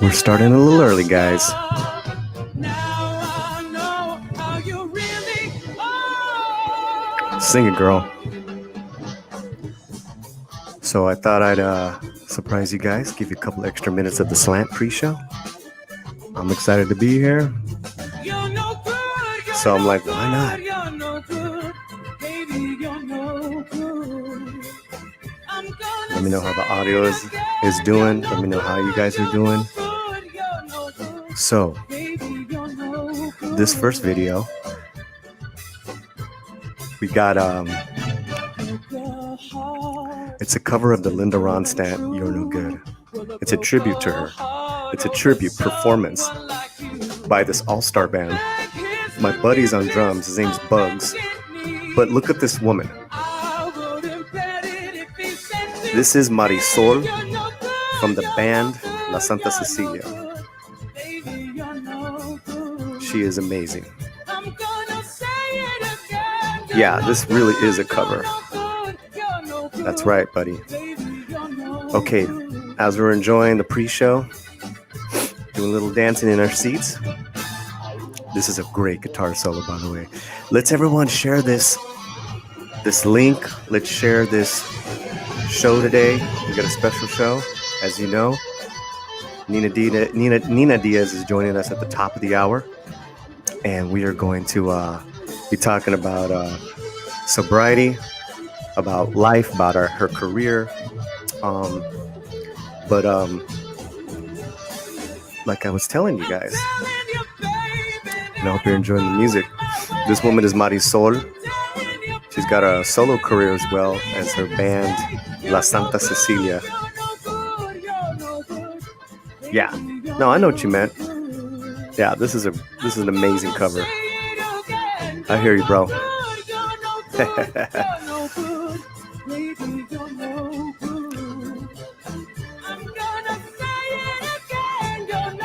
We're starting a little early, guys. Sing it, girl. So I thought I'd surprise you guys, give you a couple extra minutes of the Slant pre-show. I'm excited to be here. So I'm like, why not? Let me know how the audio is doing. Let me know how you guys are doing. So, this first video, we got, it's a cover of the Linda Ronstadt, You're No Good. It's a tribute to her. It's a tribute performance by this all-star band. My buddy's on drums, his name's Bugs. But look at this woman. This is Marisol from the band La Santa Cecilia. She is amazing. Yeah, this really is a cover. That's right, buddy. Okay, as we're enjoying the pre-show, doing a little dancing in our seats. This is a great guitar solo, by the way. Let's everyone share this link. Let's share this show today. We got a special show, as you know. Nina Diaz is joining us at the top of the hour, and we are going to be talking about sobriety, about life, about her career. But like I was telling you guys, and I hope you're enjoying the music. This woman is Marisol. She's got a solo career as well as her band La Santa Cecilia. Yeah, no, I know what you meant. Yeah, this is an amazing cover. I hear you, bro.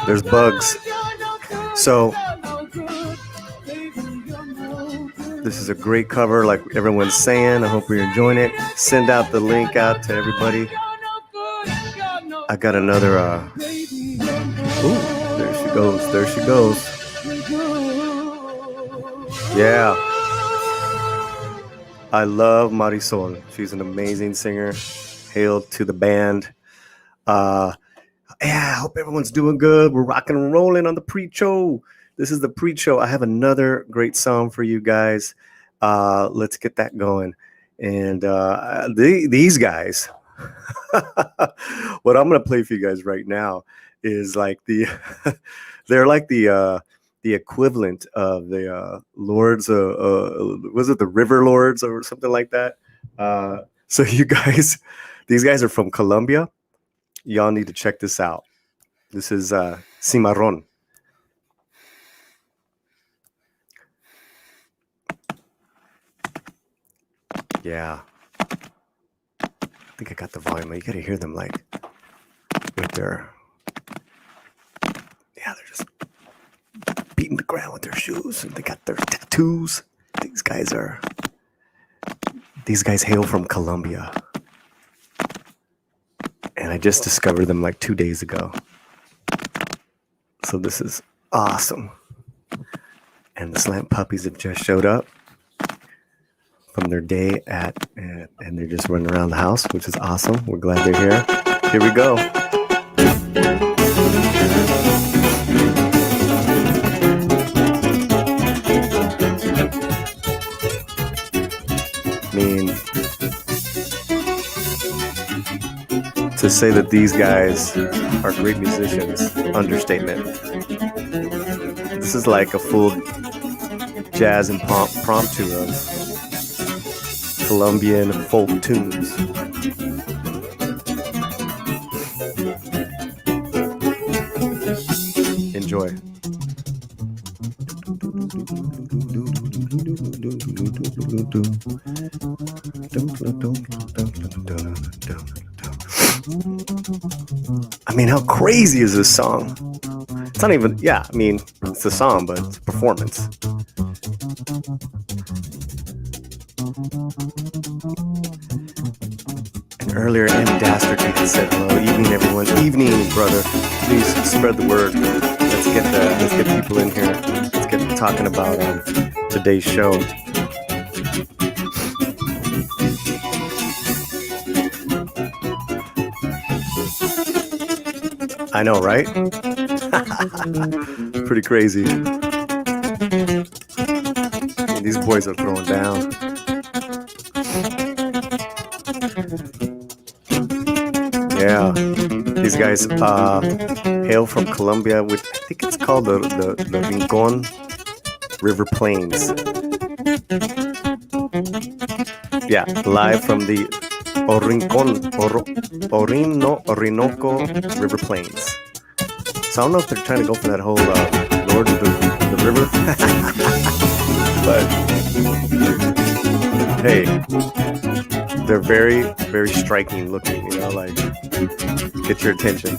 There's Bugs. So this is a great cover, like everyone's saying. I hope you're enjoying it. Send out the link out to everybody. I got another ooh, there she goes. There she goes. Yeah. I love Marisol. She's an amazing singer. Hail to the band. Yeah, I hope everyone's doing good. We're rocking and rolling on the pre-show. This is the pre-show. I have another great song for you guys. Let's get that going. And these guys, what I'm going to play for you guys right now is like they're like the equivalent of the Lords, was it the River Lords or something like that? So you guys, these guys are from Colombia. Y'all need to check this out. This is Cimarron. Yeah. I think I got the volume. You got to hear them like with their, yeah, they're just beating the ground with their shoes, and they got their tattoos. These guys hail from Colombia. And I just discovered them like 2 days ago. So this is awesome. And the Slant puppies have just showed up from their day and they're just running around the house, which is awesome. We're glad they're here. Here we go. I mean, to say that these guys are great musicians, understatement. This is like a full jazz and impromptu of Colombian folk tunes. Enjoy. I mean, how crazy is this song? It's not even, yeah, I mean, it's a song, but it's a performance. And earlier, M. Dastardly had said, hello, evening, everyone. Evening, brother. please spread the word. Let's get people in here. Let's get talking about today's show. I know, right? Pretty crazy. These boys are throwing down. Yeah, these guys hail from Colombia with, I think it's called the Rincon River Plains. Yeah, live from the Orinoco River Plains. So I don't know if they're trying to go for that whole Lord of the River. But hey, they're very, very striking looking, you know, like get your attention.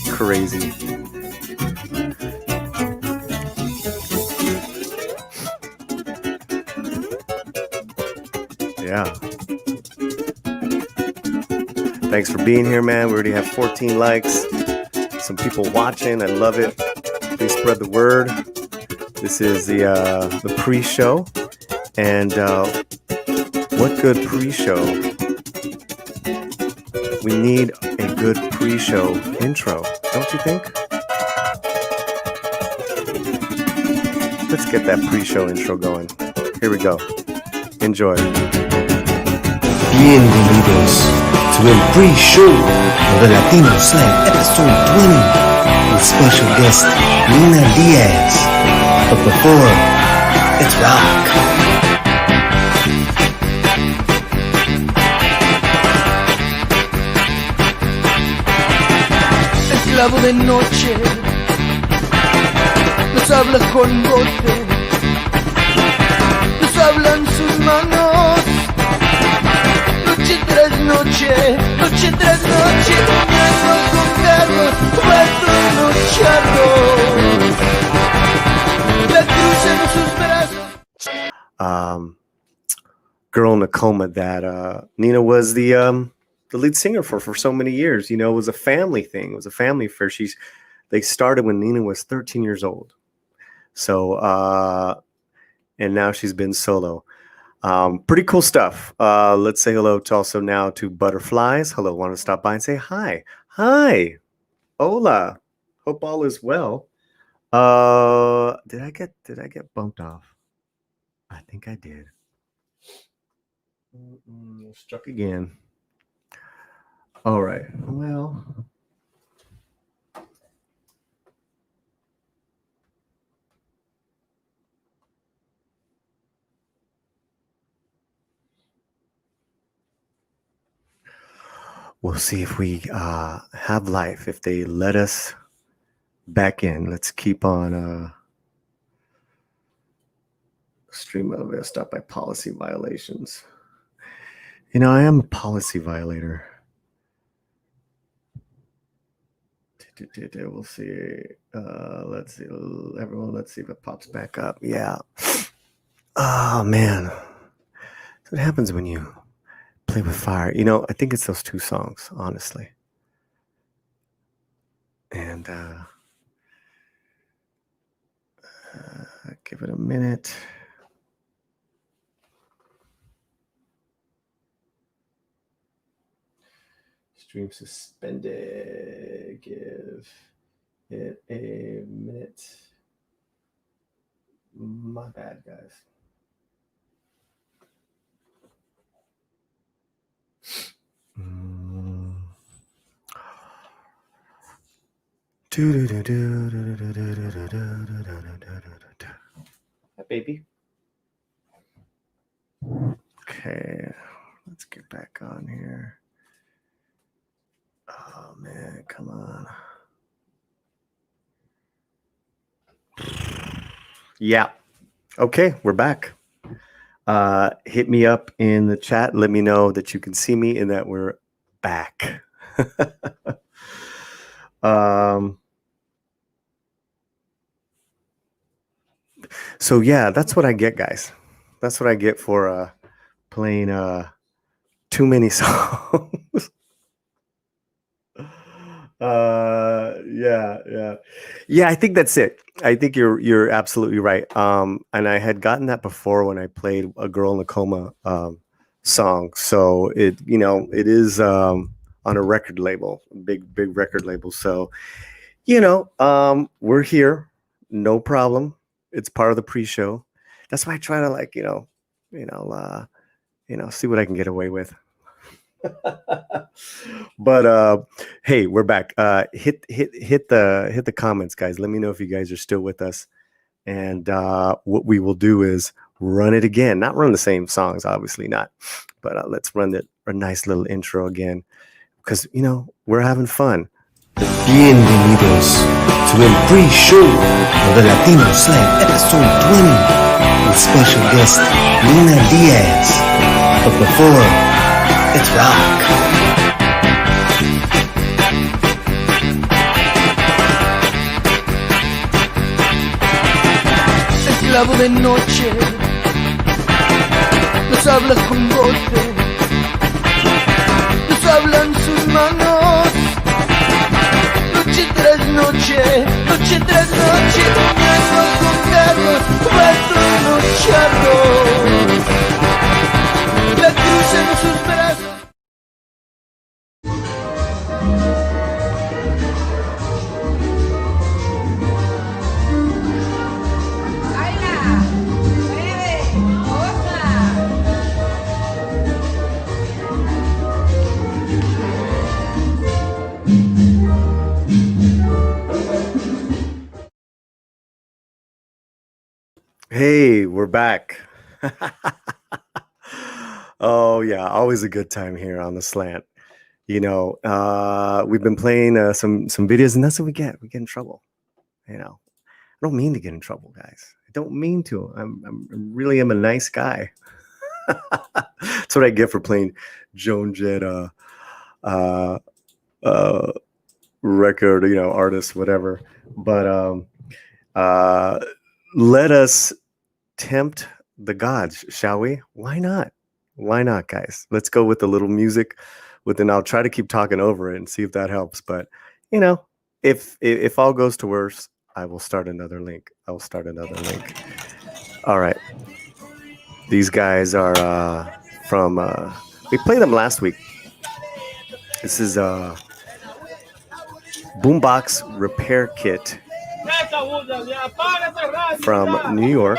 Crazy. Yeah. Thanks for being here, man. We already have 14 likes. Some people watching. I love it. Please spread the word. This is the pre-show. And what good pre-show? We need a good pre-show intro, don't you think? Let's get that pre-show intro going. Here we go. Enjoy. Bienvenidos to el pre-show of the Latino Slant episode 20 with special guest Nina Diaz. But before, let's rock. Esclavo de noche, nos habla con voces, nos hablan sus manos. Noche tras noche, noche tras noche, carros con carros, cuatro en los charros, la cruz en sus brazos. Girl in a Coma that Nina was the lead singer for so many years. You know, it was a family thing. It was a family affair. They started when Nina was 13 years old. So, and now she's been solo. Pretty cool stuff. Let's say hello to also now to Butterflies. Hello, want to stop by and say hi. Hi. Hola. Hope all is well. Did I get bumped off? I think I did. Struck again. All right. Well, we'll see if we have life, if they let us back in. Let's keep on stream elevator stop by policy violations. You know, I am a policy violator. We'll see. Let's see. Everyone, let's see if it pops back up. Yeah. Oh, man. That's what happens when you play with fire. You know, I think it's those two songs, honestly. And give it a minute. Stream suspended. Give it a minute. My bad, guys. Hi, baby. Okay, let's get back on here. Oh man, come on. Yeah. Okay, we're back. Hit me up in the chat. Let me know that you can see me and that we're back. So yeah, that's what I get, guys. That's what I get for playing too many songs. Yeah, I think that's it. I think you're absolutely right. And I had gotten that before when I played a Girl in a Coma song. So it is on a record label, big record label. So we're here, no problem. It's part of the pre-show. That's why I try to you know see what I can get away with. But hey, we're back. Hit the comments, guys. Let me know if you guys are still with us. And what we will do is run it again. Not run the same songs, obviously not. But let's run a nice little intro again, because we're having fun. Bienvenidos to el pre-show of the Latino Slant episode 20 with special guest Nina Diaz. But before, it's rock. Esclavo de noche, nos habla con golpe, nos hablan sus manos. Noche tras noche, noche tras noche, Carlos con Carlos, muerto en los charros. La cruz en sus brazos. Hey, we're back. Oh yeah, always a good time here on the Slant. We've been playing some videos, and that's what we get. We get in trouble. I don't mean to get in trouble, guys. I don't mean to. I really am a nice guy. That's what I get for playing Joan Jett record, artist, whatever. But let us tempt the gods, shall we? Why not? Why not, guys? Let's go with a little music. I'll try to keep talking over it and see if that helps. But if all goes to worse, I will start another link. All right. These guys are from. We played them last week. This is Boombox Repair Kit from New York.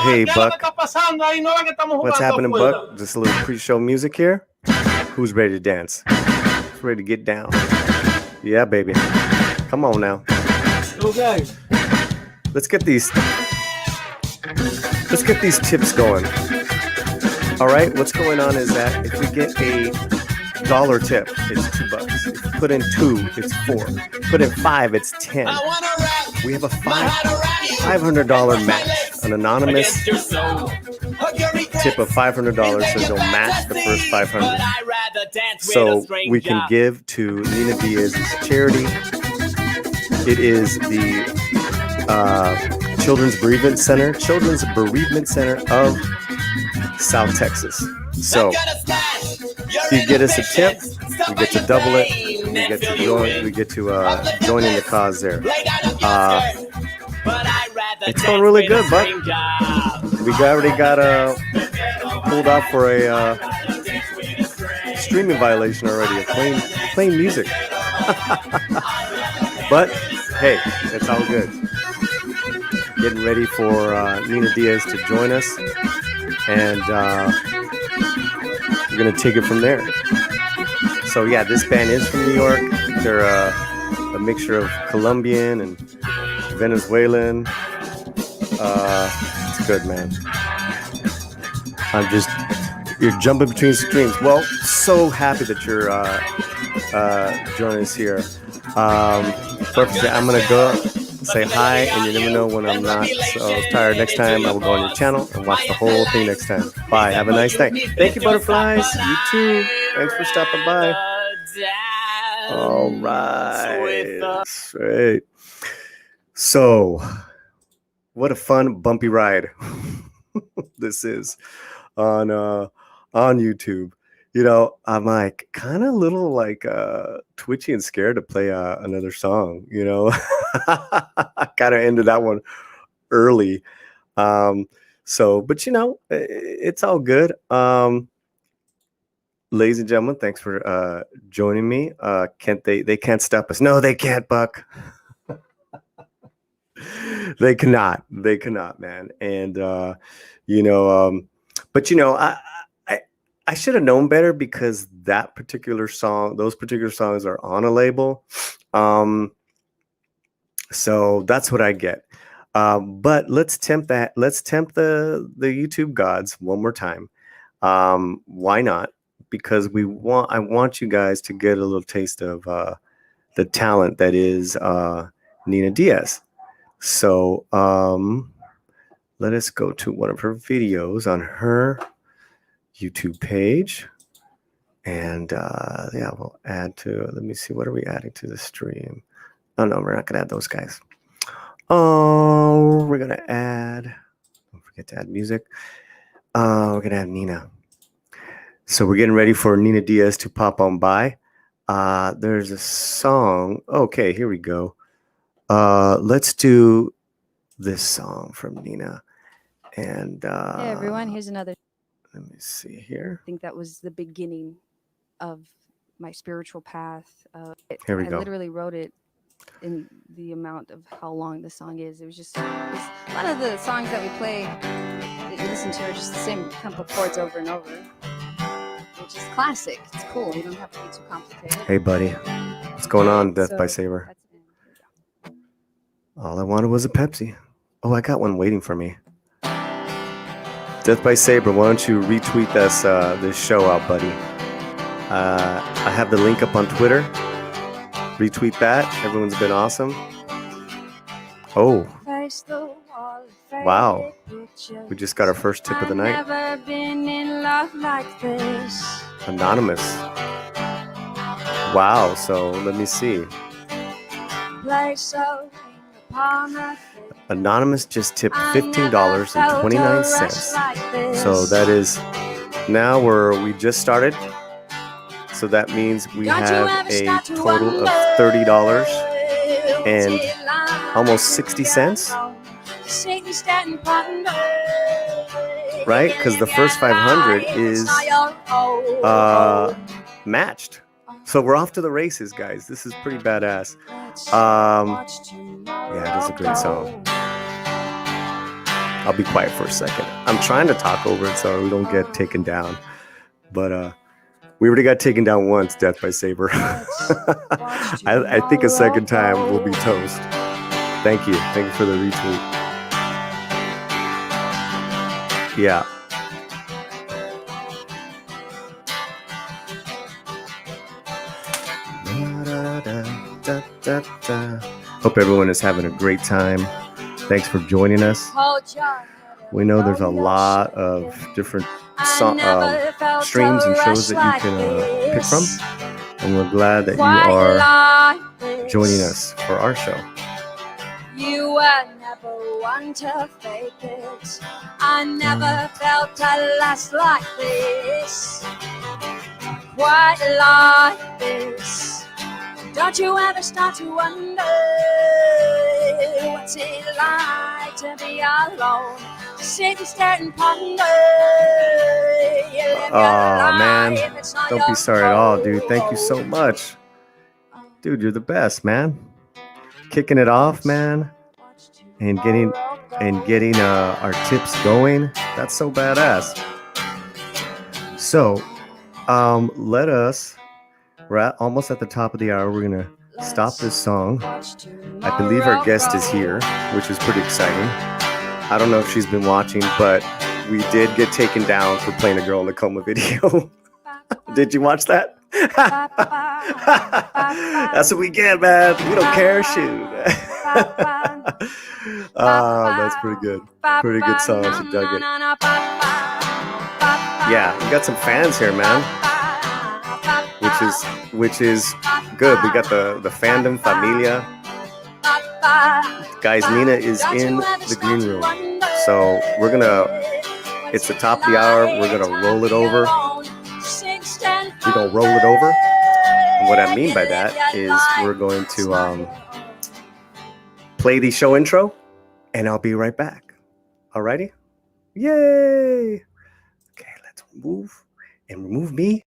Hey, Buck. What's happening, Buck? Just a little pre-show music here. Who's ready to dance? Who's ready to get down? Yeah, baby. Come on now. Okay. Let's get these tips going. All right, what's going on is that if we get a $1 tip, it's $2. If you put in 2, it's 4. Put in 5, it's 10. We have a $500 match. An anonymous tip of $500 says they'll match the first 500. So we can give to Nina Diaz's charity. It is the Children's Bereavement Center of South Texas. So if you get us a tip, we get to double it. We get to join in the cause there. It's going really good, but we already got pulled out for a streaming violation already of playing music. But hey, it's all good. Getting ready for Nina Diaz to join us, and we're gonna take it from there. So yeah, this band is from New York. They're a mixture of Colombian and Venezuelan. It's good, man. You're jumping between screens. Well, so happy that you're joining us here. First, I'm gonna go say hi, and you never know when I'm not so tired. Next time, I will go on your channel and watch the whole thing next time. Bye. Have a nice night. Thank you, butterflies. You too. Thanks for stopping by. All right. Great. So, what a fun, bumpy ride this is. on YouTube. You know, I'm like kind of little like twitchy and scared to play another song. You know, I kind of ended that one early. So, but you know, it's all good. Ladies and gentlemen, thanks for joining me. Can't they can't stop us. No, they can't, Buck. They cannot, man. And you know, but you know, I I should have known better because that particular song, those particular songs are on a label. So that's what I get. But let's tempt that. Let's tempt the YouTube gods one more time. Why not? Because I want you guys to get a little taste of the talent that is Nina Diaz. So let us go to one of her videos on her YouTube page. And yeah, we'll add to, let me see, what are we adding to the stream? Oh, no, we're not going to add those guys. Oh, we're going to add, don't forget to add music. We're going to add Nina. So we're getting ready for Nina Diaz to pop on by. There's a song. Okay, here we go. Let's do this song from Nina. And hey everyone, here's another. Let me see here. I think that was the beginning of my spiritual path. Here we I go. literally wrote it in the amount of how long the song is. It was just a lot of the songs that we play that you listen to are just the same couple chords over and over, which is classic. It's cool. You don't have to be too complicated. Hey, buddy. What's going on, Death by Saber? That's it. Here we go. All I wanted was a Pepsi. Oh, I got one waiting for me. Death by Saber, why don't you retweet this show out, buddy? I have the link up on Twitter. Retweet that. Everyone's been awesome. Oh, wow. We just got our first tip of the night. Never been in love like this. Anonymous. Wow, so let me see. Anonymous just tipped $15.29. So that is now we just started. So that means we have a total of $30 and almost 60 cents. Right? Because the first 500 is matched. So we're off to the races, guys. This is pretty badass. Yeah, it is a great song. I'll be quiet for a second. I'm trying to talk over it so we don't get taken down. But we already got taken down once, Death by Saber. I think a second time will be toast. Thank you. Thank you for the retweet. Yeah. Hope everyone is having a great time. Thanks for joining us. We know there's a lot of different streams and shows that you can pick from, and we're glad that you are joining us for our show. You were never one to fake it. I never felt a last like this, quite like this. Don't you ever start to wonder what's it like to be alone? To sit and stare and ponder. Oh man, don't be sorry at all, dude. Thank you so much, dude. You're the best, man. Kicking it off, man, and getting our tips going. That's so badass. So, we're almost at the top of the hour. We're gonna stop this song. I believe our guest is here, which is pretty exciting. I don't know if she's been watching, but we did get taken down for playing a Girl in a Coma video. Did you watch that? That's what we get, man. We don't care, shoot. That's pretty good. Pretty good song. She dug it. Yeah, we got some fans here, man. Which is good. We got the fandom familia. Guys, Nina is in the green room. So we're gonna It's the top of the hour. We're going to roll it over. We're going to roll it over. And what I mean by that is we're going to play the show intro, and I'll be right back. Alrighty? Yay! Okay, let's remove and remove me.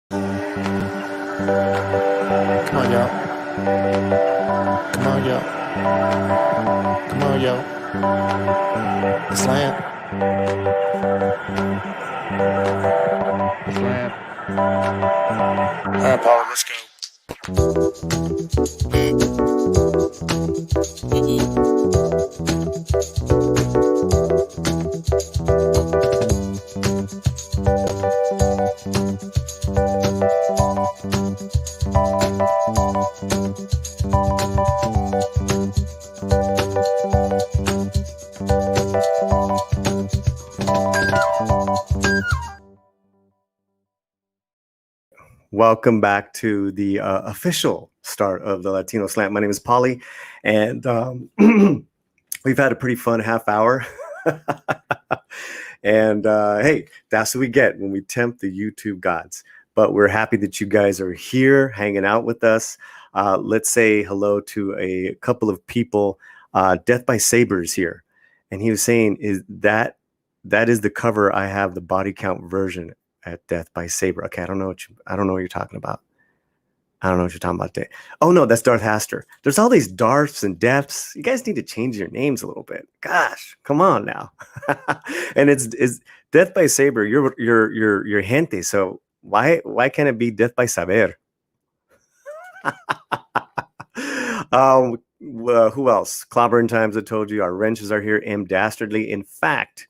Come on, y'all. Come on, y'all. Come on, y'all. Slant. Slant. All right, Paul, let's go. Welcome back to the official start of the Latino Slant. My name is Polly, and we've had a pretty fun half hour. And hey, that's what we get when we tempt the YouTube gods. But we're happy that you guys are here hanging out with us. Let's say hello to a couple of people. Death by Saber is here, and he was saying is that is the cover. I have the body count version at Death by Saber. Okay, I don't know what you're talking about. I don't know what you're talking about. There. Oh no, that's Darth Haster. There's all these Darths and Deaths. You guys need to change your names a little bit. Gosh, come on now. And it's Death by Saber. You're gente. So why can't it be Death by Saber? Who else? Clobbering Times. I told you our wrenches are here. M Dastardly. In fact,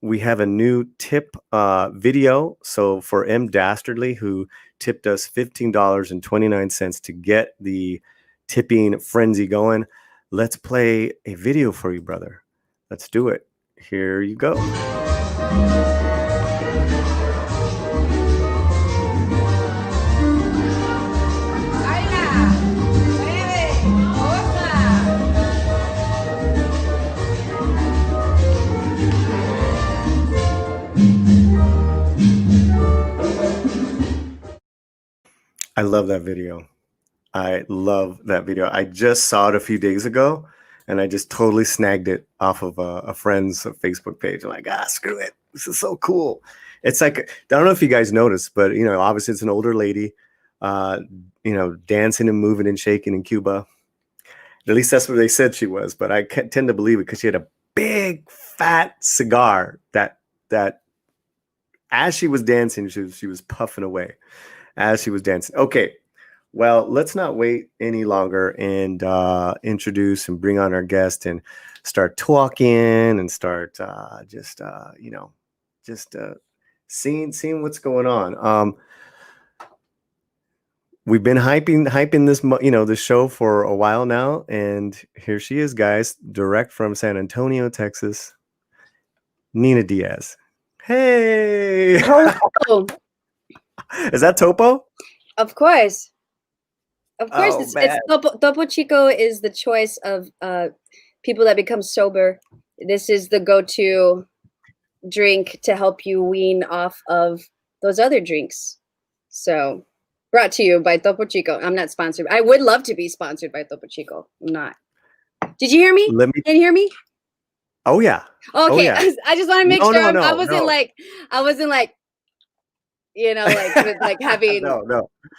we have a new tip video. So for M Dastardly, who tipped us $15.29 to get the tipping frenzy going, let's play a video for you, brother. Let's do it. Here you go. I love that video. I love that video. I just saw it a few days ago, and I just totally snagged it off of a friend's Facebook page. I'm like, screw it. This is so cool. It's like, I don't know if you guys noticed, but, obviously it's an older lady, dancing and moving and shaking in Cuba. At least that's what they said she was, but I tend to believe it because she had a big, fat cigar that as she was dancing, she was puffing away as she was dancing. Okay, well, let's not wait any longer and introduce and bring on our guest and start talking and start seeing what's going on. We've been hyping this this show for a while now, and here she is, guys, direct from San Antonio, Texas, Nina Diaz. Hey. Hello. Is that Topo? Of course. Oh, It's Topo Chico is the choice of people that become sober. This is the go-to drink to help you wean off of those other drinks. So, brought to you by Topo Chico. I'm not sponsored. I would love to be sponsored by Topo Chico. I'm not. Did you hear me? Can you hear me? Oh yeah. Okay. Oh, yeah. I just want to make sure I wasn't like with having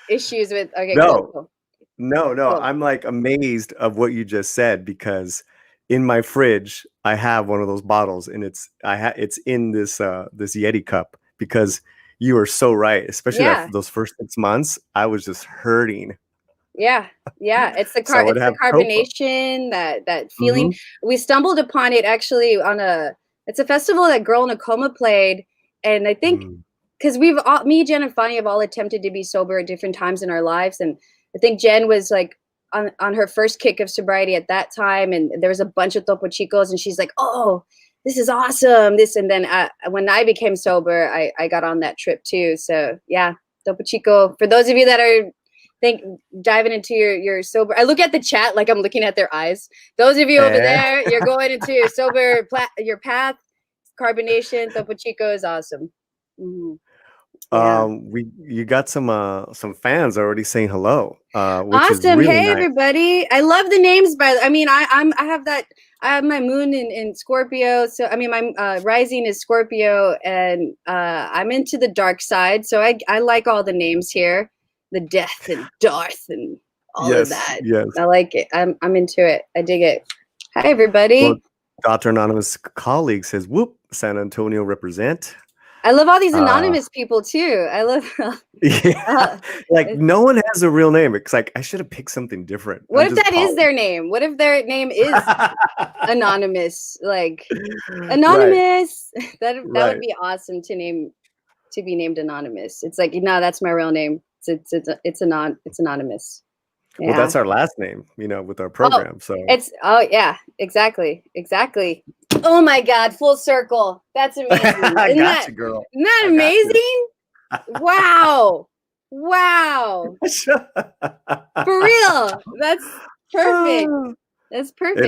issues with. Okay. Cool. No. I'm like amazed of what you just said, because in my fridge I have one of those bottles, and it's in this this Yeti cup, because you are so right. Especially those first 6 months, I was just hurting. Yeah. It's the carbonation, that feeling. Mm-hmm. We stumbled upon it actually it's a festival that Girl Nakoma played, and I think because me, Jen, and Fanny have all attempted to be sober at different times in our lives, and I think Jen was like on her first kick of sobriety at that time, and there was a bunch of Topo Chicos, and she's like, oh, this is awesome. And then when I became sober, I got on that trip too. So yeah, Topo Chico, for those of you that are diving into your sober. I look at the chat like I'm looking at their eyes. Those of you over there, you're going into your sober your path. Carbonation, Topo Chico is awesome. Mm-hmm. Yeah. You got some fans already saying hello, which awesome. Is really hey nice. Everybody, I love the names. I mean, I have my moon in Scorpio, so I mean my rising is Scorpio, and I'm into the dark side, so I like all the names here, the death and Darth and all of that. Yes, I like it. I'm into it. I dig it. Hi everybody. Well, Dr. Anonymous colleague says, "Whoop, San Antonio represent." I love all these anonymous people too. I love like no one has a real name. It's like I should have picked something different. What if that is their name? What if their name is anonymous? Like anonymous. Right. That would be awesome to be named anonymous. It's like, no, that's my real name. It's anonymous. Yeah. Well, that's our last name, with our program. So yeah, exactly. Oh my God, full circle. That's amazing. I got you, girl. Isn't that amazing? Wow. For real. That's perfect. That's perfect.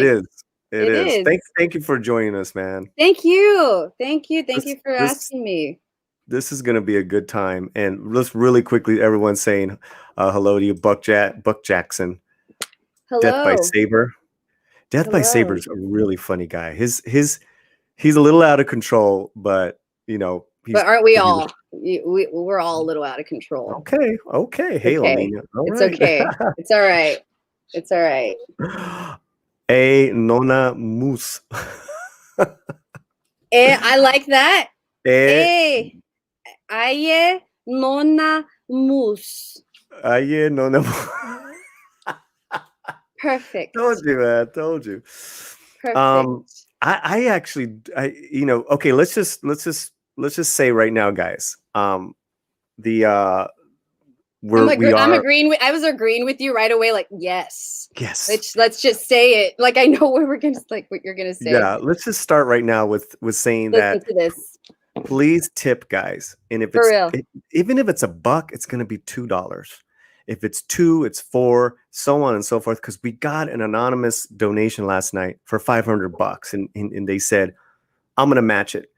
It is. Thank you for joining us, man. Thank you for asking me. This is going to be a good time. And let's really quickly, everyone saying hello to you, Buck Jackson. Hello. Death by Saber. Death by Saber is a really funny guy. He's a little out of control, but but aren't we all? We're all a little out of control. Okay. Hey, Nina. It's okay. It's all right. It's all right. A nona mus. I like that. Aye nona mus. Aye nona mus. Perfect. Told you, man. Told you. Perfect. I actually, okay. Let's just say right now, guys. I'm agreeing with. I was agreeing with you right away. Like, yes. Let's just say it. Like, I know what you're gonna say. Yeah. Let's just start right now with saying that. To this. Please tip, guys. And if even if it's $1, it's gonna be $2. If it's 2, it's 4, so on and so forth. Because we got an anonymous donation last night for $500, and they said, "I'm gonna match it."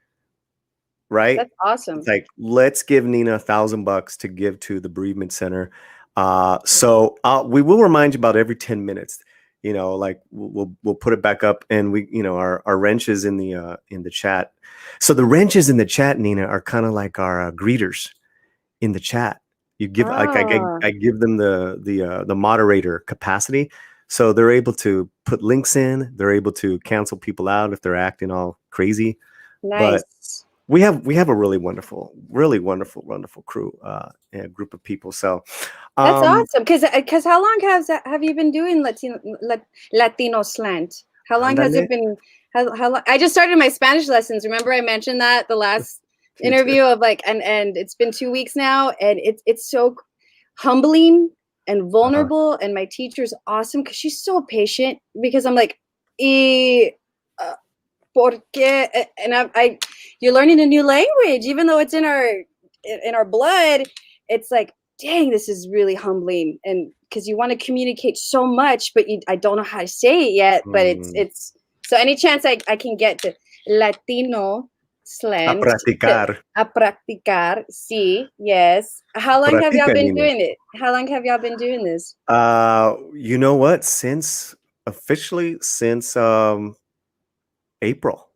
Right? That's awesome. It's like, let's give Nina $1,000 to give to the Bereavement Center. So we will remind you about every 10 minutes. Like we'll put it back up, and our wrenches in the chat. So the wrenches in the chat, Nina, are kind of like our greeters in the chat. You give I give them the moderator capacity, so they're able to put links in. They're able to cancel people out if they're acting all crazy. Nice. But we have a really wonderful crew, and group of people. So that's awesome. Because how long have you been doing Latino Slant? How long has it been? How long? I just started my Spanish lessons. Remember I mentioned that the last interview of and it's been 2 weeks now, and it's so humbling and vulnerable. And my teacher's awesome because she's so patient, because I'm like, porque, and you're learning a new language, even though it's in our blood. It's like, dang, this is really humbling, and because you want to communicate so much, but I don't know how to say it yet. But it's so any chance I can get to Latino Slant. A practicar. Sí, yes. How long have y'all been doing it? How long have y'all been doing this? You know what? Officially since April,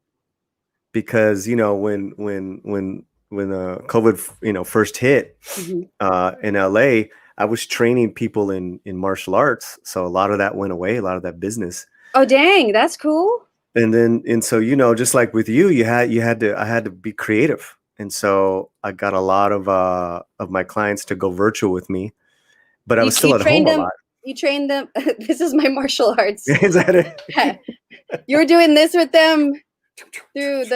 because when COVID first hit in LA, I was training people in martial arts, so a lot of that went away, a lot of that business. Oh dang, that's cool. And so just like with you, I had to be creative, and so I got a lot of my clients to go virtual with me, but I was still at home a lot. You trained them. This is my martial arts. Is that it? You were doing this with them through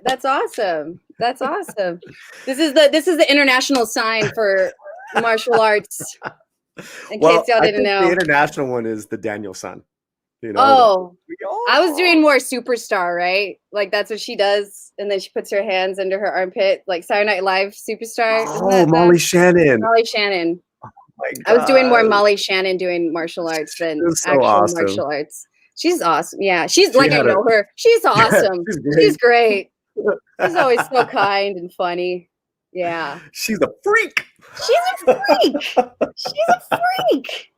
that's awesome. That's awesome. This is the international sign for martial arts. In case y'all didn't know. The international one is the Daniel San. I was doing more Superstar, right? Like that's what she does, and then she puts her hands under her armpit, like Saturday Night Live Superstar. Oh, Molly Shannon. Molly Shannon. Oh my I was doing more God. Molly Shannon doing martial arts than So actual awesome. martial arts. She's awesome. Yeah, she's like, I know her. She's awesome. She's great. She's always so kind and funny. Yeah. She's a freak. She's a freak. She's a freak.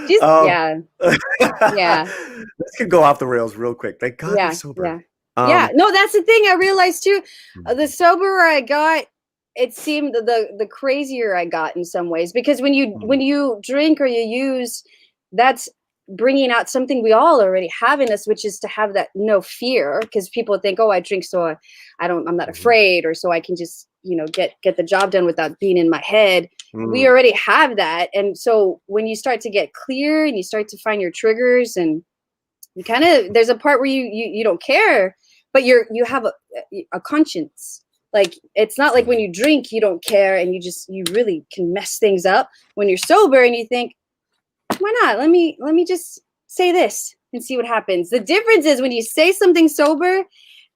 She's yeah. This could go off the rails real quick. Thank God you're sober. Yeah. No, that's the thing I realized too. The soberer I got, it seemed the crazier I got in some ways, because when you drink or you use, that's bringing out something we all already have in us, which is to have that no fear, because people think, oh, I drink so I'm not afraid, or so I can just, get the job done without being in my head. We already have that. And so when you start to get clear and you start to find your triggers, and you kind of, there's a part where you don't care, but you have a conscience. Like, it's not like when you drink, you don't care and you really can mess things up. When you're sober and you think, why not? Let me just say this and see what happens. The difference is when you say something sober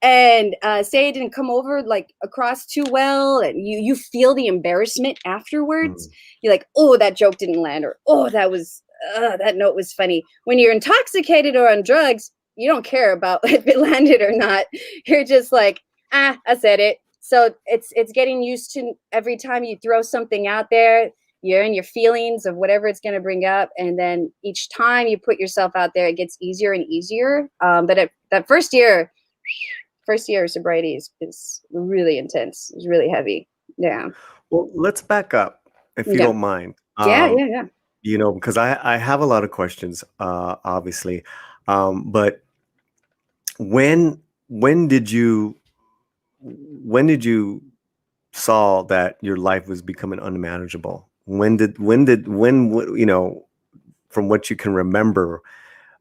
and say it didn't come over like across too well, and you feel the embarrassment afterwards. You're like, oh, that joke didn't land, or oh, that note was funny. When you're intoxicated or on drugs, you don't care about if it landed or not. You're just like, I said it. So it's getting used to every time you throw something out there, you're in your feelings of whatever it's going to bring up. And then each time you put yourself out there, it gets easier and easier. But that first year of sobriety is really intense. It's really heavy. Yeah. Well, let's back up if you don't mind. Yeah. Because I have a lot of questions, obviously. But when did you saw that your life was becoming unmanageable? When from what you can remember,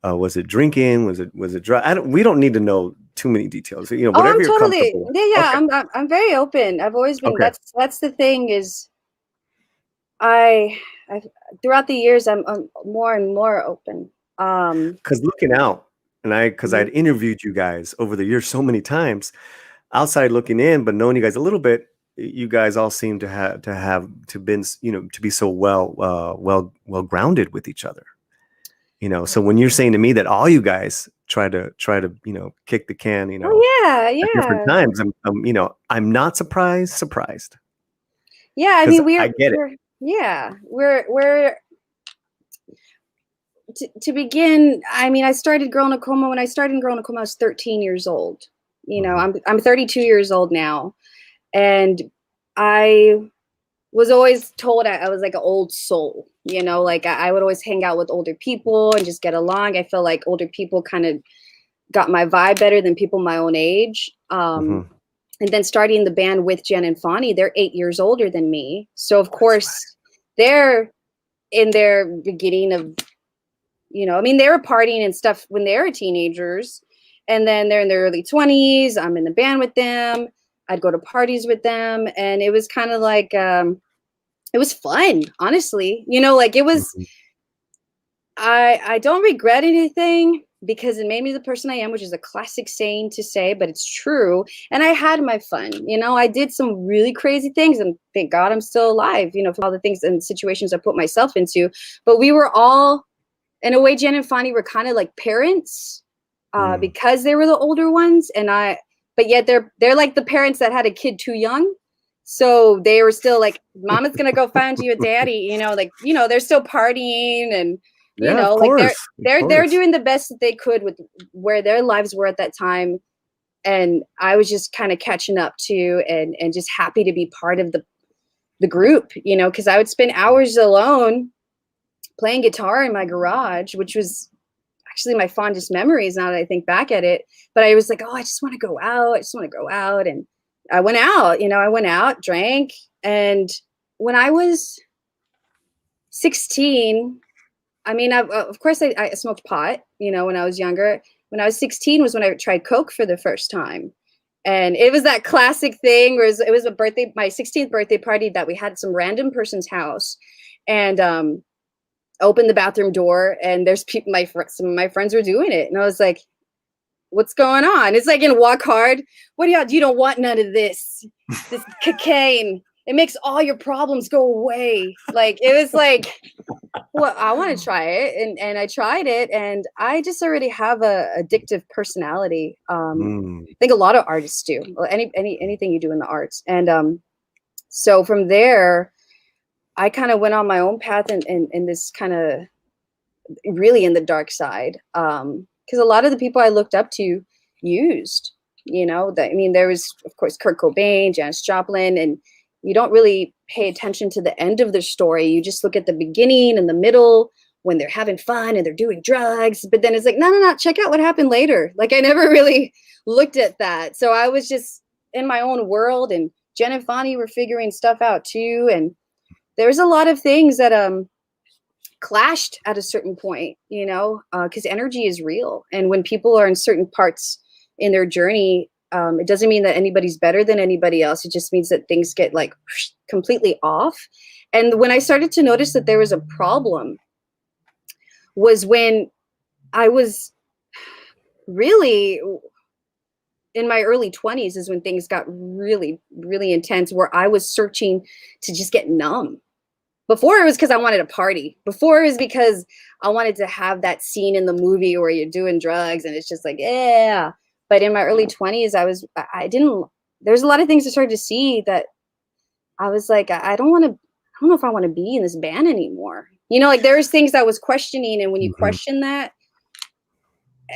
was it drinking? Was it drug? We don't need to know too many details. Whatever I'm you're totally, comfortable. yeah. Okay. I'm very open. I've always been. Okay. That's the thing is, I throughout the years I'm more and more open. Because looking out, and I'd interviewed you guys over the years so many times, outside looking in, but knowing you guys a little bit, you guys all seem to be so well grounded with each other. So when you're saying to me that all you guys try to kick the can, at different times, I'm not surprised. Yeah, I mean, I get it. Yeah, we're to begin. I mean, I started Girl in a Coma. When I started Girl in a Coma, I was 13 years old. I'm 32 years old now, and I was always told I was like an old soul. Like I would always hang out with older people and just get along. I feel like older people kind of got my vibe better than people my own age. And then starting the band with Jen and Fonnie, they're 8 years older than me. So of course they're in their beginning of, I mean, they were partying and stuff when they were teenagers, and then they're in their early 20s. I'm in the band with them. I'd go to parties with them. And it was kind of like, it was fun, honestly. Like it was, I don't regret anything because it made me the person I am, which is a classic saying to say, but it's true. And I had my fun. I did some really crazy things, and thank God I'm still alive, for all the things and situations I put myself into. But we were all, in a way, Jen and Fonnie were kind of like parents because they were the older ones. But yet they're like the parents that had a kid too young. So they were still like, Mama's going to go find you a daddy, they're still partying, and, they're doing the best that they could with where their lives were at that time. And I was just kind of catching up to, and just happy to be part of the group, cause I would spend hours alone playing guitar in my garage, which was actually my fondest memories now that I think back at it. But I was like, oh, I just want to go out. And I went out, drank. And when I was 16, I mean, of course I smoked pot, when I was younger. When I was 16 was when I tried Coke for the first time. And it was that classic thing where it was my 16th birthday party that we had at some random person's house, and opened the bathroom door, and there's people, some of my friends were doing it. And I was like, what's going on? It's like in Walk Hard. What do you don't want none of this cocaine. it makes all your problems go away. Like, it was like, well, I want to try it. And I tried it, and I just already have a addictive personality. I think a lot of artists do. Well, anything you do in the arts. And so from there, I kind of went on my own path in this kind of really in the dark side. Because a lot of the people I looked up to used, there was, of course, Kurt Cobain, Janis Joplin, and you don't really pay attention to the end of their story. You just look at the beginning and the middle when they're having fun and they're doing drugs. But then it's like, no, check out what happened later. Like, I never really looked at that. So I was just in my own world, and Jen and Fonnie were figuring stuff out too. And there's a lot of things that clashed at a certain point, because energy is real. And when people are in certain parts in their journey, it doesn't mean that anybody's better than anybody else. It just means that things get like completely off. And when I started to notice that there was a problem was when I was really in my early 20s is when things got really, really intense, where I was searching to just get numb. Before it was because I wanted to party. Before it was because I wanted to have that scene in the movie where you're doing drugs and it's just like, yeah. But in my early 20s, there's a lot of things I started to see that I was like, I don't know if I want to be in this band anymore. Like there's things I was questioning. And when you question that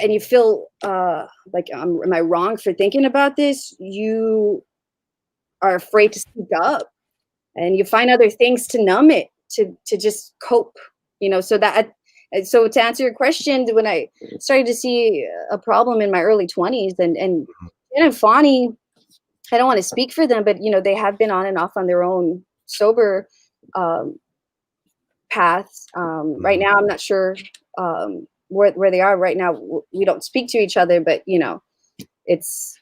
and you feel like, am I wrong for thinking about this? You are afraid to speak up, and you find other things to numb it, to just cope, So to answer your question, when I started to see a problem in my early 20s, and Fonnie, I don't want to speak for them, but they have been on and off on their own sober paths. Right now, I'm not sure where they are right now. We don't speak to each other, but it's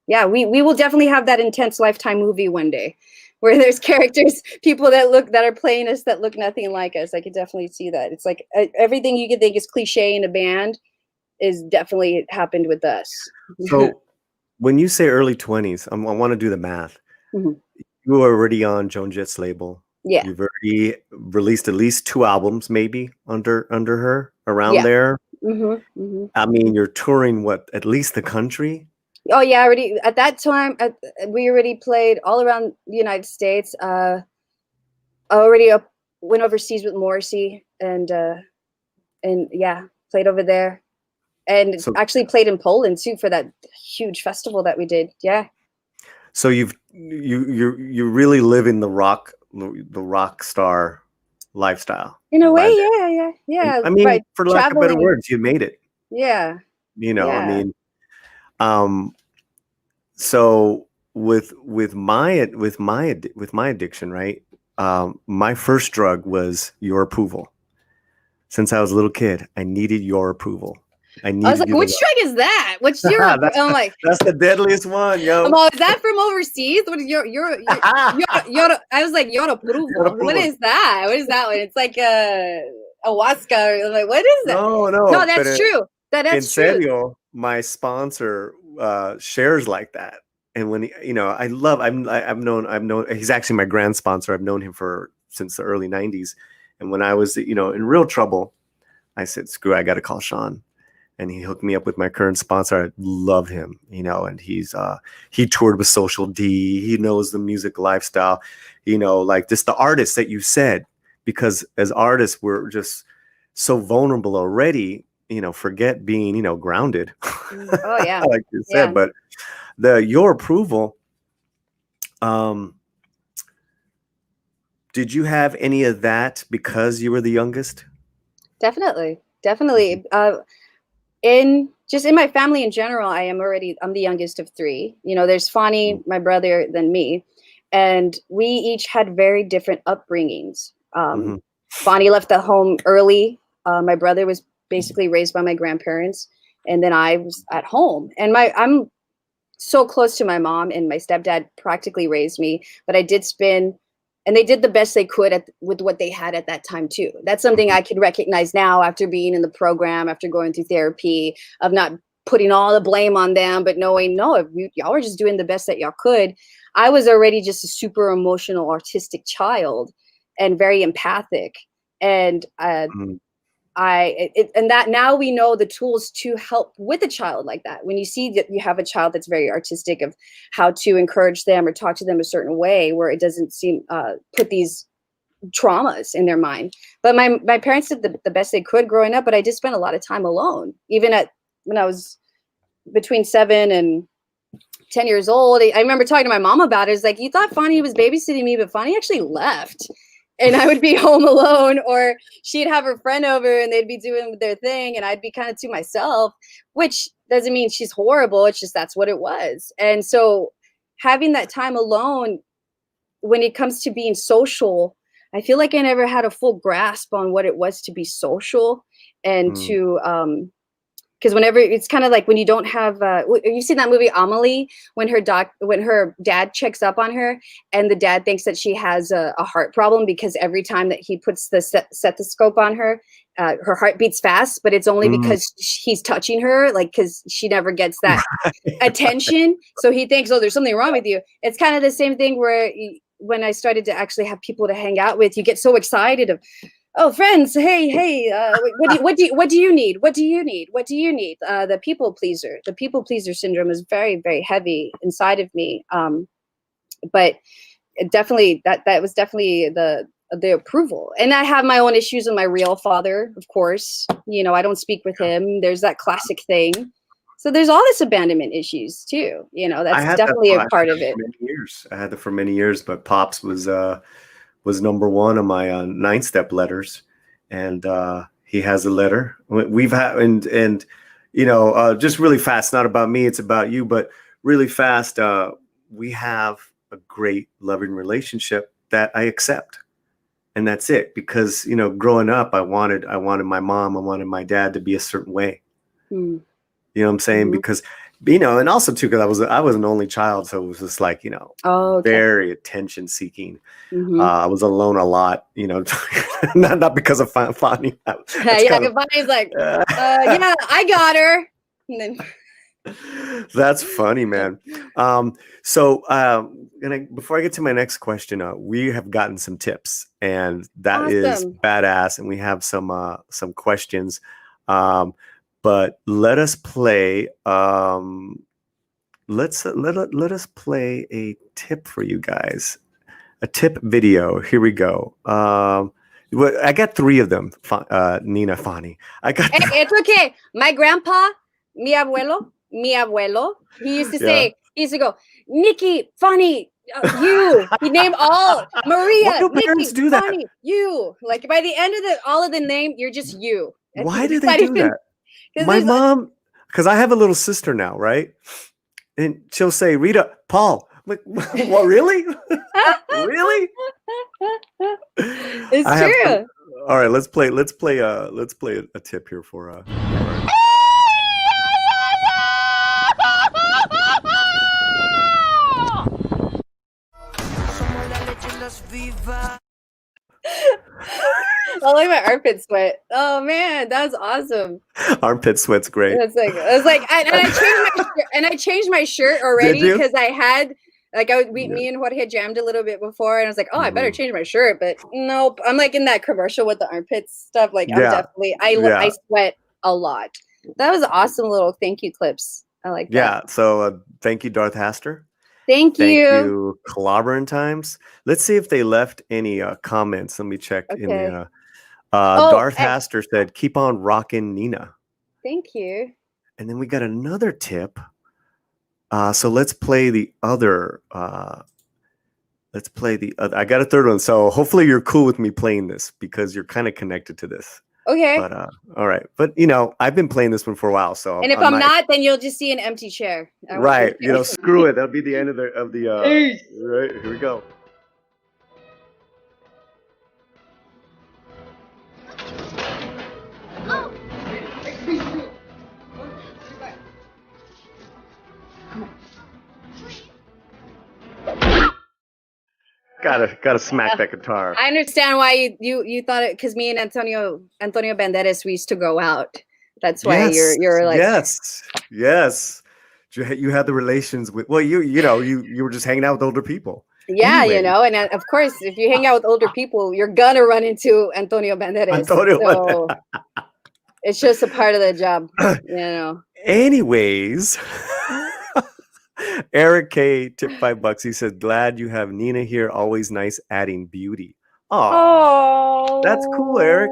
yeah, we will definitely have that intense Lifetime movie one day, where there's characters, people that are playing us that look nothing like us. I could definitely see that. It's like everything you could think is cliche in a band is definitely happened with us. So when you say early 20s, I want to do the math. Mm-hmm. You were already on Joan Jett's label. Yeah. You've already released at least 2 albums, maybe under her, around there. Mm-hmm. Mm-hmm. I mean, you're touring at least the country? Oh yeah, already at that time we already played all around the United States. I already went overseas with Morrissey and yeah, played over there, and actually played in Poland too for that huge festival that we did. Yeah. So you really live in the rock star lifestyle in a way. Yeah. And, I mean, for lack of better words, you made it. Yeah. I mean. So with my addiction, right? My first drug was your approval. Since I was a little kid, I needed your approval. I was like, which drug is that? What's your? I'm like, that's the deadliest one, yo. Is that from overseas? What is your? I was like, your approval. What is that? What is that one? It's like ayahuasca. I'm like, what is that? No, that's true. That's true. In serio, my sponsor shares like that. And when I've known he's actually my grand sponsor. I've known him since the early 90s. And when I was in real trouble, I said, screw, I got to call Sean. And he hooked me up with my current sponsor. I love him, and he toured with Social D. He knows the music lifestyle, like just the artists that you said, because as artists, we're just so vulnerable already, forget being, grounded. Oh yeah. Like you said, but your approval, did you have any of that because you were the youngest? Definitely. In my family in general, I'm the youngest of 3. There's Fonnie, my brother, then me. And we each had very different upbringings. Fonnie left the home early. My brother was basically raised by my grandparents. And then I was at home. And I'm so close to my mom, and my stepdad practically raised me. But I did spin, and they did the best they could with what they had at that time too. That's something I can recognize now after being in the program, after going through therapy, of not putting all the blame on them, but knowing, no, if y'all were just doing the best that y'all could. I was already just a super emotional, artistic child and very empathic. And and that now we know the tools to help with a child like that. When you see that you have a child that's very artistic, of how to encourage them or talk to them a certain way where it doesn't seem put these traumas in their mind. But my parents did the best they could growing up, but I did spend a lot of time alone. Even when I was between 7 and 10 years old, I remember talking to my mom about it. It's like, you thought Fonny was babysitting me, but Fonny actually left. And I would be home alone, or she'd have her friend over and they'd be doing their thing and I'd be kind of to myself, which doesn't mean she's horrible. It's just that's what it was. And so having that time alone, when it comes to being social, I feel like I never had a full grasp on what it was to be social and to because whenever it's kind of like when you don't have you've seen that movie Amelie, when her dad checks up on her and the dad thinks that she has a heart problem because every time that he puts the stethoscope on her, her heart beats fast, but it's only because he's touching her, like, because she never gets that attention. So he thinks, oh, there's something wrong with you. It's kind of the same thing where when I started to actually have people to hang out with, you get so excited of, oh, friends, hey, what do you need? What do you need? What do you need? The people pleaser syndrome is very, very heavy inside of me. But definitely that was definitely the approval. And I have my own issues with my real father, of course. You know, I don't speak with him. There's that classic thing. So there's all this abandonment issues too. You know, that's definitely a part of it. I had that for many years, but Pops was number one on my 9-step letters, and he has a letter we've had, and you know, just really fast, not about me, it's about you, but really fast, we have a great loving relationship that I accept, and that's it. Because, you know, growing up, I wanted my mom, I wanted my dad to be a certain way. You know what I'm saying? Because, you know, and also too, because I was an only child, so it was just like, you know, very attention seeking. I was alone a lot, you know, not because of Fonny. Fonny's like, yeah, I got her. And then that's funny, man. So before I get to my next question, we have gotten some tips, and that is badass, and we have some questions. But let us play. Let us play a tip for you guys. A tip video. Here we go. I got 3 of them. Nina, Fonny. It's okay. My grandpa, mi abuelo. He used to say. He used to go, Nikki, Fonny, you. He named all Maria. Why do parents do that? Fonny, you. Like by the end of all of the name, you're just you. Why do they do that? My mom, because I have a little sister now, right? And she'll say, Rita, Paul. I'm like, what, really? Really? It's true. All right, let's play a tip here for I like my armpit sweat. Oh man, that was awesome. Armpit sweat's great. I changed my shirt already because I had me and Jorge had jammed a little bit before, and I was like, oh, I better change my shirt, but nope. I'm like in that commercial with the armpits stuff. Like I sweat a lot. That was awesome little thank you clips. I like that. Yeah. So thank you, Darth Haster. Thank you. Clobbering Times. Let's see if they left any comments. Let me check in the. Darth Haster said, "Keep on rocking, Nina." Thank you. And then we got another tip. So let's play the other. I got a third one. So hopefully you're cool with me playing this because you're kind of connected to this. Okay. But all right. But you know, I've been playing this one for a while. So and if I'm not, then you'll just see an empty chair. Right. You know, screw it. That'll be the end of the right. Here we go. Gotta smack that guitar. I understand why you thought it, because me and Antonio Banderas, we used to go out That's why you're like, yes. You had the relations with, well, you were just hanging out with older people. Yeah, Anyway. and of course, if you hang out with older people, you're gonna run into Antonio Banderas. So it's just a part of the job, Anyways, Eric K tipped $5. He said, "Glad you have Nina here. Always nice adding beauty." Oh, that's cool, Eric.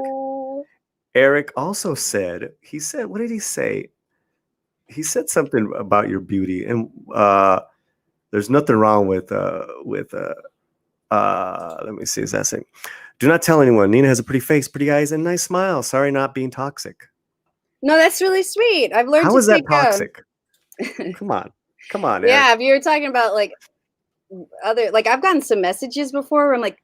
Eric also said, what did he say? He said something about your beauty, and there's nothing wrong with let me see his essay. Do not tell anyone. Nina has a pretty face, pretty eyes, and nice smile. Sorry, not being toxic. No, that's really sweet. I've learned. How is that toxic? Come on, Eric. Yeah, if you're talking about like I've gotten some messages before where I'm like,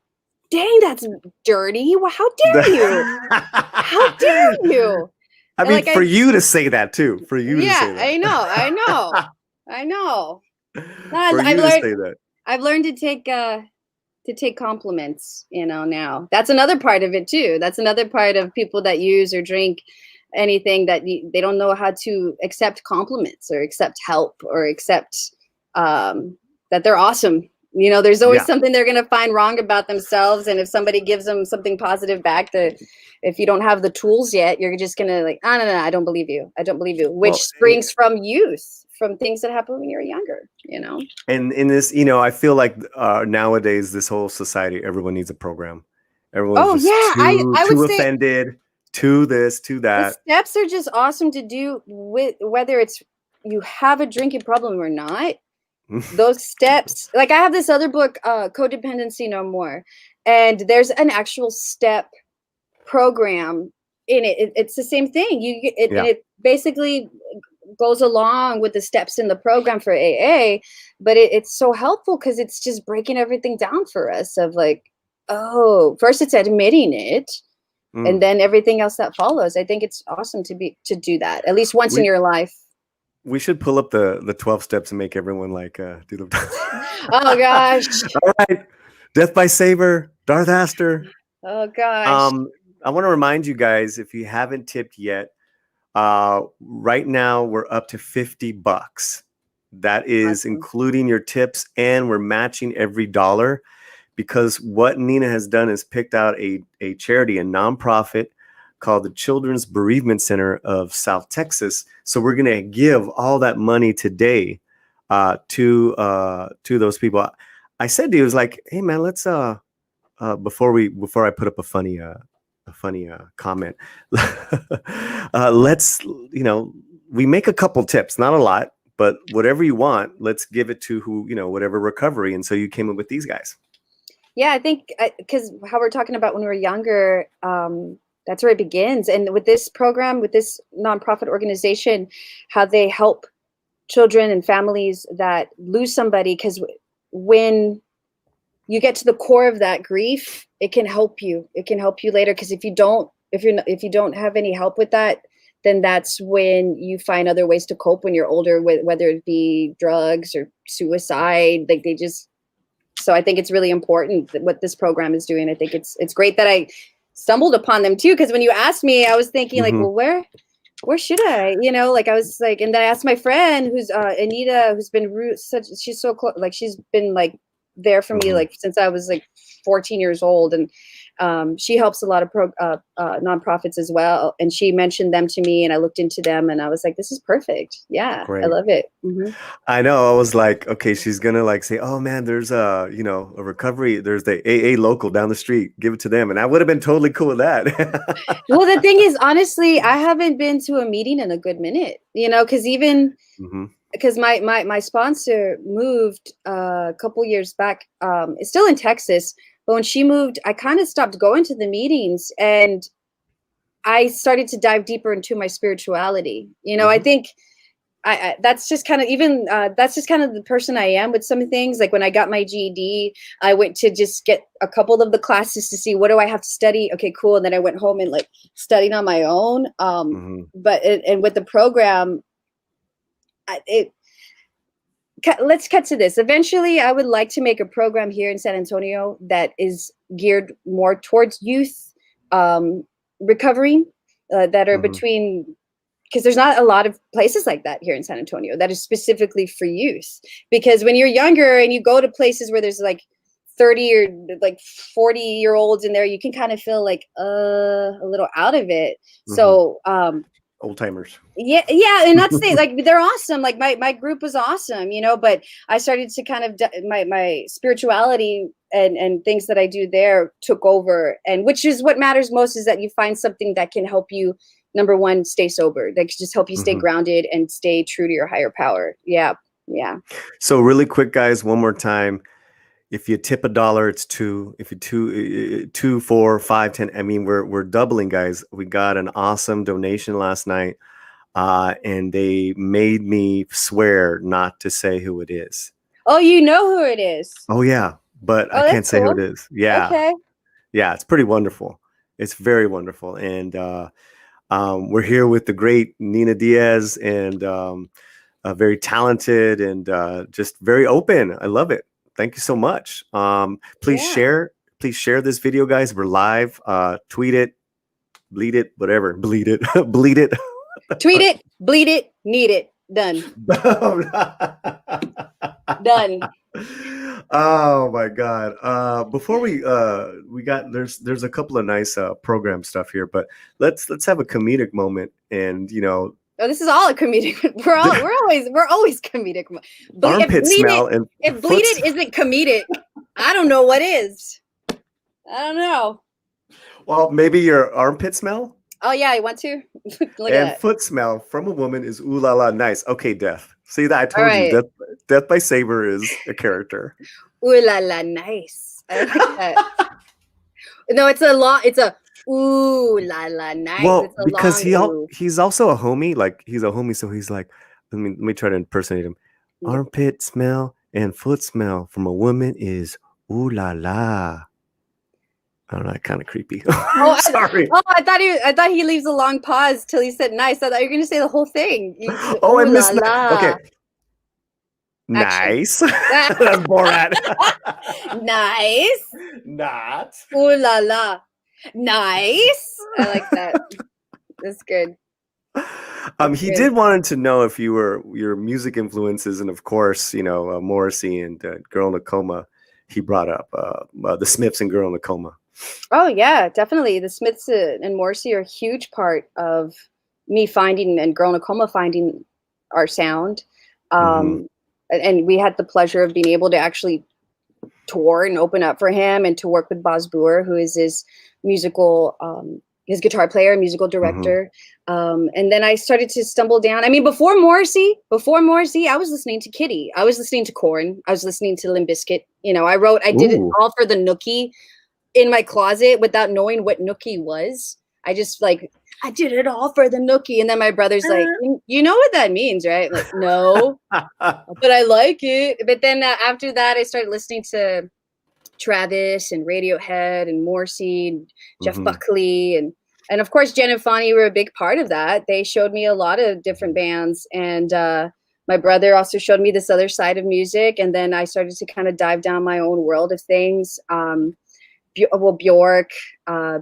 dang, that's dirty. Well, how dare you? How dare you? I mean, for you to say that too. For you to say that. I know. I've learned to take compliments, now. That's another part of it too. That's another part of people that use or drink anything that they don't know how to accept compliments or accept help or accept that they're awesome. There's always something they're going to find wrong about themselves. And if somebody gives them something positive back, that if you don't have the tools yet, you're just going to like, no, I don't believe you. Which springs from youth, from things that happen when you're younger, And in this, I feel like nowadays, this whole society, everyone needs a program. Everyone's too offended, to this, to that. The steps are just awesome to do with whether it's you have a drinking problem or not. Those steps, like I have this other book, Codependency No More, and there's an actual step program in it. It's the same thing. It basically goes along with the steps in the program for AA, but it's so helpful because it's just breaking everything down for us of like, first it's admitting it, and then everything else that follows. I think it's awesome to do that at least once in your life. We should pull up the 12 steps and make everyone like do the. Oh gosh! All right, Death by Saber, Darth Aster. Oh gosh! I want to remind you guys, if you haven't tipped yet, right now we're up to $50. That is including your tips, and we're matching every dollar, because what Nina has done is picked out a charity, a nonprofit called the Children's Bereavement Center of South Texas. So we're going to give all that money today to those people. I said to you, it was like, hey man, let's before I put up a funny comment, let's we make a couple tips, not a lot, but whatever you want, let's give it to whatever recovery. And so you came up with these guys. Yeah, I think because how we're talking about when we were younger, that's where it begins. And with this program, with this nonprofit organization, how they help children and families that lose somebody, because when you get to the core of that grief, it can help you. It can help you later, because if you don't have any help with that, then that's when you find other ways to cope when you're older, with whether it be drugs or suicide. So I think it's really important what this program is doing. I think it's great that I stumbled upon them too, because when you asked me, I was thinking like, well, where should I, I was like, and then I asked my friend who's Anita, who's been she's so close, like she's been like there for me like since I was like 14 years old, and she helps a lot of nonprofits as well, and she mentioned them to me, and I looked into them, and I was like, this is perfect. Yeah, great. I love it. I know. I was like, okay, she's gonna like say, oh man, there's a recovery, there's the AA local down the street, give it to them, and I would have been totally cool with that. Well, the thing is, honestly, I haven't been to a meeting in a good minute, because even because my sponsor moved a couple years back. It's still in Texas, but when she moved, I kind of stopped going to the meetings, and I started to dive deeper into my spirituality. I think that's just kind of that's just kind of the person I am with some things. Like when I got my GED, I went to just get a couple of the classes to see what do I have to study. Okay, cool. And then I went home and like studied on my own. But with the program, let's cut to this. Eventually, I would like to make a program here in San Antonio that is geared more towards youth recovery, that are between because there's not a lot of places like that here in San Antonio that is specifically for youth. Because when you're younger and you go to places where there's like 30 or like 40-year-olds in there, you can kind of feel like a little out of it. So old timers. Yeah, and not to say like they're awesome. Like my group was awesome, you know, but I started to kind of my spirituality and things that I do there took over, and which is what matters most, is that you find something that can help you, number one, stay sober, that can just help you stay grounded and stay true to your higher power. Yeah. So really quick, guys, one more time. If you tip $1, it's $2. If you $2, $4, $5, $10. I mean, we're doubling, guys. We got an awesome donation last night, and they made me swear not to say who it is. Oh, you know who it is. Oh yeah, but I can't say who it is. Yeah. Okay. Yeah, it's pretty wonderful. It's very wonderful, and we're here with the great Nina Diaz, and very talented and just very open. I love it. Thank you so much. Please share this video, guys. We're live. Tweet it, bleed it, whatever. Bleed it, bleed it. Tweet it, bleed it, need it. Done. Done. Oh my God. Before we got there's a couple of nice program stuff here, but let's have a comedic moment, and Oh, this is all a comedic. We're always comedic. Armpit smell and if bleed it isn't comedic, I don't know what is. I don't know. Well, maybe your armpit smell. Oh yeah, I want to. Look and at foot smell from a woman is ooh la la nice. Okay, Death. See that I told you Death by Saber is a character. Ooh la la nice. I like that. No, it's a ooh la la nice. Well, because he's also a homie. Like he's a homie, so he's like, let me try to impersonate him. Yeah. Armpit smell and foot smell from a woman is ooh la la. I don't know, kind of creepy. Oh, sorry. I thought he leaves a long pause till he said nice. I thought you were gonna say the whole thing. I missed that. Okay. Nice. That's Borat. Nice. Not. Ooh la la. Nice. I like that. That's good. He did wanted to know if you were your music influences, and of course, Morrissey and Girl in a Coma. He brought up the Smiths and Girl in a Coma. Oh yeah, definitely. The Smiths and Morrissey are a huge part of me finding, and Girl in a Coma finding, our sound. And we had the pleasure of being able to actually tour and open up for him, and to work with Boz Boer, who is his musical, his guitar player, musical director. And then I started to stumble down. I mean, before Morrissey, I was listening to Kitty. I was listening to Korn. I was listening to Limp Bizkit. I did it all for the Nookie in my closet without knowing what Nookie was. I did it all for the Nookie. And then my brother's like, you know what that means, right? I'm like, no, but I like it. But then after that, I started listening to Travis and Radiohead and Morrissey and Jeff Buckley. And of course, Jen and Fonnie were a big part of that. They showed me a lot of different bands. And my brother also showed me this other side of music. And then I started to kind of dive down my own world of things. Bjork,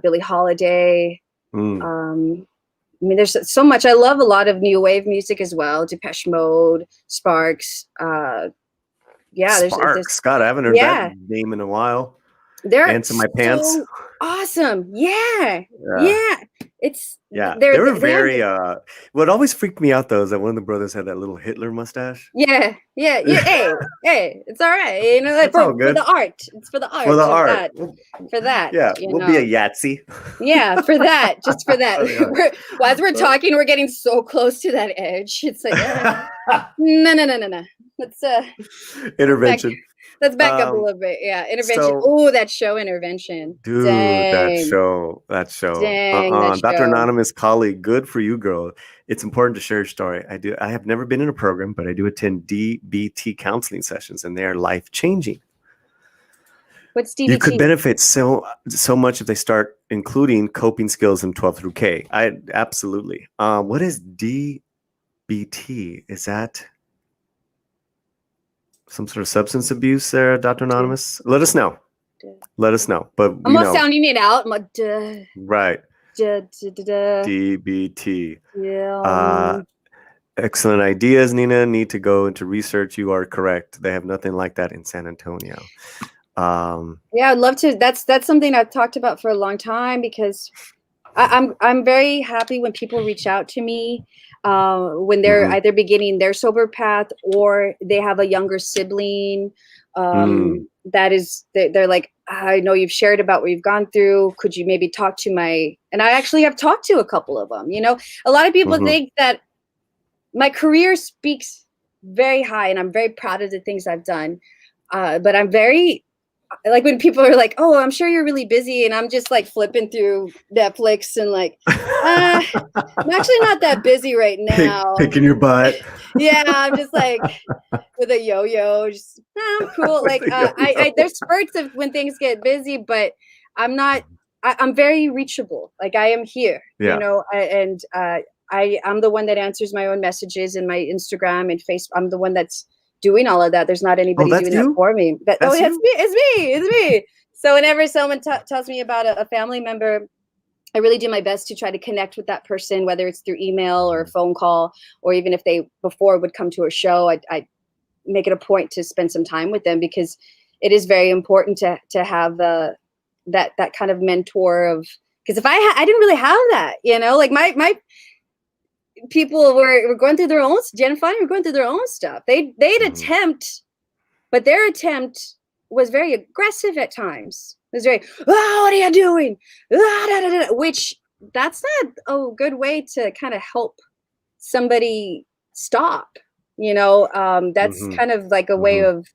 Billie Holiday. I mean, there's so much. I love a lot of new wave music as well. Depeche Mode, Sparks. Sparks. God, I haven't heard that name in a while. They're Ants in My Pants. Awesome. Yeah. They were very what always freaked me out though is that one of the brothers had that little Hitler mustache. Yeah. Hey, it's all right. For the art. It's for the art. For that. Yeah, we'll be a Yahtzee. Yeah, for that. Just for that. As we're talking, we're getting so close to that edge. It's like no. Let's intervention. Let's back up a little bit. Yeah, Intervention. That show, Intervention. Dude, Dang. that show. Dang, that Dr. show. Anonymous colleague, good for you, girl. It's important to share your story. I have never been in a program, but I do attend DBT counseling sessions, and they are life-changing. What's DBT? You could benefit so much if they start including coping skills in 12 through K. Absolutely. What is DBT? Is that some sort of substance abuse there, Dr. Anonymous? Let us know. But I'm not sounding it out. Right. DBT. Yeah. Excellent ideas, Nina. Need to go into research. You are correct. They have nothing like that in San Antonio. Yeah, I'd love to. That's something I've talked about for a long time, because I'm very happy when people reach out to me when they're either beginning their sober path or they have a younger sibling. That is, they're like, I know you've shared about what you've gone through. Could you maybe talk to and I actually have talked to a couple of them. A lot of people think that my career speaks very high, and I'm very proud of the things I've done. But I'm very, like, when people are like, oh, I'm sure you're really busy, and I'm just like flipping through Netflix and like, I'm actually not that busy right now. Picking your butt. Yeah, I'm just like with a yo-yo, just I'm cool. Like I there's spurts of when things get busy, but I'm not. I'm very reachable. Like, I am here, I'm the one that answers my own messages in my Instagram and Facebook. I'm the one that's doing all of that. There's not anybody doing that for me. It's me. So whenever someone tells me about a family member, I really do my best to try to connect with that person, whether it's through email or a phone call, or even if they before would come to a show, I make it a point to spend some time with them, because it is very important to have that kind of mentor of, because if I didn't really have that, like my people were going through their own, Jen and Fanny were going through their own stuff. They'd attempt, but their attempt was very aggressive at times. It was very, what are you doing? Which that's not a good way to kind of help somebody stop. That's kind of like a way of,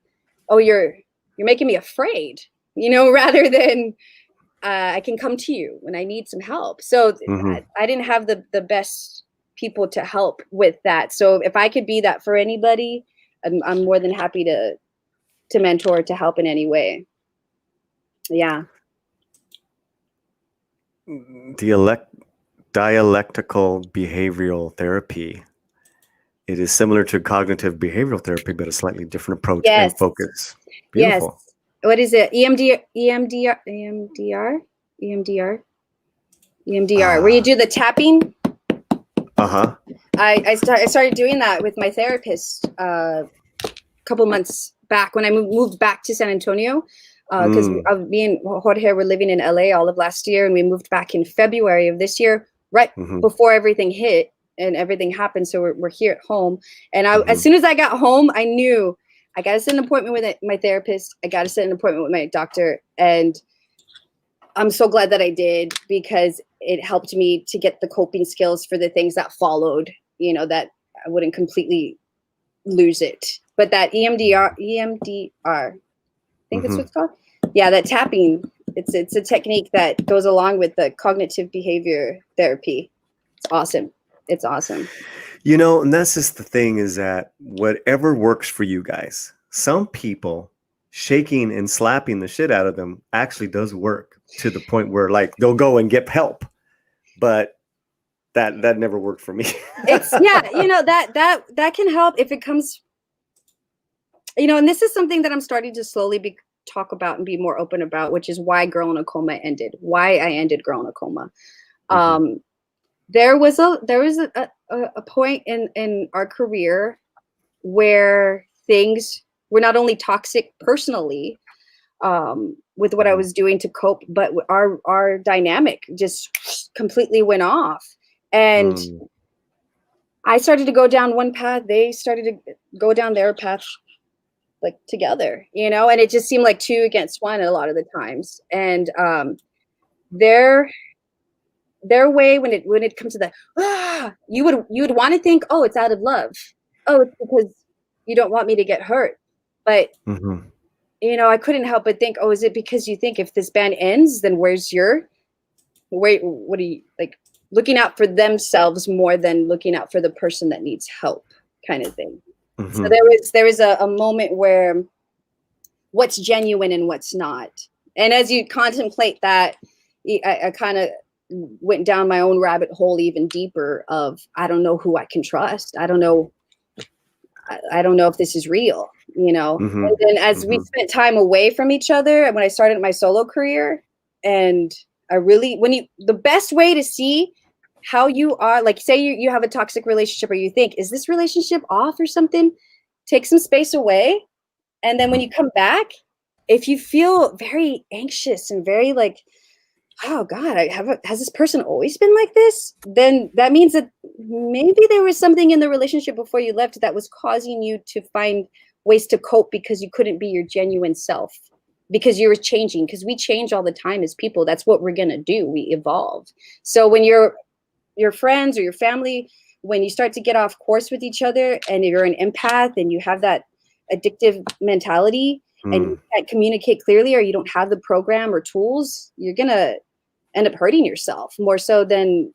you're making me afraid, rather than I can come to you when I need some help. So I didn't have the best people to help with that. So if I could be that for anybody, I'm more than happy to mentor, to help in any way. Yeah. Dialectical behavioral therapy. It is similar to cognitive behavioral therapy, but a slightly different approach and focus. Beautiful. Yes. What is it? EMDR, where you do the tapping. I started doing that with my therapist a couple months back when I moved back to San Antonio, because me and Jorge were living in LA all of last year, and we moved back in February of this year, right before everything hit and everything happened. So we're here at home, and as soon as I got home, I knew I got to set an appointment with my therapist. I got to set an appointment with my doctor, and I'm so glad that I did, because it helped me to get the coping skills for the things that followed, that I wouldn't completely lose it. But that EMDR, I think that's what it's called. Yeah, that tapping, it's a technique that goes along with the cognitive behavior therapy. It's awesome. It's awesome. And that's just the thing, is that whatever works for you guys, some people shaking and slapping the shit out of them actually does work, to the point where like they'll go and get help, but that never worked for me. It's that can help if it comes, and this is something that I'm starting to slowly talk about and be more open about, which is why Girl in a Coma ended, why I ended Girl in a Coma. There was a point in our career where things were not only toxic personally, with what I was doing to cope, but our dynamic just completely went off. And I started to go down one path. They started to go down their path, like together, and it just seemed like two against one a lot of the times. And their way, when it comes to that, you would want to think, oh, it's out of love. Oh, it's because you don't want me to get hurt. But I couldn't help but think, oh, is it because you think if this band ends, then what are you, like, looking out for themselves more than looking out for the person that needs help, kind of thing. So there was a moment where what's genuine and what's not. And as you contemplate that, I kind of went down my own rabbit hole even deeper of, I don't know who I can trust. I don't know if this is real, And then as we spent time away from each other, and when I started my solo career, and the best way to see how you are, like say you have a toxic relationship or you think, is this relationship off or something? Take some space away. And then when you come back, if you feel very anxious and very like, oh God, has this person always been like this? Then that means that maybe there was something in the relationship before you left that was causing you to find ways to cope because you couldn't be your genuine self, because you were changing, because we change all the time as people. That's what we're going to do. We evolve. So when your friends or your family, when you start to get off course with each other and you're an empath and you have that addictive mentality and you can't communicate clearly, or you don't have the program or tools, you're going to end up hurting yourself more so than,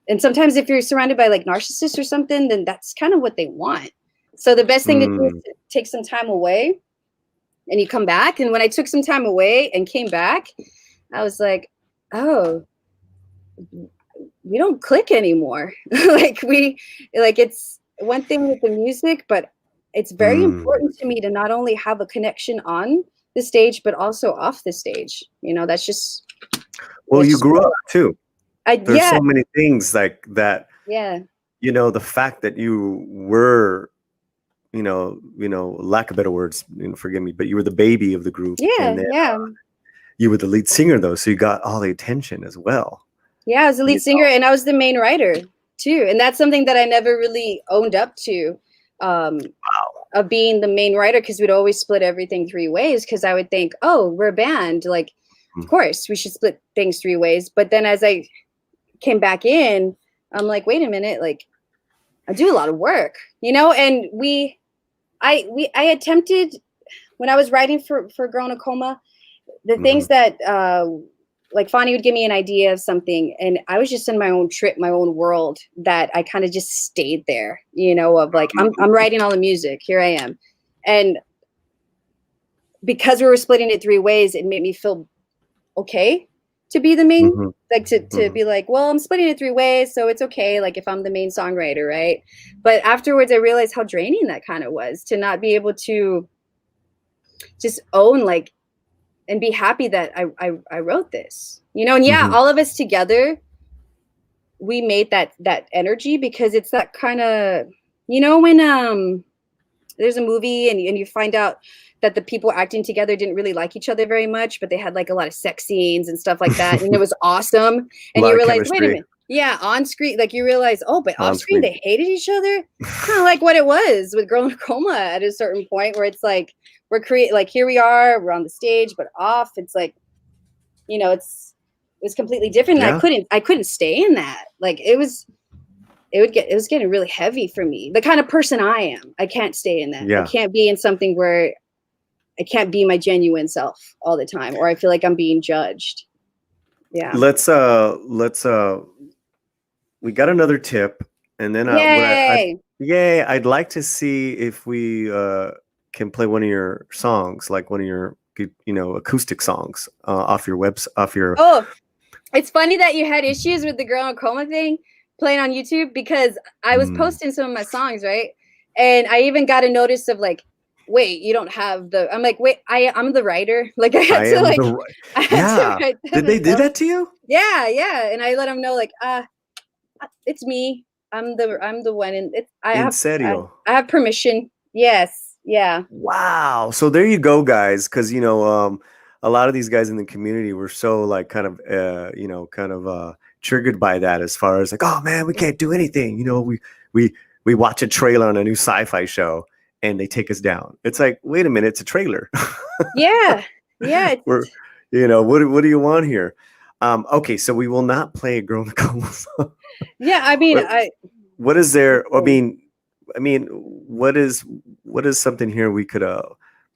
and sometimes if you're surrounded by like narcissists or something, then that's kind of what they want. So the best thing to do is to take some time away and you come back. And when I took some time away and came back, I was like, oh, we don't click anymore. It's one thing with the music, but it's very important to me to not only have a connection on the stage, but also off the stage. That's just. Well, you grew up too. There's so many things like that. Yeah. The fact that you were, lack of better words, forgive me, but you were the baby of the group. Yeah. And then, you were the lead singer though. So you got all the attention as well. Yeah, I was the lead singer and I was the main writer too. And that's something that I never really owned up to, of being the main writer, because we'd always split everything 3 ways, because I would think, oh, we're a band. Like, of course, we should split things 3 ways. But then as I came back in, I'm like, wait a minute, like I do a lot of work, and I attempted, when I was writing for Girl in a Coma, the things that, like Fonnie would give me an idea of something and I was just in my own trip, my own world, that I kind of just stayed there, of like, I'm writing all the music, here I am. And because we were splitting it 3 ways, it made me feel okay to be the main, like to be like, well, I'm splitting it 3 ways, so it's okay, like if I'm the main songwriter, right? But afterwards I realized how draining that kind of was, to not be able to just own like and be happy that I wrote this, and all of us together, we made that energy, because it's that kind of, when there's a movie and you find out that the people acting together didn't really like each other very much, but they had like a lot of sex scenes and stuff like that. And it was awesome. And you realize, wait a minute. Yeah. On screen, like you realize, oh, but off screen, they hated each other. Kind of like what it was with Girl in a Coma at a certain point, where it's like, like, here we are, we're on the stage, but off, it's like, it was completely different. Yeah. I couldn't stay in that. Like it was getting really heavy for me. The kind of person I am, I can't stay in that. Yeah. I can't be in something where I can't be my genuine self all the time, or I feel like I'm being judged. Yeah. Let's we got another tip, and then I'd like to see if we can play one of your songs, like one of your acoustic songs off your Oh, it's funny that you had issues with the Girl in a Coma thing playing on YouTube, because I was posting some of my songs, right? And I even got a notice of like, wait, you don't have the, I'm like, wait, I'm the writer. Like I had to write them. Did they do that to you? Yeah. And I let them know, like, it's me. I'm the one. And I have permission. Yes. Yeah. Wow. So there you go, guys. Cause a lot of these guys in the community were so like kind of triggered by that, as far as like, oh man, we can't do anything. We watch a trailer on a new sci-fi show and they take us down. It's like, wait a minute, it's a trailer. Yeah. We're, what do you want here? Okay, so we will not play a Girl in a Coma song. Yeah, I mean, what is there? I mean, what is something here we could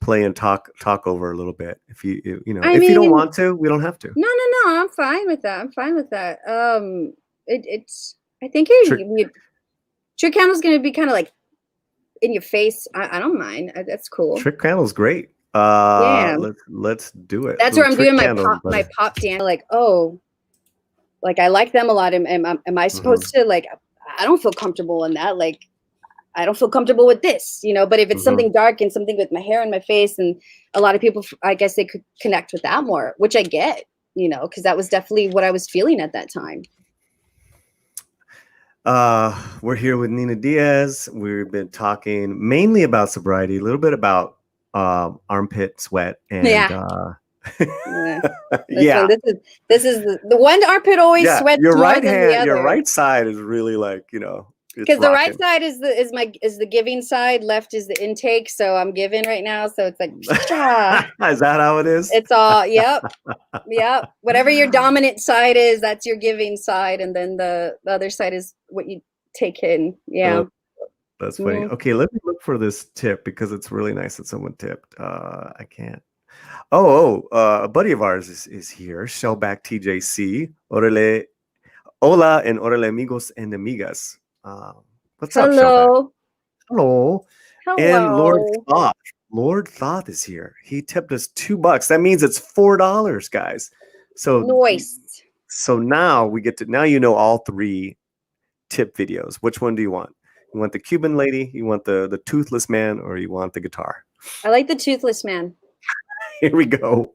play and talk over a little bit? If you don't want to, we don't have to. No, I'm fine with that. I think Trick Candle's gonna be kind of like in your face. I don't mind. That's cool. Trick Candle's great. Yeah, let's do it. That's where I'm doing my pop dance. Like, oh, like I like them a lot. Am I supposed to, like? I don't feel comfortable in that. Like, I don't feel comfortable with this, But if it's something dark and something with my hair and my face, and a lot of people, I guess they could connect with that more, which I get. because that was definitely what I was feeling at that time. We're here with Nina Diaz. We've been talking mainly about sobriety, a little bit about armpit sweat, and yeah. Yeah. This is the one armpit always sweats your more right than hand, the other. your right side is really like, because the right side is the giving side, left is the intake. So I'm giving right now. So it's like, is that how it is? It's all, yep. Whatever your dominant side is, that's your giving side, and then the other side is what you take in. Yeah. That's funny. Okay, let me look for this tip because it's really nice that someone tipped. I can't. A buddy of ours is here. Shellback TJC. Orale, hola, and orale amigos and amigas. What's up, Shellback? Hello. And Lord Thoth. Lord Thoth is here. He tipped us $2. That means it's $4, guys. So nice. So now now you know all 3 tip videos. Which one do you want? You want the Cuban lady, you want the toothless man, or you want the guitar? I like the toothless man. Here we go.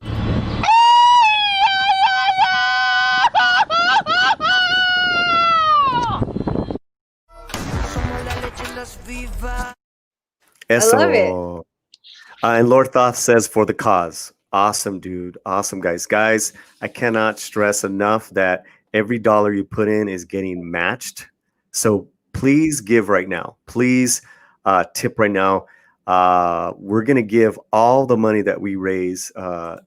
Eso. I love it. And Lord Thoth says, for the cause. Awesome, dude. Awesome, guys. Guys, I cannot stress enough that every dollar you put in is getting matched. So please give right now. Please tip right now. We're going to give all the money that we raise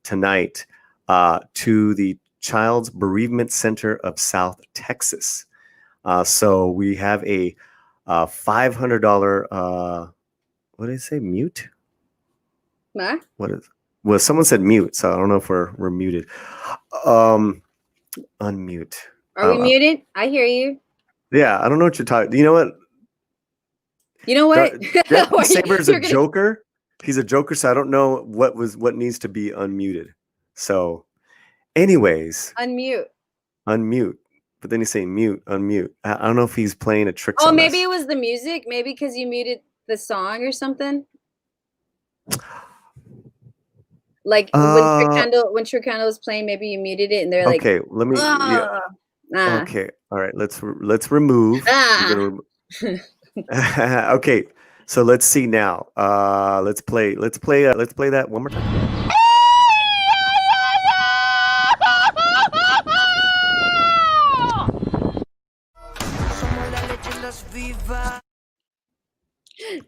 tonight to the Child's Bereavement Center of South Texas. So we have a $500, what did it say? Mute? Nah. What is? Well, someone said mute, so I don't know if we're muted. Unmute. Are we muted? I hear you. Yeah, I don't know what you're talking. You know what? You know what? Saber's a joker. He's a joker, so I don't know what needs to be unmuted. So, anyways, unmute. But then he's saying mute, unmute. I don't know if he's playing a trick. Oh, maybe it was the music. Maybe because you muted the song or something. Like when True Candle was playing, maybe you muted it, and they're like, okay, let me. Okay, all right. Let's remove. Okay, so let's see now. Let's play that one more time.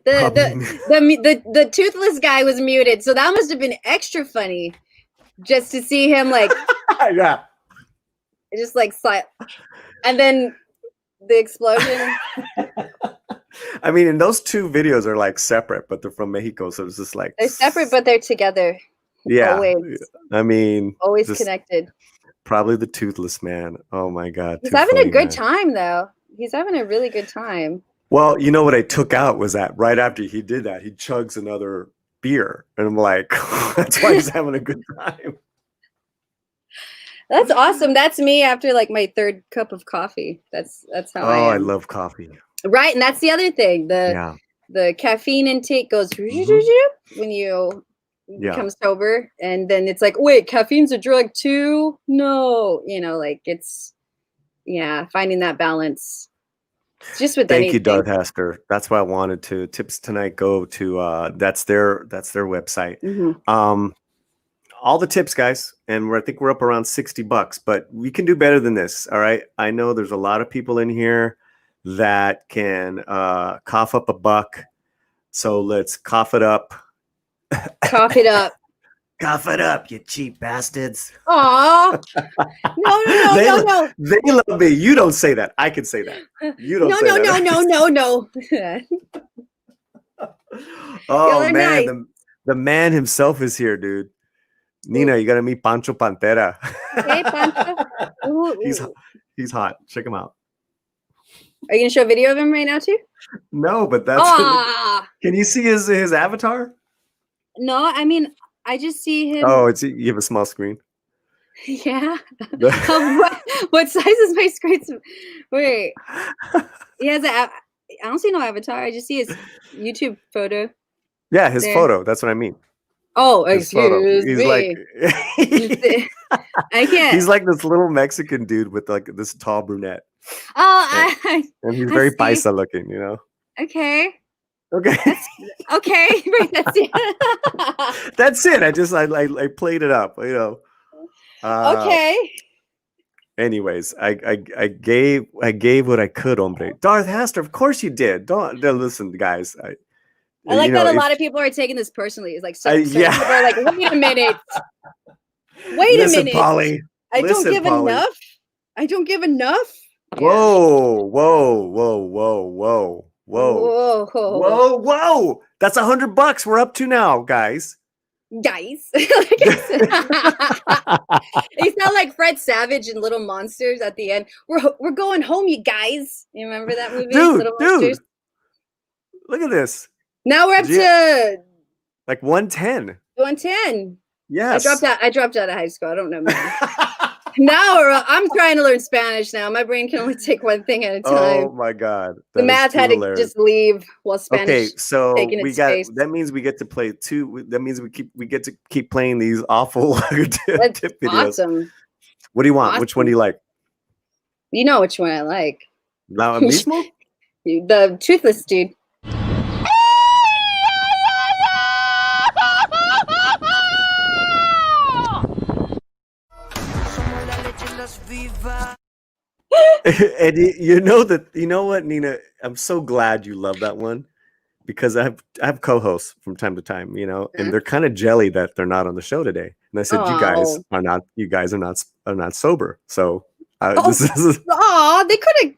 The toothless guy was muted, so that must have been extra funny, just to see him like, yeah, just like and then the explosion. I mean, and those 2 videos are like separate, but they're from Mexico, so it's just like they're separate, but they're together. Yeah, always. I mean, always connected. Probably the toothless man. Oh my God, he's having a good time though. He's having a really good time. Well, you know what I took out was that right after he did that, he chugs another beer. And I'm like, that's why he's having a good time. That's awesome. That's me after like my 3rd cup of coffee. That's how I am. I love coffee. Right. And that's the other thing. The caffeine intake goes when you become sober. And then it's like, wait, caffeine's a drug too? No. Like it's, finding that balance. Just with Thank you, Darth Hester. That's why I wanted to. Tips tonight go to that's their website. Mm-hmm. All the tips, guys, and I think we're up around $60, but we can do better than this. All right. I know there's a lot of people in here that can cough up $1. So let's cough it up. Cough it up. Cough it up, you cheap bastards. Aw. No. They love me. You don't say that. I can say that. You don't say that. No. Oh, man. Nice. The man himself is here, dude. Nina, you got to meet Pancho Pantera. Hey, Pancho. Ooh. He's hot. Check him out. Are you going to show a video of him right now, too? No, but that's... Can you see his avatar? No, I mean... I just see him. Oh, you have a small screen. Yeah. What size is my screen? Wait. He has I don't see no avatar. I just see his YouTube photo. Yeah, his photo. That's what I mean. Oh, excuse He's me. like, I can't. He's like this little Mexican dude with like this tall brunette. Oh, and he's very paisa looking, Okay. Okay. Okay. Right. That's it. That's it. I played it up, Okay. Anyways, I gave what I could, hombre. Darth Haster, of course you did. Don't listen, guys. I like that a lot of people are taking this personally. It's like people are like, wait a minute. Wait a minute. Polly. I don't give enough. I don't give enough. Whoa, whoa, whoa, whoa, whoa, whoa, whoa, whoa. That's $100 we're up to now, guys. It's not like Fred Savage and Little Monsters at the end. We're going home, you guys. You remember that movie? Dude, look at this. Now we're up to like 110. 110. Yes. I dropped out of high school. I don't know math. Now I'm trying to learn Spanish now. My brain can only take one thing at a time. Oh my God. The math had to just leave while Spanish. Okay, so space. That means we get to play two. That means we get to keep playing these awful tip videos. Awesome. What do you want? Awesome. Which one do you like? You know which one I like. La mismo? The toothless dude. And you know what, Nina? I'm so glad you love that one because I have co-hosts from time to time, and they're kind of jelly that they're not on the show today. And I said, you guys are not sober. So this is. Oh, they could have.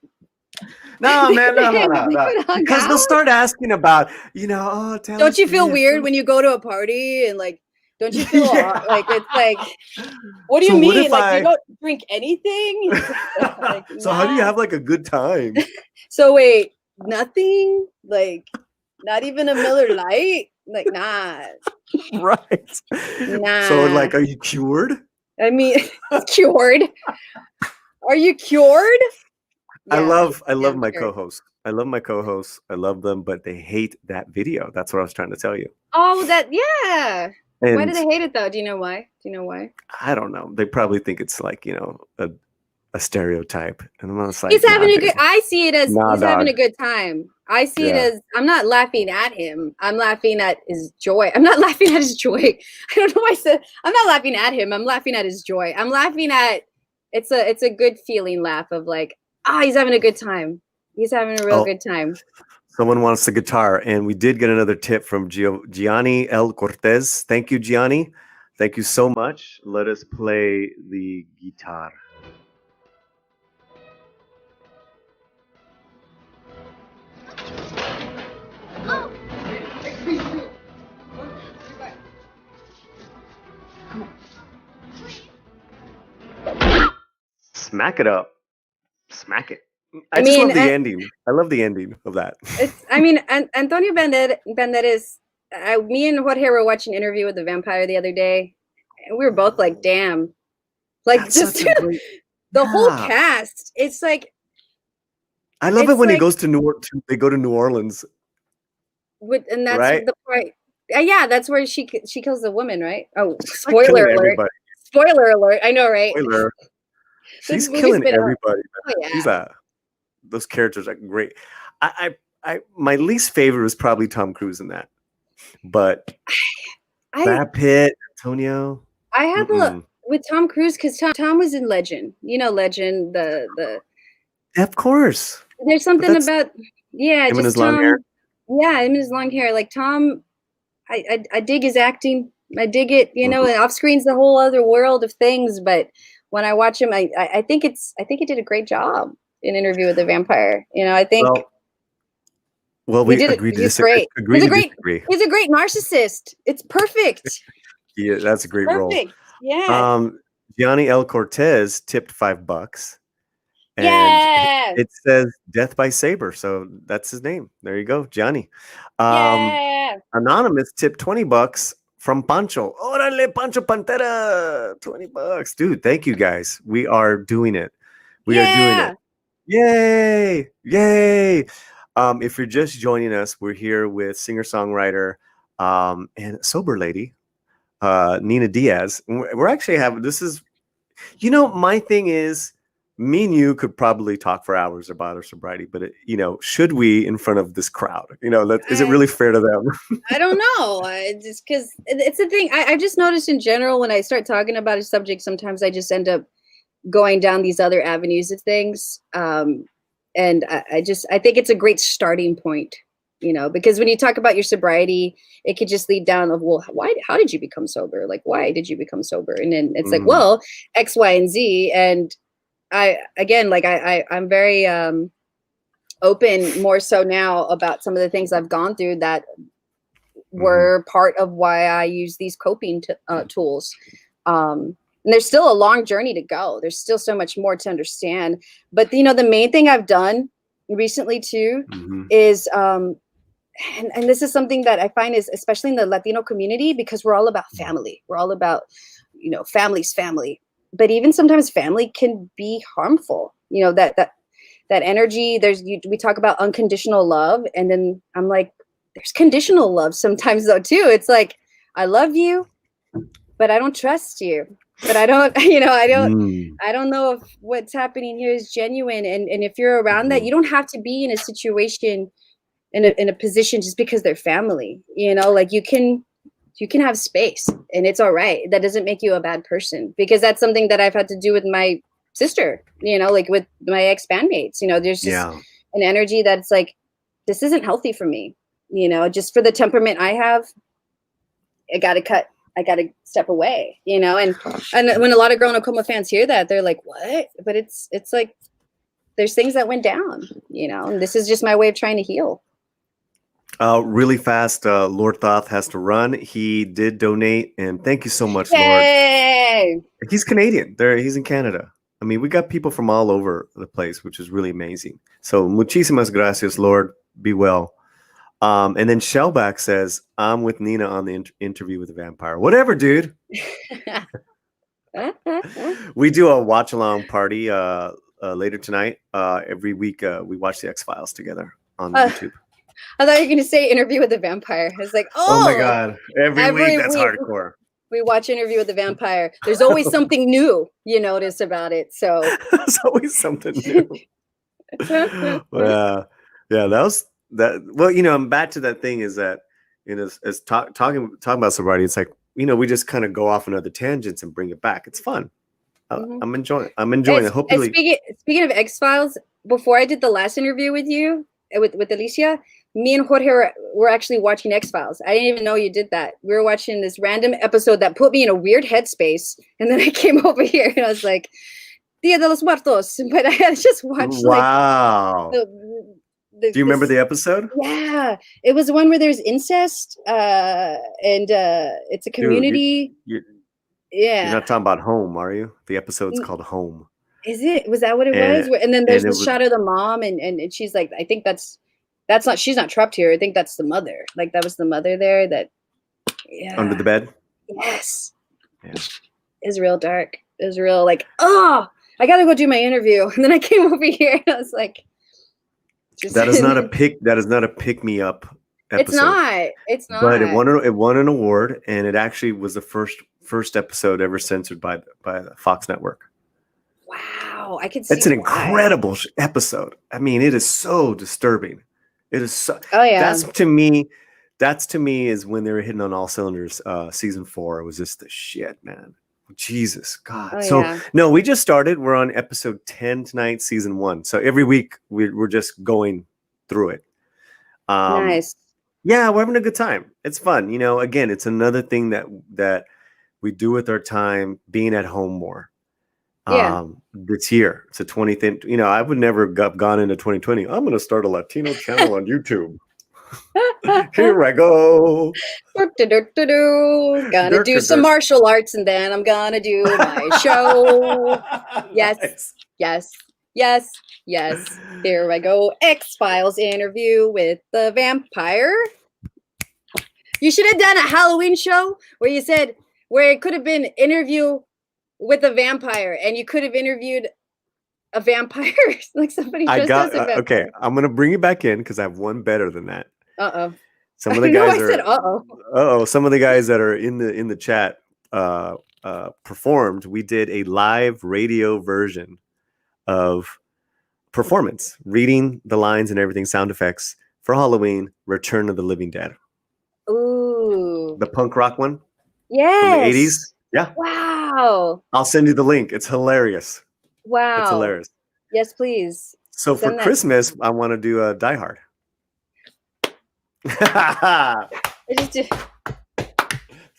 No, man, no. Because they'll start asking about, don't you feel weird when you go to a party and like? Don't you feel like it's like, what do you mean? Like you don't drink anything? Like, so how do you have like a good time? So wait, nothing? Like not even a Miller Lite? Like nah. Right. Nah. So like, are you cured? I mean, cured? Are you cured? Yeah, I love my co-hosts. I love my co-hosts. I love them, but they hate that video. That's what I was trying to tell you. Oh, yeah. And why do they hate it though? Do you know why? I don't know. They probably think it's like, a stereotype. And I'm like, he's having a good I see it as he's having a good time. I see it as I'm not laughing at him. I'm laughing at his joy. I'm not laughing at his joy. I don't know why I said I'm not laughing at him. I'm laughing at his joy. I'm laughing at it's a good feeling laugh of like, he's having a good time. He's having a real good time. Someone wants the guitar, and we did get another tip from Gianni L. Cortez. Thank you, Gianni. Thank you so much. Let us play the guitar. Smack it up. Smack it. I just love the ending. I love the ending of that. Antonio Banderas, me and Jorge were watching an interview with the vampire the other day, and we were both like, damn. Like, that's just the whole cast. It's like. I love it when he goes to they go to New Orleans. And that's the part. Yeah, that's where she kills the woman, right? Oh, spoiler alert. Everybody. Spoiler alert. I know, right? Spoiler. She's killing everybody. Oh, yeah. Those characters are great. My least favorite was probably Tom Cruise in that, but Brad Pitt, Antonio. I have with Tom Cruise because Tom was in Legend. Legend. The of course. There's something about him and his long hair. Yeah, him and his long hair. Like Tom, I dig his acting. I dig it. And off screen's the whole other world of things, but when I watch him, I think he did a great job in Interview with the Vampire. I think. Well, we agreed to disagree. He's a great narcissist. It's perfect. Yeah, that's a great role. Yeah. Gianni L. Cortez tipped $5. And it says Death by Saber, so that's his name. There you go, Gianni. Anonymous tipped $20 from Pancho. Órale, Pancho Pantera, $20. Dude, thank you guys. We are doing it. We are doing it. Yay! Yay! If you're just joining us, we're here with singer-songwriter and sober lady, Nina Diaz. We're actually having, this is, my thing is, me and you could probably talk for hours about our sobriety, but should we in front of this crowd? Is it really fair to them? I don't know. Just because it's a thing. I just noticed in general when I start talking about a subject, sometimes I just end up going down these other avenues of things. And I think it's a great starting point, because when you talk about your sobriety, it could just lead down of, well, how did you become sober? Like, why did you become sober? And then it's like, well, X, Y, and Z. And I'm very open more so now about some of the things I've gone through that were part of why I use these coping tools. And there's still a long journey to go. There's still so much more to understand. But, the main thing I've done recently too is, and this is something that I find is, especially in the Latino community, because we're all about family. We're all about, family's family. But even sometimes family can be harmful. That energy. We talk about unconditional love, and then I'm like, there's conditional love sometimes though too. It's like, I love you, but I don't trust you. But I don't, I don't know if what's happening here is genuine. And if you're around that, you don't have to be in a situation, in a position just because they're family. Like you can have space, and it's all right. That doesn't make you a bad person, because that's something that I've had to do with my sister, like with my ex-bandmates. There's just an energy that's like, this isn't healthy for me, just for the temperament I have. I got to step away, and when a lot of Grown Up Coma fans hear that, they're like, what? But it's like, there's things that went down, and this is just my way of trying to heal. Really fast, Lord Thoth has to run. He did donate, and thank you so much, Yay! Lord. He's Canadian. He's in Canada. I mean, we got people from all over the place, which is really amazing. So, muchísimas gracias, Lord. Be well. And then Shellback says, I'm with Nina on the interview with the vampire. Whatever, dude. We do a watch-along party later tonight. Every week, we watch the X-Files together on YouTube. I thought you were going to say interview with the vampire. I was like, oh my God. Every week, that's hardcore. We watch Interview with the Vampire. There's always something new you notice about it. So there's always something new. Yeah, that was that. Well, I'm back to that thing is that, as talking about sobriety, it's like, we just kind of go off on other tangents and bring it back. It's fun. I'm enjoying it. Hopefully. Speaking of X-Files, before I did the last interview with you, with Alicia, me and Jorge were actually watching X-Files. I didn't even know you did that. We were watching this random episode that put me in a weird headspace. And then I came over here and I was like, Dia de los Muertos. But I had just watched wow. Do you remember the episode? Yeah. It was one where there's incest. And it's a community. Dude, you're not talking about Home, are you? The episode's called Home. Is it? Was that what it was? And then there's the shot of the mom and she's like, I think that's not, she's not trapped here. I think that's the mother. Like that was the mother there under the bed. Yes. Yeah. It's real dark. It's real like, oh, I got to go do my interview. And then I came over here and I was like, that is not a pick me up episode. It's not. But it won an award, and it actually was the first episode ever censored by the Fox Network. Wow, I can see. It's an incredible episode. I mean, it is so disturbing. It is so. Oh yeah. That's to me is when they were hitting on all cylinders. Season 4, it was just the shit, man. Jesus God. No, we just started. We're on episode 10 tonight, season 1. So every week we're just going through it. Nice. Yeah, we're having a good time. It's fun. Again, it's another thing that we do with our time, being at home more. Yeah. This year. It's a 20th. I would never have gone into 2020. I'm going to start a Latino channel on YouTube. Here I go. Gonna do some martial arts and then I'm gonna do my show. Yes, nice. Yes. Here I go. X-Files interview with the vampire. You should have done a Halloween show where it could have been interview with a vampire, and you could have interviewed a vampire, like somebody just does a vampire. Okay, I'm gonna bring you back in because I have one better than that. Uh-oh. Some of the guys are. Said, uh-oh. Oh, some of the guys that are in the chat performed. We did a live radio version of performance, reading the lines and everything, sound effects for Halloween. Return of the Living Dead. Ooh. The punk rock one. Yes. From the 80s. Yeah. Wow. I'll send you the link. It's hilarious. Wow. It's hilarious. Yes, please. So for Christmas, I want to do Die Hard.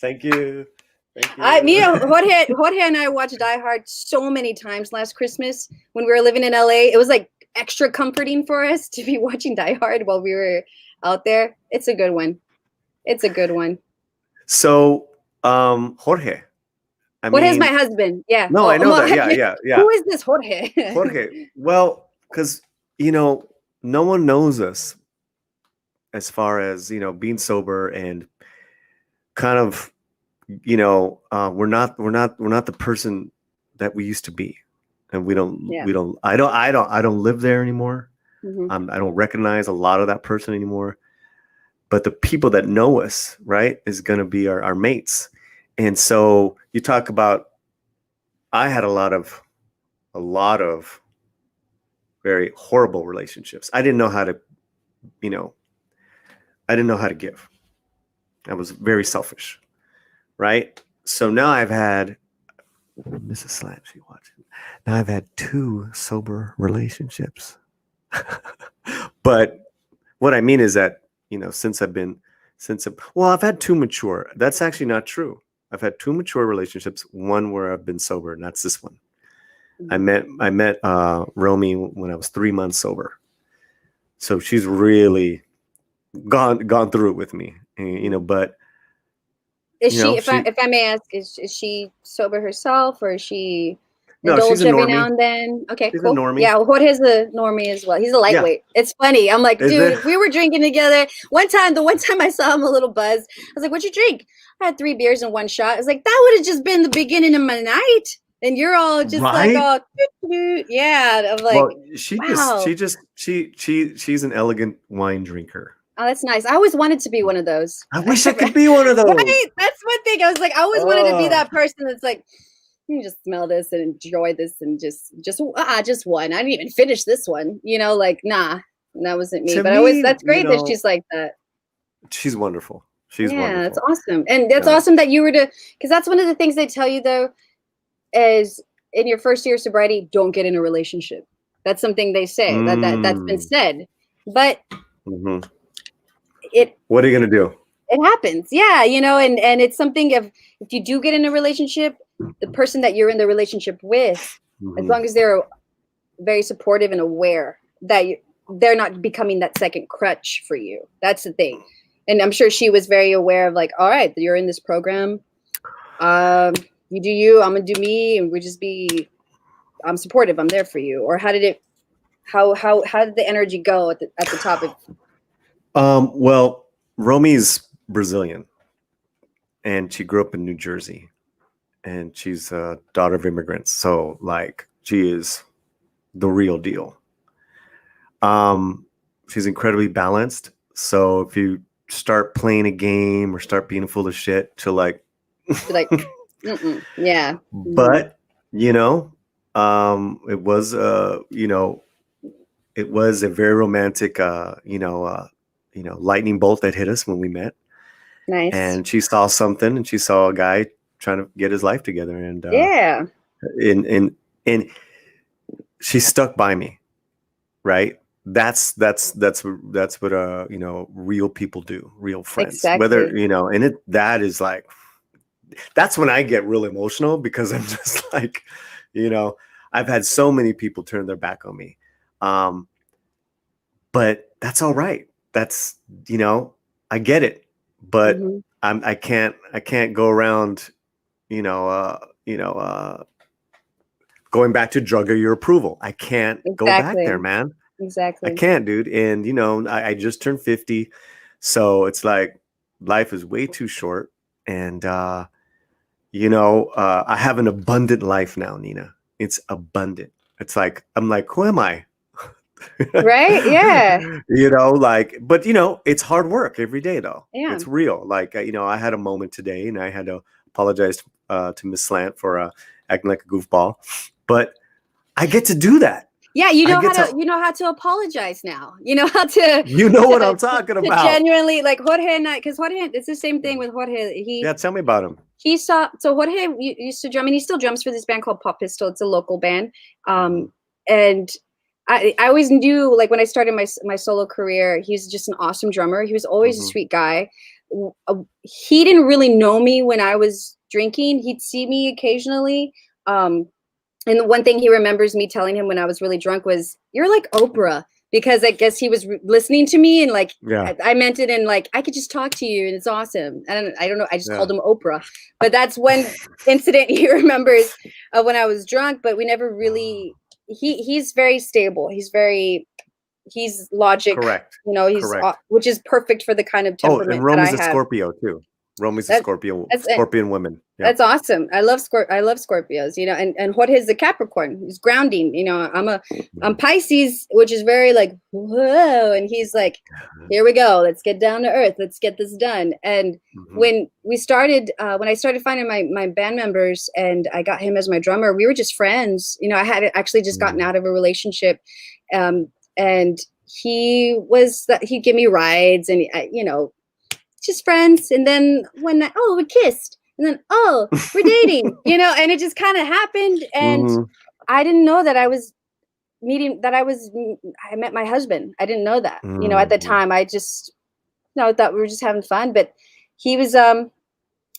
Thank you. Jorge and I watched Die Hard so many times last Christmas when we were living in LA. It was like extra comforting for us to be watching Die Hard while we were out there. It's a good one. It's a good one. So, Jorge. Jorge's my husband. Yeah. No, I know that. Yeah. Who is this Jorge? Jorge. Well, because, no one knows us as far as, being sober and kind of, we're not the person that we used to be. And I don't live there anymore. Mm-hmm. I don't recognize a lot of that person anymore. But the people that know us, right, is going to be our mates. And so you talk about, I had a lot of very horrible relationships. I didn't know how to, give. I was very selfish, right? So now I've had, Mrs. Slant, she watching. Now I've had 2 sober relationships. But what I mean is that, I've had 2 mature. That's actually not true. I've had 2 mature relationships, one where I've been sober, and that's this one. Mm-hmm. I met Romy when I was 3 months sober. So she's really gone through it with me, but is she, if I may ask, is she sober herself, or is she indulge she's a every normie. now and then? Okay, she's cool. a normie. Yeah, Jorge's a normie as well. He's a lightweight. Yeah. It's funny. I'm like, dude, we were drinking together. The one time I saw him a little buzzed, I was like, what'd you drink? I had 3 beers and 1 shot. I was like, that would have just been the beginning of my night. And you're all just right? like, oh, yeah. I'm like, well, she's an elegant wine drinker. Oh, that's nice. I always wanted to be one of those. I wish I could be one of those. Right? That's one thing. I was like, I always wanted to be that person that's like, you just smell this and enjoy this and just one. I didn't even finish this one. Nah, that wasn't me. That's great that she's like that. She's wonderful. She's wonderful. Yeah, that's awesome. And that's awesome that you were because that's one of the things they tell you though, is in your first year of sobriety, don't get in a relationship. That's something they say that's been said. But mm-hmm. What are you going to do? It happens. Yeah. And it's something if you do get in a relationship, the person that you're in the relationship with, mm-hmm. as long as they're very supportive and aware that they're not becoming that second crutch for you. That's the thing. And I'm sure she was very aware of like, all right, you're in this program. You do you, I'm going to do me. And I'm supportive. I'm there for you. Or how did the energy go at the top of? Well, Romy's Brazilian, and she grew up in New Jersey, and she's a daughter of immigrants. So, like, she is the real deal. She's incredibly balanced. So if you start playing a game or start being full of shit, she'll like, yeah. But it was a very romantic, lightning bolt that hit us when we met. Nice. And she saw something, and she saw a guy trying to get his life together, and yeah. And she stuck by me, right? That's what real people do, real friends. Exactly. Whether that is like, that's when I get real emotional, because I'm just like, I've had so many people turn their back on me, but that's all right. That's, I get it, but mm-hmm. I can't go around, going back to drug or your approval. I can't go back there, man. Exactly. I can't, dude. And, I just turned 50. So it's like, life is way too short. And, I have an abundant life now, Nina. It's abundant. It's like, I'm like, who am I? Right? Yeah. You know, like, but you know, it's hard work every day though. Yeah. It's real. Like, you know, I had a moment today and I had to apologize to Miss Slant for acting like a goofball, but I get to do that. Yeah, you know how to apologize now. You know how to. You know what I'm talking about. Genuinely, like Jorge and I, because Jorge, it's the same thing with Jorge. Yeah, tell me about him. So Jorge used to drum, and he still drums for this band called Pop Pistol. It's a local band, and I always knew, like when I started my solo career, he's just an awesome drummer. He was always a sweet guy. He didn't really know me when I was drinking. He'd see me occasionally. And the one thing he remembers me telling him when I was really drunk was, "You're like Oprah," because I guess he was listening to me and like, I meant it in like, I could just talk to you and it's awesome. And I don't know, I just called him Oprah, but that's one incident he remembers when I was drunk, but we never really, he's very stable. He's logic. Correct. You know, which is perfect for the kind of temperament and Romy's that I have. a Scorpio too. Romy's a Scorpion woman. Yeah. That's awesome. I love Scorpios, you know, and Jorge's a Capricorn. He's grounding, you know. I'm Pisces, which is very like, whoa, and he's like, here we go, let's get down to earth, let's get this done. And when I started finding my band members and I got him as my drummer, we were just friends. You know, I had actually just gotten out of a relationship, and he'd give me rides, and you know, just friends. And then we kissed, and then we're dating, you know, and it just kind of happened. And I didn't know that I met my husband. I didn't know that, you know, at the time. I just thought we were just having fun, but he was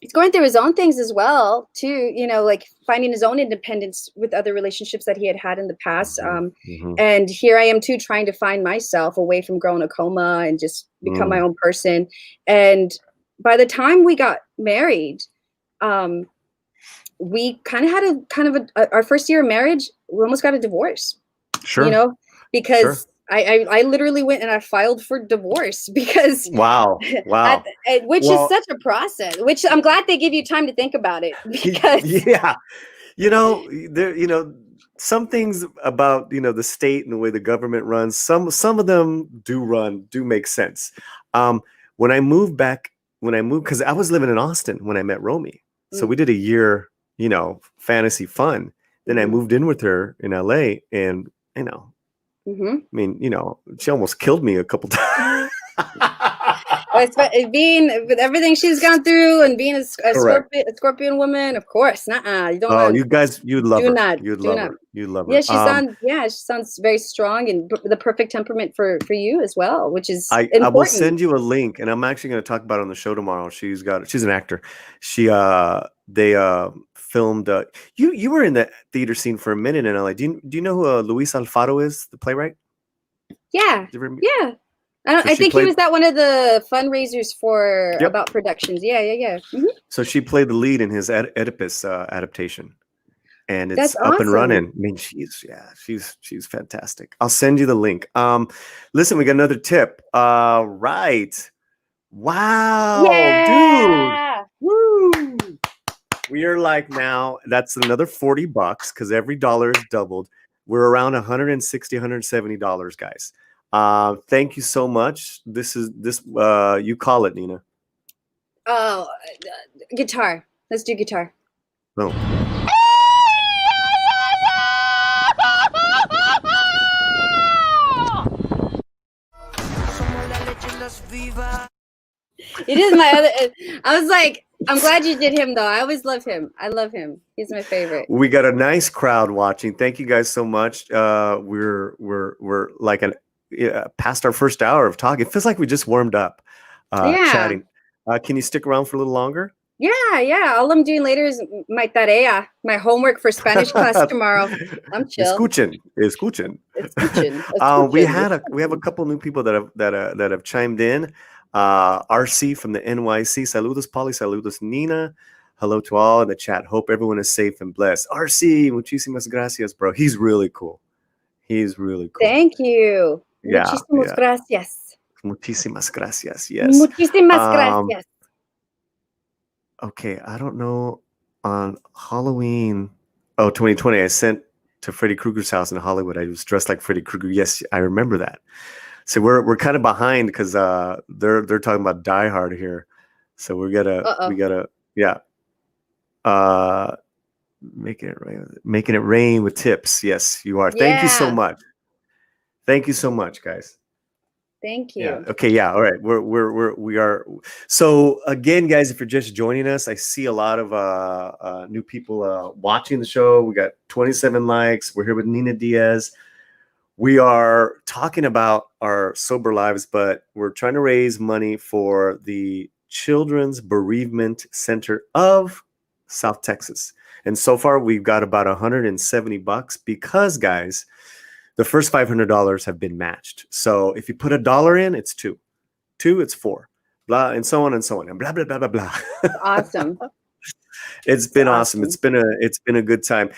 he's going through his own things as well too, you know, like finding his own independence with other relationships that he had in the past. And here I am too, trying to find myself away from growing a coma and just become my own person. And by the time we got married, we kind of had our first year of marriage, we almost got a divorce. Sure. You know, because I literally went and I filed for divorce because which is such a process, which I'm glad they give you time to think about it, because you know, there, you know, some things about, you know, the state and the way the government runs, some of them do make sense. When I moved, because I was living in Austin when I met Romy, so we did a year, you know, fantasy fun. Then I moved in with her in LA, and you know, I mean, you know, she almost killed me a couple times. Being with everything she's gone through and being a Scorpion woman, of course. You don't. You'd love her. You'd love her. Yeah, she sounds very strong and the perfect temperament for you as well, which is important. I will send you a link, and I'm actually going to talk about it on the show tomorrow. She's an actor. They filmed. You were in the theater scene for a minute in LA. Do you know who Luis Alfaro is, the playwright? Yeah. Yeah. I think he was at one of the fundraisers for About Productions. Yeah. So she played the lead in his Oedipus adaptation, and it's up and running. I mean, she's fantastic. I'll send you the link. Listen, we got another tip. Right. Wow, dude. Woo. We are like, now that's another $40 because every dollar is doubled. We're around $160, $170, guys. Thank you so much. This you call it, Nina. Oh, guitar. Let's do guitar. Oh. It is my other. I was like, I'm glad you did him though. I always love him. I love him. He's my favorite. We got a nice crowd watching. Thank you guys so much. We're like past our first hour of talking. It feels like we just warmed up chatting. Can you stick around for a little longer? Yeah. All I'm doing later is my tarea, my homework for Spanish class tomorrow. I'm chill. Escuchen. We have a couple new people that have chimed in. RC from the NYC. Saludos, Polly. Saludos, Nina. Hello to all in the chat. Hope everyone is safe and blessed. RC, muchísimas gracias, bro. He's really cool. Thank you. Yeah. Muchísimas gracias. Muchísimas gracias. Yes. Muchísimas gracias. Okay, I don't know. On Halloween, 2020, I sent to Freddy Krueger's house in Hollywood. I was dressed like Freddy Krueger. Yes, I remember that. So we're kind of behind because they're talking about Die Hard here. So we gotta yeah. Making it rain with tips. Yes, you are. Yeah. Thank you so much. Thank you so much, guys. Thank you. Yeah. Okay. Yeah. All right. We are. So again, guys, if you're just joining us, I see a lot of new people watching the show. We got 27 likes. We're here with Nina Diaz. We are talking about our sober lives, but we're trying to raise money for the Children's Bereavement Center of South Texas. And so far, we've got about $170 because, guys, the first $500 have been matched. So if you put $1 in, it's $2. It's $4. Blah, and so on and so on. And blah, blah, blah, blah, blah. Awesome. It's been awesome. It's been a good time.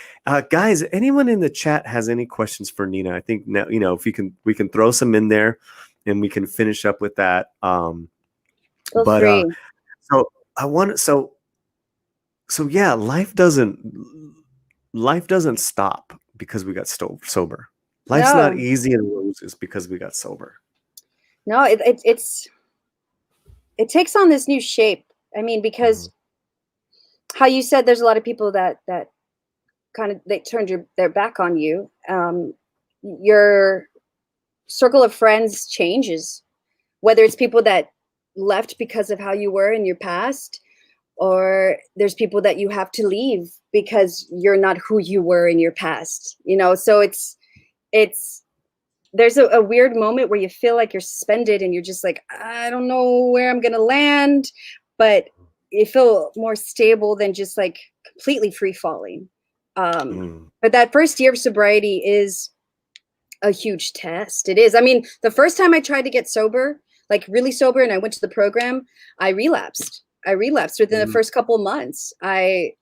Guys, anyone in the chat has any questions for Nina? I think now, if we can throw some in there and we can finish up with that. Feel free. So yeah, life doesn't stop because we got sober. Life's not easy and roses because we got sober. No, it takes on this new shape. I mean, because how you said there's a lot of people that kind of they turned their back on you. Your circle of friends changes, whether it's people that left because of how you were in your past, or there's people that you have to leave because you're not who you were in your past. So there's a weird moment where you feel like you're suspended and you're just like, I don't know where I'm gonna land, but you feel more stable than just like completely free falling. But that first year of sobriety is a huge test. It is. I mean, the first time I tried to get sober, like really sober, and I went to the program, I relapsed within the first couple of months. I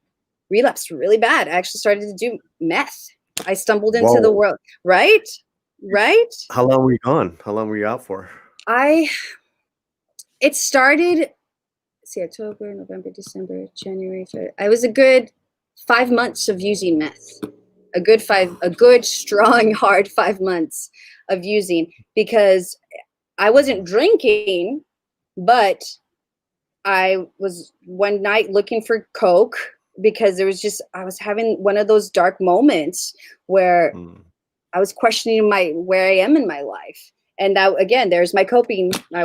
relapsed really bad. I actually started to do meth. I stumbled into the world. Right? How long were you gone? How long were you out for? It started, October, November, December, January, February. I was a good 5 months of using meth. A good strong, hard 5 months of using, because I wasn't drinking, but I was one night looking for Coke because I was having one of those dark moments where I was questioning where I am in my life. And that, again, there's my coping. I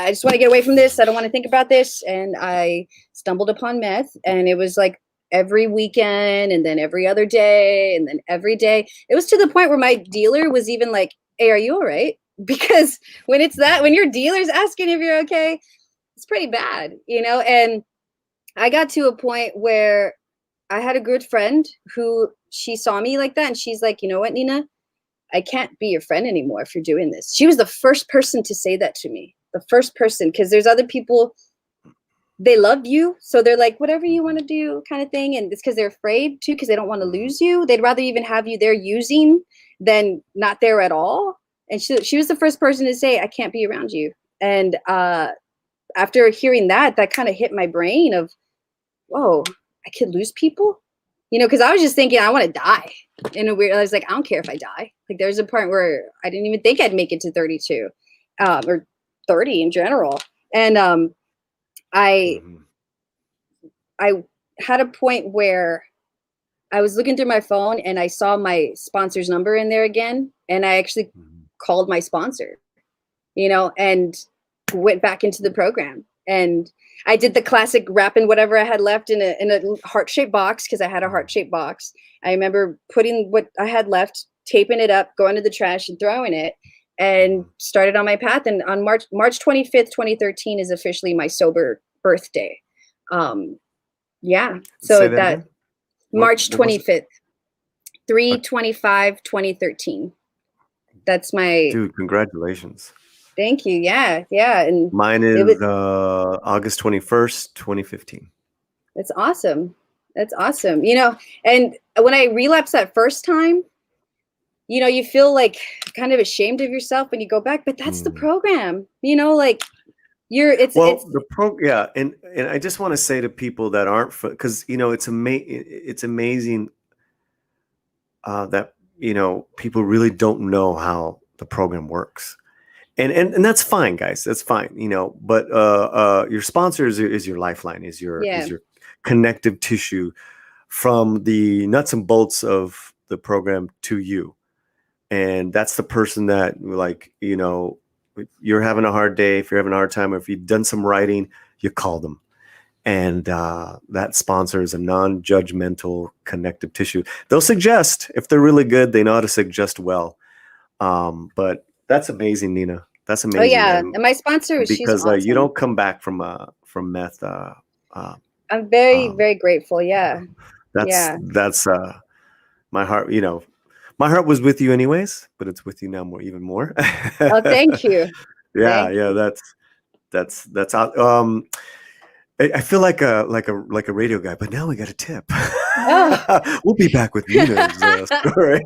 just want to get away from this. I don't want to think about this. And I stumbled upon meth, and it was like every weekend, and then every other day, and then every day. It was to the point where my dealer was even like, hey, are you all right? Because when your dealer's asking if you're okay, it's pretty bad, And I got to a point where I had a good friend who, she saw me like that, and she's like, you know what, Nina? I can't be your friend anymore if you're doing this. She was the first person to say that to me. The first person, because there's other people, they love you, so they're like, whatever you want to do kind of thing. And it's because they're afraid too, because they don't want to lose you. They'd rather even have you there using than not there at all. And she was the first person to say, I can't be around you. And after hearing that kind of hit my brain of, whoa, I could lose people? Because I was just thinking, I want to die. I was like, I don't care if I die. Like, there's a point where I didn't even think I'd make it to 32 or 30 in general. And I had a point where I was looking through my phone and I saw my sponsor's number in there again. And I actually called my sponsor, and went back into the program. And I did the classic wrapping whatever I had left in a heart-shaped box, because I had a heart-shaped box. I remember putting what I had left, taping it up, going to the trash and throwing it, and started on my path. And on March 25th, 2013 is officially my sober birthday. So that March 25th, 3/25/2013. That's my... Dude, congratulations. Thank you. Yeah. And mine is August 21st, 2015. That's awesome. And when I relapsed that first time, you feel like kind of ashamed of yourself when you go back, but that's the program, like and I just want to say to people that aren't, because it's amazing. that, people really don't know how the program works. And that's fine, guys. That's fine, but your sponsor is your lifeline, is your connective tissue from the nuts and bolts of the program to you. And that's the person that, like, if you're having a hard day, if you're having a hard time, or if you've done some writing, you call them. And that sponsor is a non-judgmental connective tissue. They'll suggest, if they're really good, they know how to suggest well. But that's amazing, Nina. That's amazing. Oh yeah, and my sponsor, because she's awesome. You don't come back from meth. I'm very, very grateful. Yeah. That's my heart. My heart was with you anyways, but it's with you now even more. Oh, thank you. That's out. I feel like a radio guy, but now we got a tip. Oh. We'll be back with Nina's story.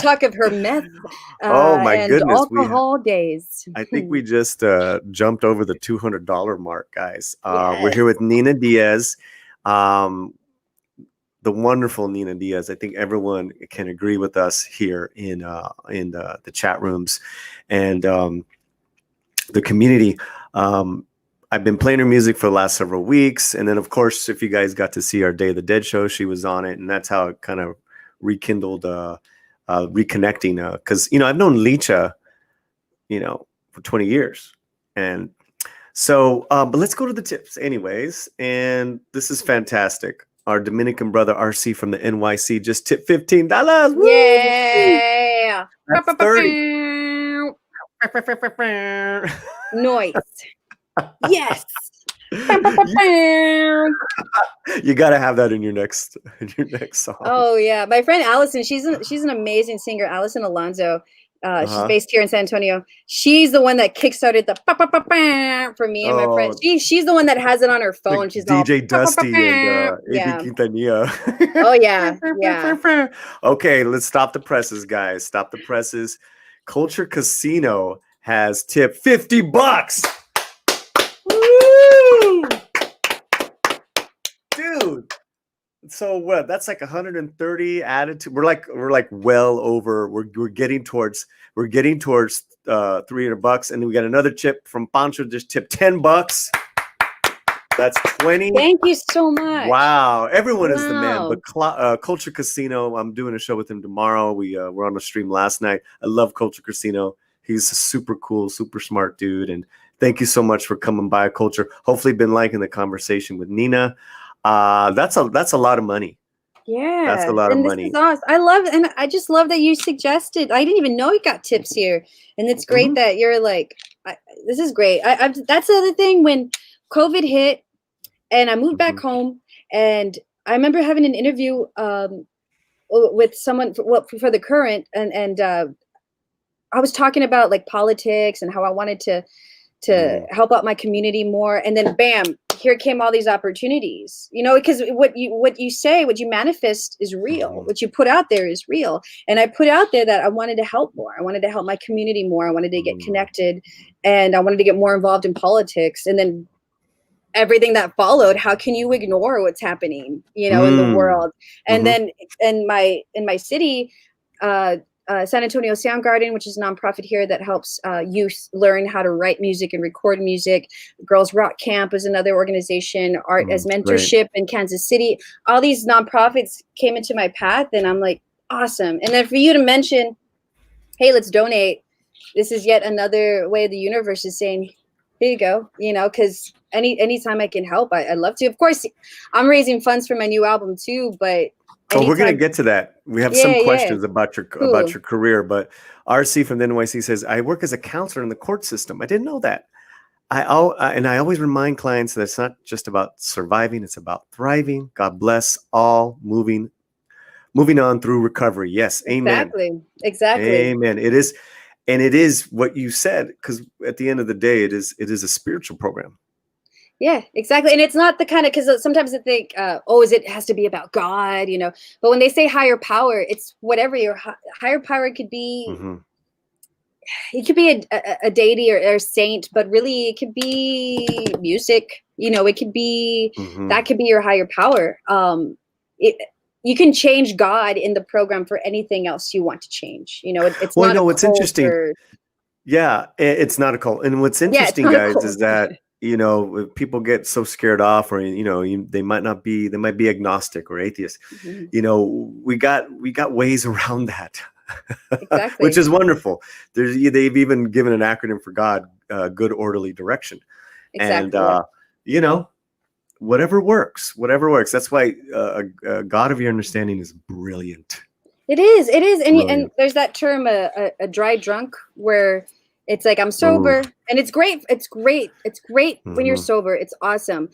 Talk of her meth. Oh my and goodness! Alcohol days. I think we just jumped over the $200 mark, guys. We're here with Nina Diaz, the wonderful Nina Diaz. I think everyone can agree with us here in the chat rooms and the community. I've been playing her music for the last several weeks. And then, of course, if you guys got to see our Day of the Dead show, she was on it. And that's how it kind of rekindled, reconnecting. Because, I've known Licha, for 20 years. And so, but let's go to the tips anyways. And this is fantastic. Our Dominican brother, RC from the NYC, just tipped $15. Woo! Yeah. That's 30. Noise. Yes. You got to have that in your next song. Oh yeah, my friend Allison, she's an amazing singer. Allison Alonso, she's based here in San Antonio. She's the one that kickstarted the for me and my friend. She's the one that has it on her phone. Like she's DJ all, Dusty and AB Quintanilla. Oh yeah. Okay, let's stop the presses, guys. Stop the presses. Culture Casino has tipped $50. Woo! Dude. So what? That's like 130 added to. We're like well over. We're getting towards $300, and then we got another tip from Pancho. Just tipped $10. That's 20. Thank you so much. Wow, everyone is the man. But Culture Casino, I'm doing a show with him tomorrow. We're on a stream last night. I love Culture Casino. He's a super cool, super smart dude, and thank you so much for coming by, Culture. Hopefully, been liking the conversation with Nina. That's a lot of money. Yeah, that's a lot of money. This is awesome. I love, and I just love that you suggested. I didn't even know you got tips here, and it's great that you're like, this is great. That's the other thing when COVID hit, and I moved back home, and I remember having an interview with someone for the Current, and I was talking about like politics and how I wanted to help out my community more, and then bam, here came all these opportunities, because what you say, what you manifest is real. What you put out there is real. And I put out there that I wanted to help more. I wanted to help my community more. I wanted to get connected, and I wanted to get more involved in politics. And then everything that followed, how can you ignore what's happening, in the world? And then in my city, San Antonio Soundgarden, which is a nonprofit here that helps youth learn how to write music and record music. Girls Rock Camp is another organization. Art as Mentorship in Kansas City. All these nonprofits came into my path, and I'm like, awesome. And then for you to mention, hey, let's donate. This is yet another way the universe is saying, here you go. Because anytime I can help, I love to. Of course, I'm raising funds for my new album too, but. Oh, we're going to get to that. We have some questions about your career, but RC from the NYC says, I work as a counselor in the court system. I didn't know that. I always remind clients that it's not just about surviving, it's about thriving. God bless all, moving on through recovery. Yes, amen. Exactly. Amen. It is, and it is what you said, because at the end of the day, it is a spiritual program. Yeah, exactly. And it's not the kind of, because sometimes I think, it has to be about God, but when they say higher power, it's whatever your higher power could be. It could be a deity or a saint, but really it could be music, it could be, that could be your higher power. you can change God in the program for anything else you want to change. You know, it's well, not no, a what's cult interesting. or, Yeah, it's not a cult. And what's yeah, it's interesting, not a guys, cult. is that, you know, if people get so scared off, or, you know, they might be agnostic or atheist. Mhm. You know, we got ways around that, Exactly. which is wonderful. They've even given an acronym for God, good orderly direction. Exactly. And, you know, whatever works. That's why a God of your understanding is brilliant. It is. And Brilliant. there's that term, a dry drunk, where it's like, I'm sober. Ooh. And it's great. It's great when you're sober. It's awesome.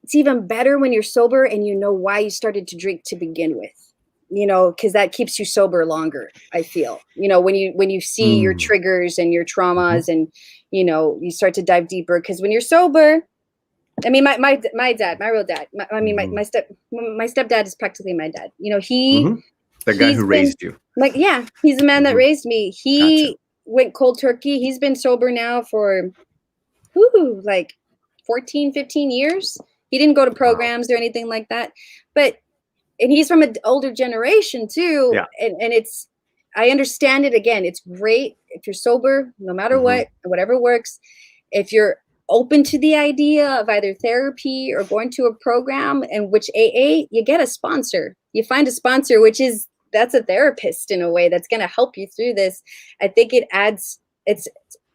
It's even better when you're sober and you know why you started to drink to begin with, you know, because that keeps you sober longer, I feel. You know, when you see your triggers and your traumas, and, you know, you start to dive deeper. Because when you're sober, I mean, my dad, my real dad, my stepdad is practically my dad. You know, the guy who raised you. Like, yeah, he's the man that raised me. He went cold turkey. He's been sober now for like 14, 15 years. He didn't go to programs or anything like that. And he's from an older generation too. Yeah. And I understand it. Again, it's great if you're sober, no matter what, whatever works. If you're open to the idea of either therapy or going to a program, in which AA, you get a sponsor. You find a sponsor, that's a therapist in a way that's going to help you through this. I think it's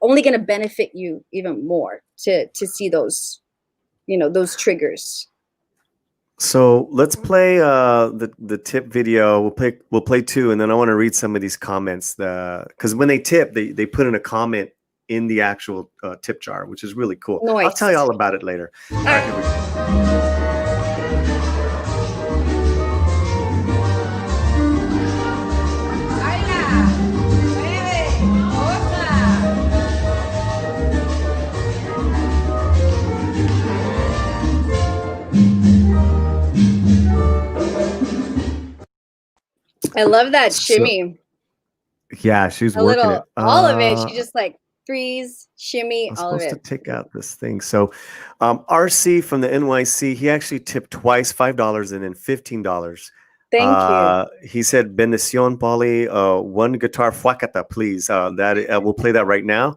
only going to benefit you even more to see those, you know, those triggers. So let's play the tip video. We'll play 2, and then I want to read some of these comments. Because when they tip, they put in a comment in the actual tip jar, which is really cool. Nice. I'll tell you all about it later. All right, here we go. I love that shimmy. Yeah, she's working it. All of it. She just like freeze, shimmy, all of it. I'm supposed to take out this thing. So RC from the NYC, he actually tipped twice, $5 and then $15. Thank you. He said, Bendición, Polly, one guitar fuacata, please. We'll play that right now.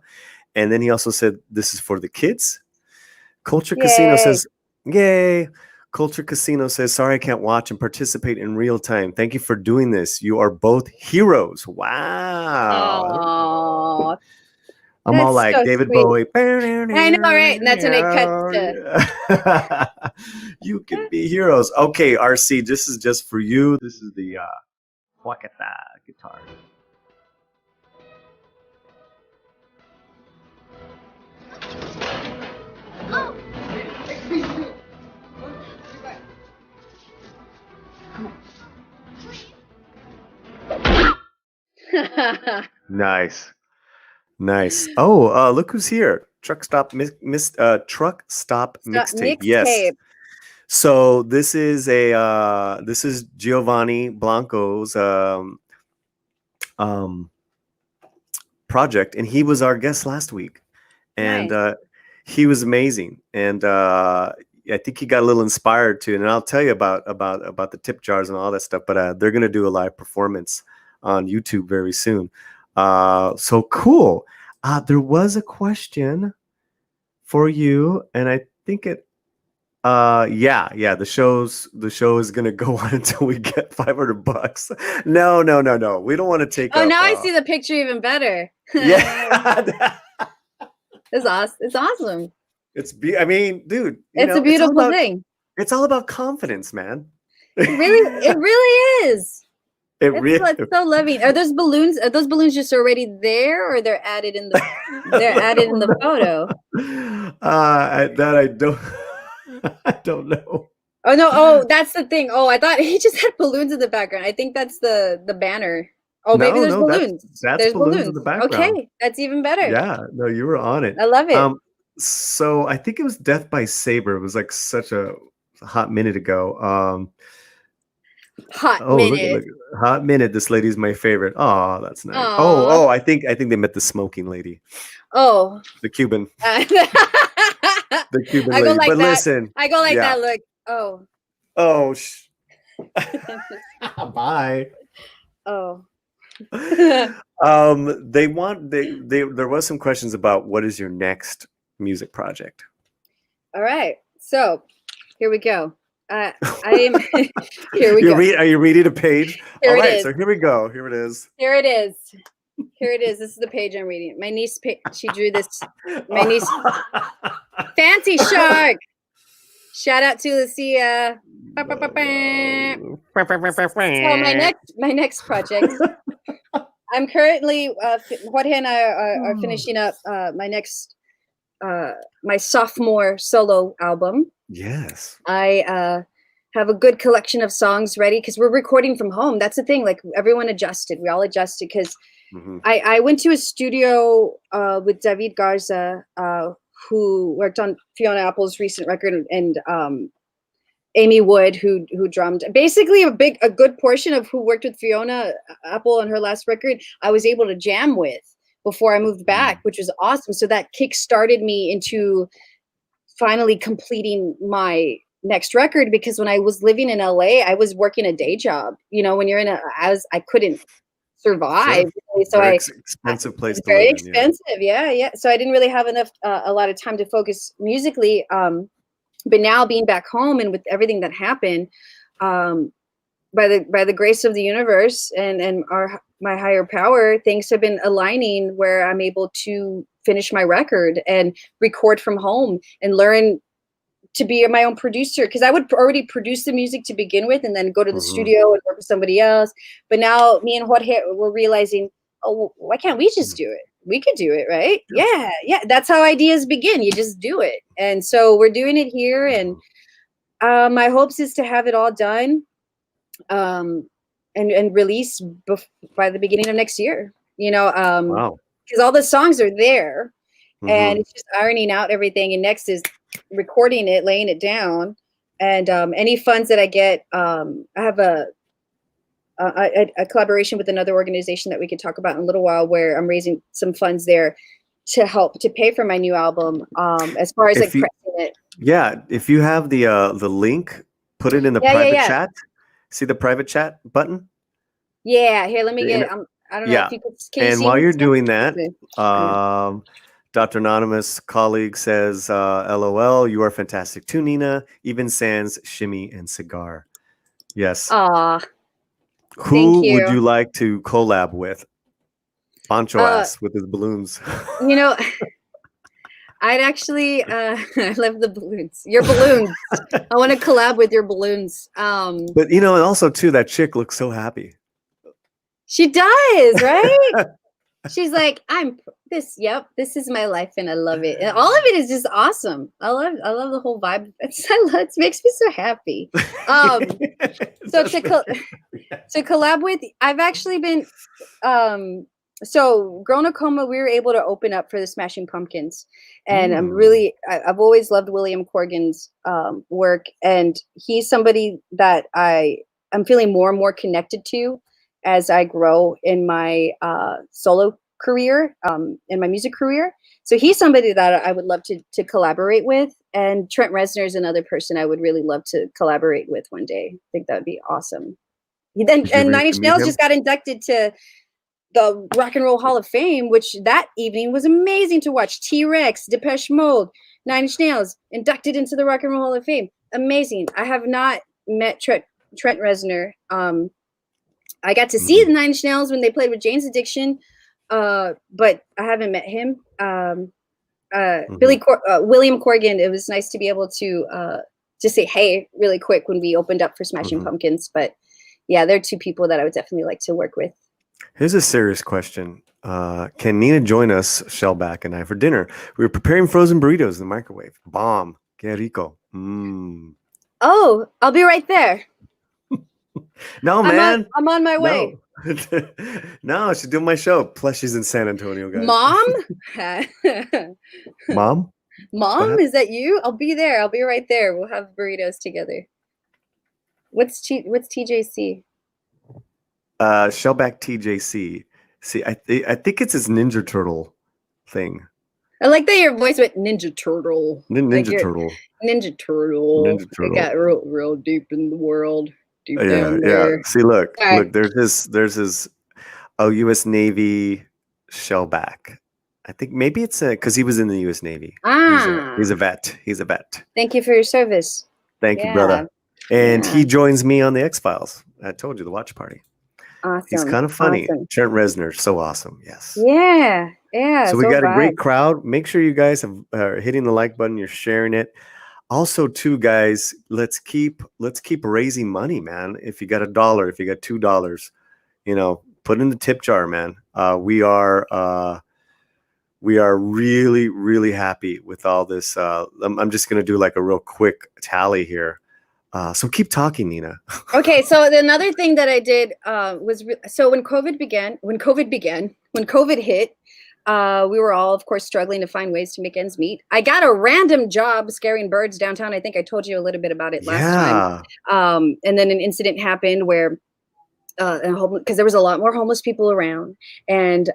And then he also said, this is for the kids. Culture Casino says, yay. Culture Casino says, sorry, I can't watch and participate in real time. Thank you for doing this. You are both heroes. Wow. Aww. I'm all like, so David sweet. Bowie. I know, right? And that's when it cuts to. You can be heroes. Okay, RC, this is just for you. This is the Huacata guitar. Oh. Nice. Oh, look who's here. Truck Stop Mixtape. Yes. So this is Giovanni Blanco's project, and he was our guest last week, and nice. He was amazing, and I think he got a little inspired too. And I'll tell you about the tip jars and all that stuff. But they're gonna do a live performance on YouTube very soon. So cool. There was a question for you, and I think it the show is gonna go on until we get $500. No. We don't want to take now I see the picture even better. Yeah. It's awesome. I mean, dude, it's a beautiful thing. It's all about confidence, man. It really is. It's so loving. Are those balloons just already there, or they're added in the photo? I don't know. Oh no! Oh, that's the thing. Oh, I thought he just had balloons in the background. I think that's the banner. Oh, maybe there's balloons. There's balloons in the background. Okay, that's even better. Yeah, no, you were on it. I love it. So I think it was Death by Saber. It was like such a hot minute ago. Minute. Look, hot minute. This lady's my favorite. Oh, that's nice. Aww. Oh, I think they met the smoking lady. Oh, the Cuban. The Cuban lady. Like but that. Listen, I go like that. Look. Oh. Bye. Oh. There was some questions about what is your next music project. All right, so here we go. I am here we go. Are you reading a page? Here All right, it is. so here we go. Here it is. Here it is. Here it is. This is the page I'm reading. My niece, she drew this. My niece, Fancy Shark. Shout out to Lucia. So my next project. I'm currently Jorge and I are finishing up my next my sophomore solo album. Yes. I have a good collection of songs ready because we're recording from home. That's the thing. Like everyone adjusted. We all adjusted because I went to a studio with David Garza, who worked on Fiona Apple's recent record, and Amy Wood, who drummed. Basically, a good portion of who worked with Fiona Apple on her last record, I was able to jam with before I moved back, which was awesome. So that kick-started me into finally completing my next record, because when I was living in LA, I was working a day job. You know, when you're in I couldn't survive. Sure. So expensive place to very live expensive. In, yeah. So I didn't really have enough, a lot of time to focus musically. But now being back home and with everything that happened, by the grace of the universe and my higher power, things have been aligning where I'm able to finish my record and record from home and learn to be my own producer, because I would already produce the music to begin with and then go to the studio and work with somebody else. But now me and Jorge were realizing, oh, why can't we just do it? We could do it, right? Yeah. That's how ideas begin. You just do it. And so we're doing it here. And my hopes is to have it all done and released by the beginning of next year. You know, because all the songs are there. And it's just ironing out everything. And next is recording it, laying it down. And any funds that I get, I have a collaboration with another organization that we could talk about in a little while, where I'm raising some funds there to help to pay for my new album. As far as pressing it. Yeah, if you have the link, put it in the private chat. See the private chat button? Yeah, here, let me get it. I don't know if you can and while you're doing that, Dr. Anonymous colleague says, LOL, you are fantastic too, Nina. Even sans shimmy and cigar. Yes. Who would you like to collab with? Poncho ass with his balloons. You know, I'd actually, I love the balloons. Your balloons. I want to collab with your balloons. But you know, and also too, that chick looks so happy. She does, right? She's like, this is my life and I love it. And all of it is just awesome. I love the whole vibe. It makes me so happy. So to collab with, I've actually been, so Girl in a Coma, we were able to open up for the Smashing Pumpkins. And I've always loved William Corgan's work. And he's somebody that I'm feeling more and more connected to as I grow in my solo career, in my music career. So he's somebody that I would love to collaborate with. And Trent Reznor is another person I would really love to collaborate with one day. I think that would be awesome. And Nine Inch Nails just got inducted to the Rock and Roll Hall of Fame, which that evening was amazing to watch. T-Rex, Depeche Mode, Nine Inch Nails inducted into the Rock and Roll Hall of Fame. Amazing. I have not met Trent Reznor. I got to see the Nine Inch Nails when they played with Jane's Addiction, but I haven't met him. William Corgan, it was nice to be able to just say hey really quick when we opened up for Smashing Pumpkins. But yeah, they're two people that I would definitely like to work with. Here's a serious question. Can Nina join us, Shellback and I, for dinner? We were preparing frozen burritos in the microwave. Bomb. Que rico. Oh, I'll be right there. No, man. I'm on my way. No, she's doing my show. Plus, she's in San Antonio, guys. Mom? Mom, is that you? I'll be there. I'll be right there. We'll have burritos together. What's TJC? Shellback TJC. See, I think it's his Ninja Turtle thing. I like that your voice went Ninja Turtle. Ninja Turtle. Ninja Turtle. It got real deep in the world. Deep Yeah, down yeah. there. See, look, Sorry. look. There's his U.S. Navy shellback. I think maybe it's because he was in the U.S. Navy. He's a vet. He's a vet. Thank you for your service. Thank you, Yeah. brother. And Yeah. he joins me on the X-Files. I told you, the watch party. Awesome. He's kind of funny. Awesome. Trent Reznor, so awesome. Yes. Yeah. Yeah. So we got a great crowd. Make sure you guys are hitting the like button. You're sharing it. Also, too, guys, let's keep raising money, man. If you got $1, if you got $2, put in the tip jar, man. We are really, really happy with all this. I'm just gonna do like a real quick tally here. So keep talking, Nina. Okay, so another thing that I did was so when COVID hit, we were all, of course, struggling to find ways to make ends meet. I got a random job scaring birds downtown. I think I told you a little bit about it last time. And then an incident happened where because there was a lot more homeless people around, and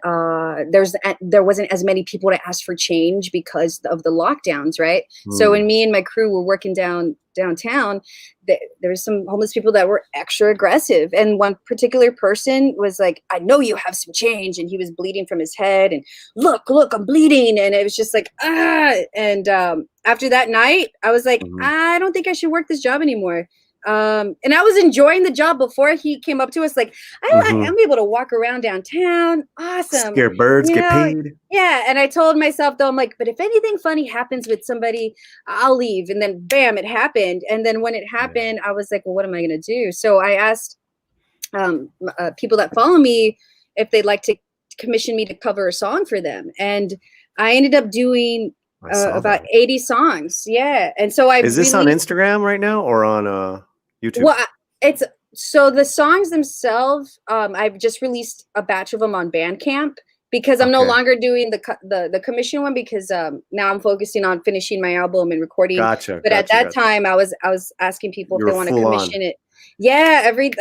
there wasn't as many people to ask for change because of the lockdowns, right? So when me and my crew were working downtown, there was some homeless people that were extra aggressive, and one particular person was like, "I know you have some change," and he was bleeding from his head, and look, I'm bleeding, and it was just like and after that night, I was like, I don't think I should work this job anymore. And I was enjoying the job before he came up to us, like, I'm able to walk around downtown. Awesome. Scare birds, get paid. Yeah. And I told myself, though, I'm like, but if anything funny happens with somebody, I'll leave. And then bam, it happened. And then when it happened, I was like, well, what am I going to do? So I asked people that follow me if they'd like to commission me to cover a song for them. And I ended up doing about 80 songs. Yeah. And so Is this on Instagram right now or on YouTube? Well, it's so the songs themselves, I've just released a batch of them on Bandcamp because I'm no longer doing the commission one because now I'm focusing on finishing my album and recording. Gotcha. But at that time, I was asking people if they want to commission it. Yeah, every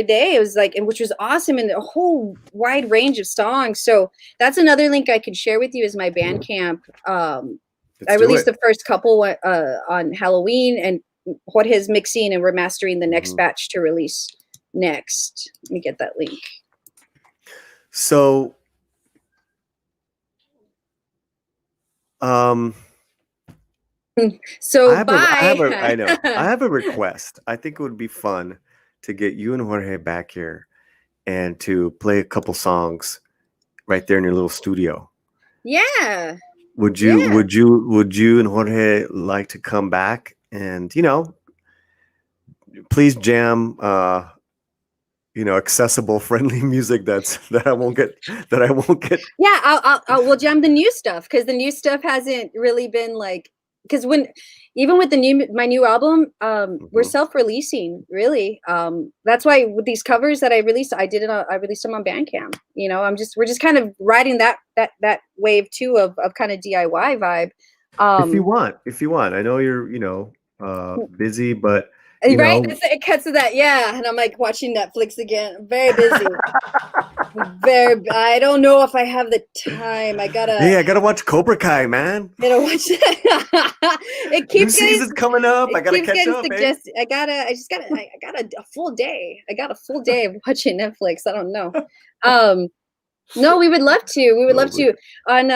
day it was like, and which was awesome, and a whole wide range of songs. So that's another link I could share with you is my Bandcamp. I released the first couple on Halloween, and Jorge's mixing, and we're mastering the next batch to release next. Let me get that link. So, I have a request. I think it would be fun to get you and Jorge back here and to play a couple songs right there in your little studio. Yeah. Would you and Jorge like to come back and, please jam, accessible, friendly music that I won't get. Yeah, we'll jam the new stuff because the new stuff hasn't really been like, because even with my new album, we're self-releasing really. That's why with these covers that I released, I released them on Bandcamp. We're just kind of riding that wave too of kind of DIY vibe. If you want, I know you're busy, but right, it cuts to that, yeah. And I'm like watching Netflix again. I'm very busy. I don't know if I have the time. I gotta watch Cobra Kai, man. Watch it keeps season's coming up. I gotta catch up. I got a full day. I got a full day of watching Netflix. I don't know. No, we would love to. We would love to on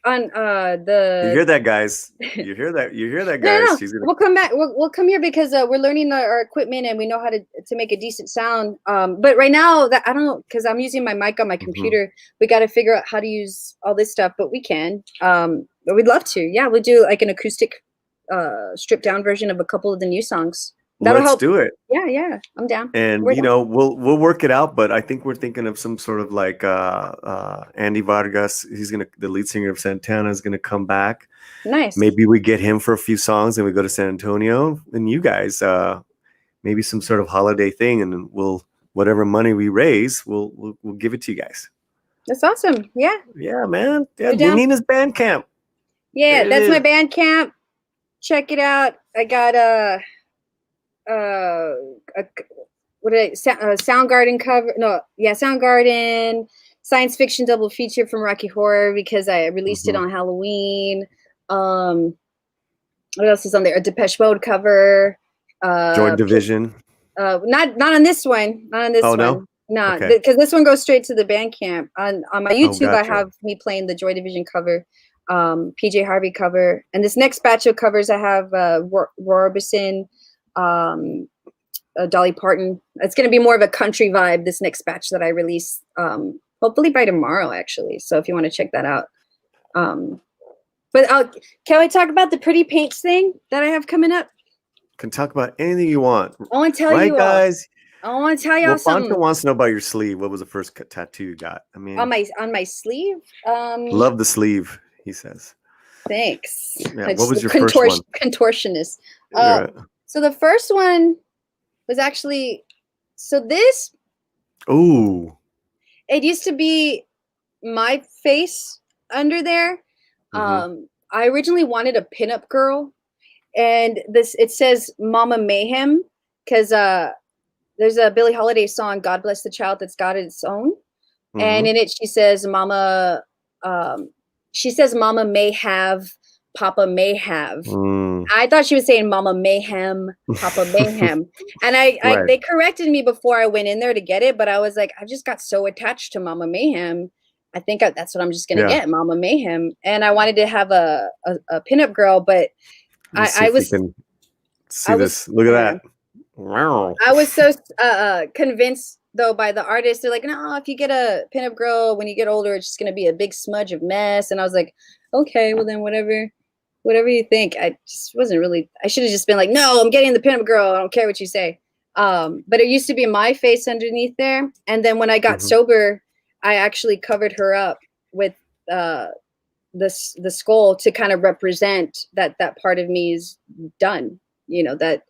you hear that, guys? You hear that, guys? No. We'll come back. We'll come here because we're learning our equipment and we know how to make a decent sound. But right now, that I don't know, because I'm using my mic on my computer. We got to figure out how to use all this stuff, but we can. But we'd love to. Yeah, we'll do like an acoustic, stripped down version of a couple of the new songs. That'll help. Do it. Yeah, I'm down. And we'll work it out. But I think we're thinking of some sort of like Andy Vargas. The lead singer of Santana is gonna come back. Nice. Maybe we get him for a few songs and we go to San Antonio. And you guys, maybe some sort of holiday thing, and whatever money we raise, we'll give it to you guys. That's awesome. Yeah. Yeah, man. Yeah, Nina's Bandcamp. Yeah, that's my Bandcamp. Check it out. I got Soundgarden cover. No, yeah, Soundgarden science fiction double feature from Rocky Horror because I released it on Halloween. What else is on there? A Depeche Mode cover. Joy Division. Not on this one. Not on this one. No? No, because this one goes straight to the Bandcamp. On my YouTube, I have me playing the Joy Division cover, PJ Harvey cover, and this next batch of covers I have Roy Orbison, Dolly Parton. It's going to be more of a country vibe. This next batch that I release, hopefully by tomorrow, actually. So if you want to check that out, but can we talk about the Pretty Paints thing that I have coming up? Can talk about anything you want. I want to tell you, guys. I want to tell y'all something. Fonta wants to know about your sleeve. What was the first tattoo you got? I mean, on my sleeve. Love the sleeve, he says. Thanks. Yeah, what was your first one? Contortionist. Right. So the first one was actually this. Ooh. It used to be my face under there. Mm-hmm. I originally wanted a pinup girl, and it says Mama Mayhem because there's a Billie Holiday song, God Bless the Child That's Got Its Own. Mm-hmm. And in it, she says, Mama may have, Papa may have. I thought she was saying Mama Mayhem, Papa Mayhem. And they corrected me before I went in there to get it, but I was like, I just got so attached to Mama Mayhem. I think that's what I'm just going to get, Mama Mayhem. And I wanted to have a pinup girl, but I was... Look at that. Wow. I was so convinced though by the artist. They're like, no, if you get a pinup girl when you get older, it's just gonna be a big smudge of mess. And I was like, okay, well then whatever you think. I just wasn't really. I should have just been like, no, I'm getting the pinup girl. I don't care what you say. But it used to be my face underneath there. And then when I got sober, I actually covered her up with the skull to kind of represent that part of me is done. You know, that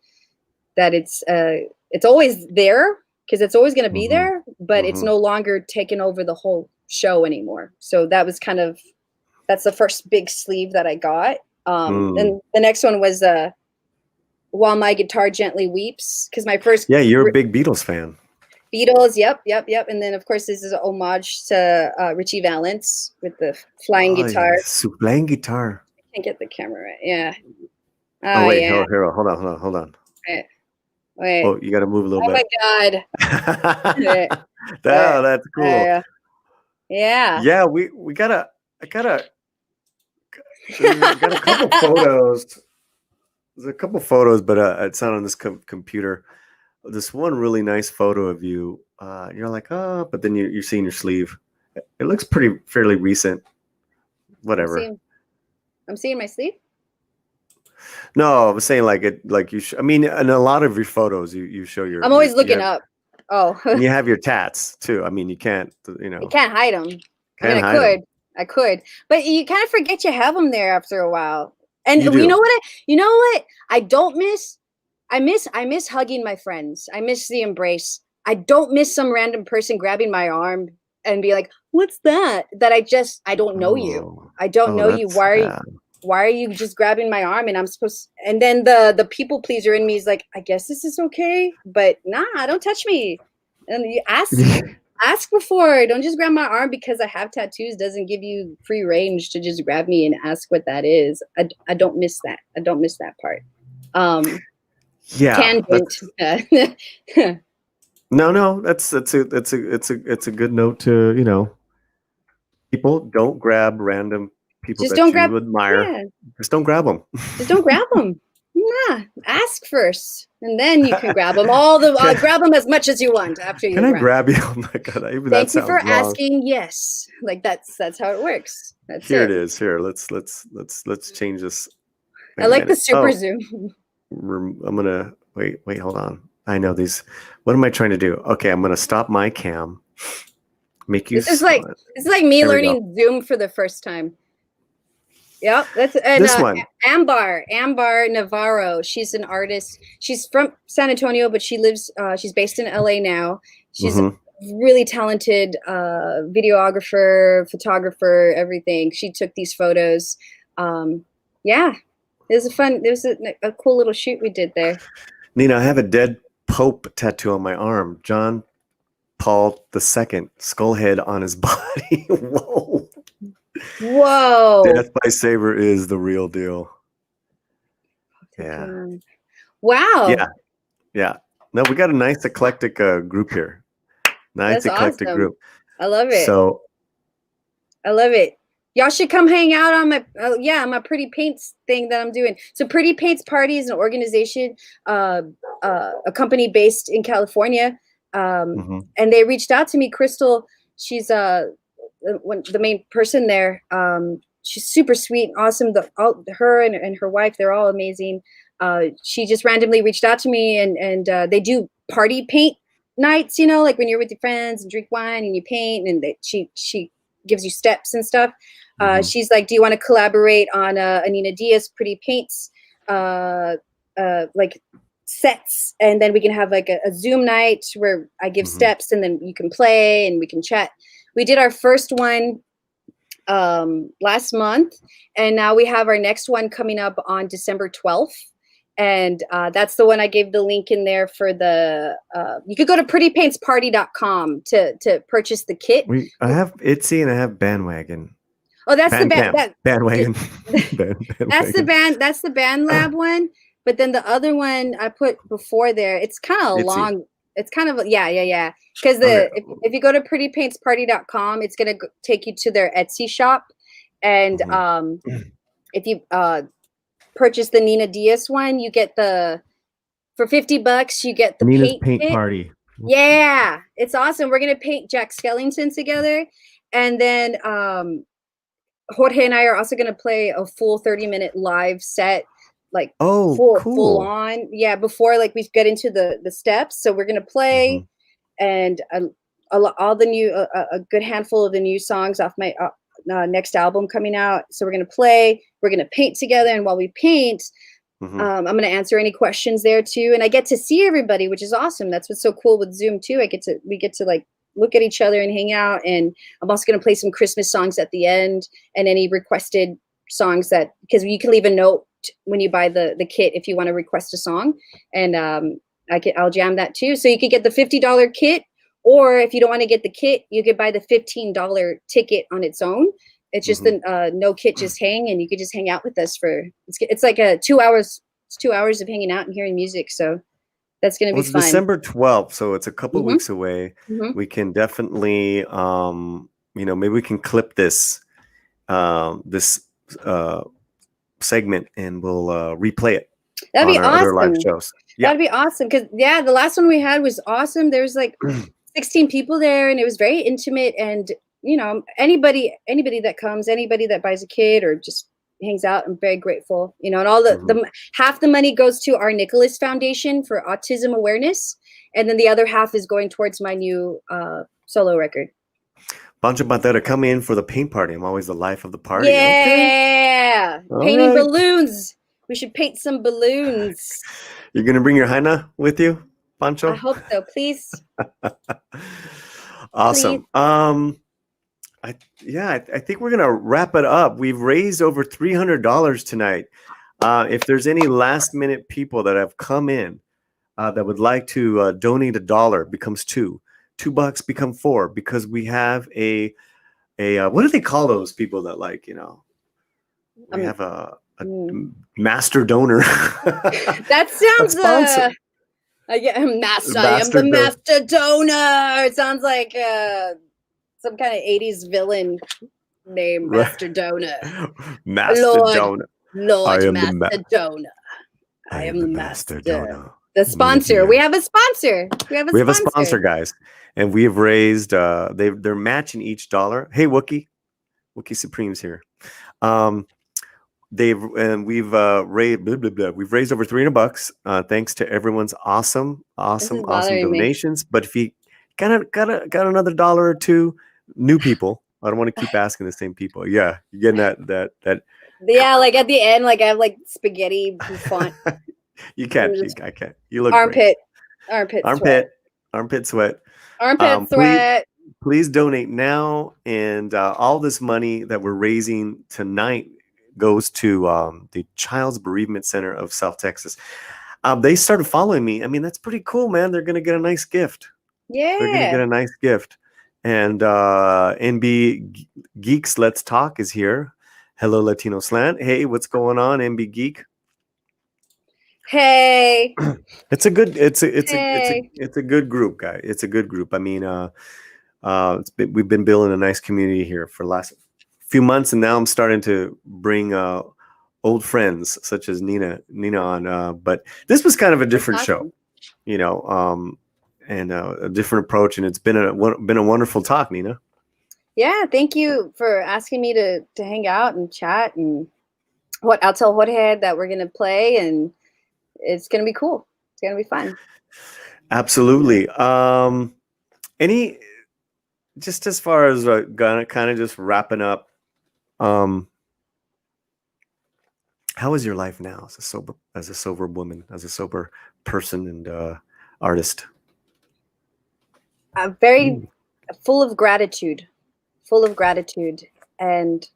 it's always there because it's always going to be there, but it's no longer taking over the whole show anymore. So that's the first big sleeve that I got. And the next one was While My Guitar Gently Weeps, because my first... Yeah, you're a big Beatles fan. Beatles, yep. And then, of course, this is an homage to Richie Valens with the flying guitar. Yes. Flying guitar. I can't get the camera right. Yeah. Wait, yeah. Hold on. Wait. Oh, you got to move a little bit. Oh my God. That's cool. Yeah. Yeah, we got a couple photos. There's a couple photos, but it's not on this computer. This one really nice photo of you. You're like, oh, but then you're seeing your sleeve. It looks fairly recent. Whatever. I'm seeing my sleeve. No, I was saying I mean, in a lot of your photos, you show your. I'm always looking up. Oh. And you have your tats too. I mean, you can't, You can't hide them. I could, but you kind of forget you have them there after a while. And you know what? I don't miss. I miss hugging my friends. I miss the embrace. I don't miss some random person grabbing my arm and be like, "What's that?" I don't know you. I don't know you. Why are you just grabbing my arm? And I'm supposed, and then the people pleaser in me is like, I guess this is okay, but nah, don't touch me. And you ask before. Don't just grab my arm because I have tattoos doesn't give you free range to just grab me and ask what that is. I don't miss that. I don't miss that part. Tangent. No, it's a good note to, people don't grab random people just that don't you grab, admire. Yeah. Just don't grab them. Just don't grab them. Nah, ask first, and then you can grab them. Grab them as much as you want after you. Can I grab you? Oh my God! Thank you for asking. Yes, like that's how it works. Here it is. Here, let's change this. I like the super zoom. I'm gonna wait. Hold on. I know these. What am I trying to do? Okay, I'm gonna stop my cam. Make you. This is like me learning Zoom for the first time. Yep, that's this one. Ambar Navarro. She's an artist. She's from San Antonio, but she's based in LA now. She's a really talented videographer, photographer, everything. She took these photos. Yeah, it was a cool little shoot we did there. Nina, I have a dead Pope tattoo on my arm. John Paul II, skull head on his body. Whoa. Death by Saber is the real deal. Yeah. Wow. Yeah. No, we got a nice eclectic group here. Nice That's eclectic awesome. group. I love it. So I love it. Y'all should come hang out on my my Pretty Paints thing that I'm doing. So Pretty Paints Party is an organization, a company based in California, and they reached out to me. Crystal, she's the main person there. She's super sweet, awesome. Her and her wife, they're all amazing. She just randomly reached out to me, and they do party paint nights. Like when you're with your friends and drink wine and you paint, and she gives you steps and stuff. She's like, do you want to collaborate on a Nina Diaz Pretty Paints like sets, and then we can have like a Zoom night where I give steps and then you can play and we can chat. We did our first one last month, and now we have our next one coming up on December 12th. And that's the one I gave the link in there for the, you could go to prettypaintsparty.com to purchase the kit. I have Etsy and I have Bandwagon. Oh, that's the Bandwagon. That's the Band Lab one. But then the other one I put before there, it's kind of long. It's kind of, yeah. Because if you go to prettypaintsparty.com, it's going to take you to their Etsy shop. And if you purchase the Nina Diaz one, you get for $50, you get the Nina's paint kit. party. Yeah, it's awesome. We're going to paint Jack Skellington together. And then Jorge and I are also going to play a full 30-minute live set, like full on. Yeah, before like we get into the steps. So we're going to play and all the new, a good handful of the new songs off my next album coming out. So we're going to play, we're going to paint together. And while we paint, I'm going to answer any questions there too. And I get to see everybody, which is awesome. That's what's so cool with Zoom too. We get to like look at each other and hang out. And I'm also going to play some Christmas songs at the end and any requested songs because you can leave a note when you buy the kit if you want to request a song. And I'll jam that too. So you could get the $50 kit, or if you don't want to get the kit, you could buy the $15 ticket on its own. It's just no kit, just hang, and you could just hang out with us it's like 2 hours. It's 2 hours of hanging out and hearing music. So that's going to be fun. December 12th, so it's a couple weeks away. We can definitely, maybe we can clip this segment and we'll replay it. That'd be awesome. Other live shows. Yeah. That'd be awesome because the last one we had was awesome. There's like 16 people there, and it was very intimate. And anybody that comes, anybody that buys a kit or just hangs out, I'm very grateful. And all the half the money goes to our Nicholas Foundation for autism awareness, and then the other half is going towards my new solo record. Bunch of Pantera, come in for the paint party. I'm always the life of the party. Yeah, okay. Painting balloons. We should paint some balloons. You're gonna bring your Jaina with you, Pancho? I hope so. Please. Awesome. Please. I think we're gonna wrap it up. We've raised over $300 tonight. If there's any last minute people that have come in that would like to donate $1, becomes $2. $2 become $4 because we have a what do they call those people that we have a master donor. That sounds master. I am the master donor. It sounds like some kind of 80s villain name, Master Donor. Master Donor. Lord Master Donor. I am the Master Donor. The sponsor. We have a sponsor. We have a sponsor, guys. And we have raised they're matching each dollar. Hey, Wookie Supreme's here. We've raised over $300 thanks to everyone's awesome donations. But if you got another $1 or $2, new people, I don't want to keep asking the same people. Yeah, you're getting that. Yeah, like at the end, like I have like spaghetti font. I can't. You look armpit sweat. Please donate now, and all this money that we're raising tonight goes to the Child's Bereavement Center of South Texas. They started following me. I mean, that's pretty cool, man. They're gonna get a nice gift. Yeah, they're gonna get a nice gift. And NB Geeks Let's Talk is here. Hello, Latino Slant. Hey, what's going on, NB Geek? Hey. It's a good group, guy. It's a good group. I mean, we've been building a nice community here for the last few months, and now I'm starting to bring old friends such as Nina on. But this was kind of a different show, you know, and a different approach, and it's been a wonderful talk, Nina. Yeah, thank you for asking me to hang out and chat, and I'll tell Jorge that we're gonna play, and it's gonna be cool. It's gonna be fun. Absolutely. Any, just as far as gonna kind of just wrapping up, how is your life now as a sober woman, as a sober person and artist? Very full of gratitude, and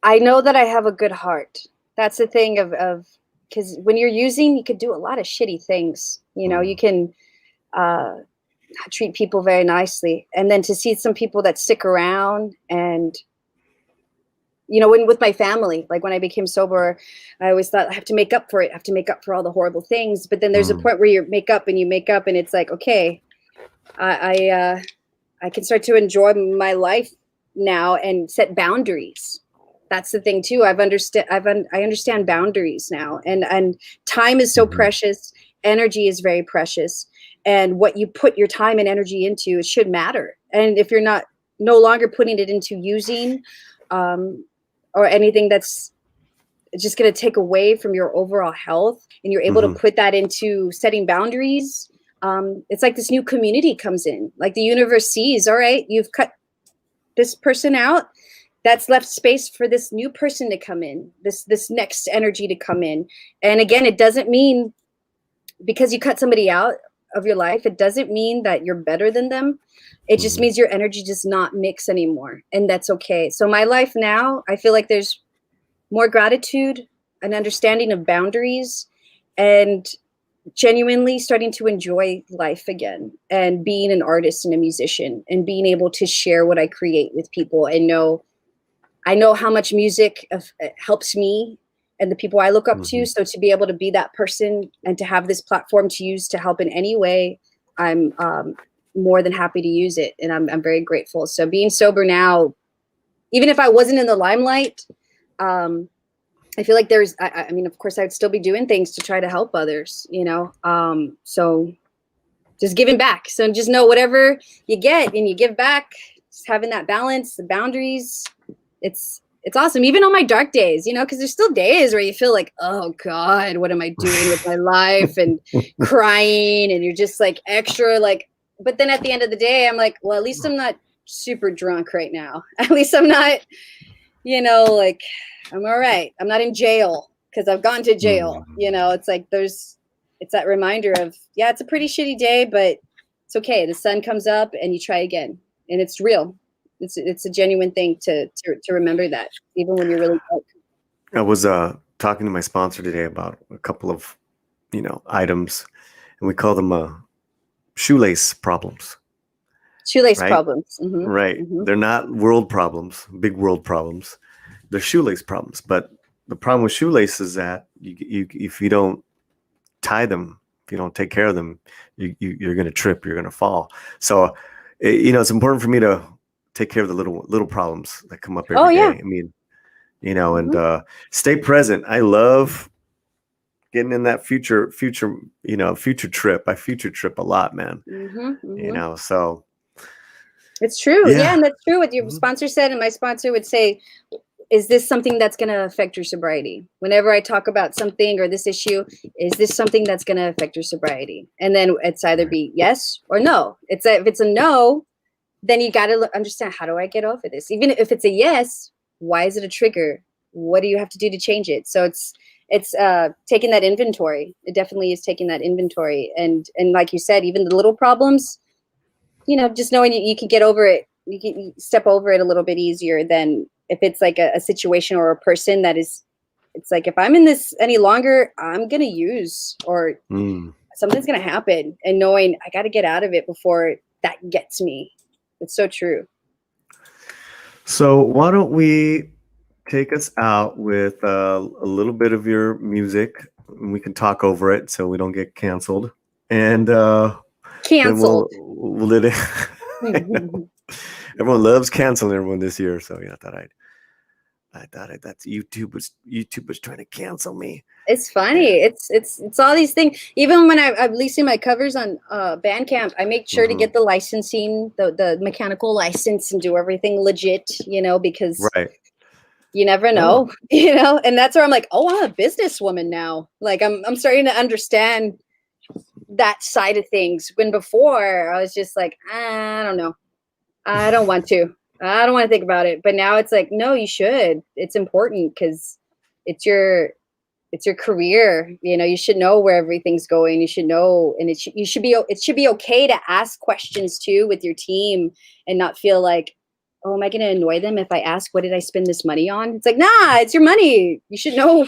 I know that I have a good heart. That's the thing of because when you're using, you could do a lot of shitty things. You know, you can treat people very nicely, and then to see some people that stick around, and you know, with my family, like when I became sober, I always thought I have to make up for it. I have to make up for all the horrible things. But then there's a point where you make up, and it's like, okay, I can start to enjoy my life now and set boundaries. That's the thing too. I understand boundaries now, and time is so precious. Energy is very precious, and what you put your time and energy into, it should matter. And if you're no longer putting it into using, or anything that's just going to take away from your overall health, and you're able to put that into setting boundaries, it's like this new community comes in. Like the universe sees, all right, you've cut this person out, that's left space for this new person to come in, this next energy to come in. And again, it doesn't mean because you cut somebody out of your life, it doesn't mean that you're better than them. It just means your energy does not mix anymore, and that's okay. So my life now, I feel like there's more gratitude, an understanding of boundaries, and genuinely starting to enjoy life again, and being an artist and a musician, and being able to share what I create with people, and I know how much music helps me and the people I look up to. So to be able to be that person and to have this platform to use to help in any way, I'm more than happy to use it. And I'm very grateful. So being sober now, even if I wasn't in the limelight, I feel like I mean, of course, I'd still be doing things to try to help others, you know? So just giving back. So just know whatever you get and you give back, just having that balance, the boundaries, it's awesome. Even on my dark days, you know, because there's still days where you feel like, oh God, what am I doing with my life, and crying, and you're just like extra like, but then at the end of the day, I'm like, well, at least I'm not super drunk right now. At least I'm not, you know, like I'm all right. I'm not in jail because I've gone to jail. You know, it's like it's that reminder of, yeah, it's a pretty shitty day, but it's okay. The sun comes up and you try again, and it's real. It's a genuine thing to remember that, even when you're really broke. I was talking to my sponsor today about a couple of, you know, items, and we call them shoelace problems. Shoelace problems. Right. They're not world problems, big world problems. They're shoelace problems. But the problem with shoelaces is that you if you don't tie them, if you don't take care of them, you're going to trip, you're going to fall. So, you know, it's important for me to take care of the little problems that come up every day. I mean, you know, and stay present. I love getting in that future trip. I future trip a lot, man. You know, so it's true. Yeah, and that's true what your sponsor said, and my sponsor would say, is this something that's going to affect your sobriety? Whenever I talk about something or this issue, is this something that's going to affect your sobriety? And then it's either be yes or no. If it's a no, then you got to understand, how do I get over this? Even if it's a yes, why is it a trigger? What do you have to do to change it? So it's taking that inventory. It definitely is taking that inventory. And like you said, even the little problems, you know, just knowing you can get over it, you can step over it a little bit easier than if it's like a situation or a person that is, it's like, if I'm in this any longer, I'm going to use, or something's going to happen, and knowing I got to get out of it before that gets me. It's so true. So why don't we take us out with a little bit of your music. We can talk over it so we don't get canceled. And Canceled. then we'll everyone loves canceling everyone this year. So yeah, I thought that's YouTube was trying to cancel me. It's funny. Yeah. It's all these things. Even when I'm releasing my covers on Bandcamp, I make sure to get the licensing, the mechanical license, and do everything legit. Because you never know. And that's where I'm like, oh, I'm a businesswoman now. Like I'm starting to understand that side of things. When before I was just like, I don't know, I don't want to think about it. But now it's like, no, you should. It's important because it's your career. You should know where everything's going. You should know, and it should be okay to ask questions too with your team and not feel like, oh, am I going to annoy them if I ask, what did I spend this money on? It's like, nah, it's your money. You should know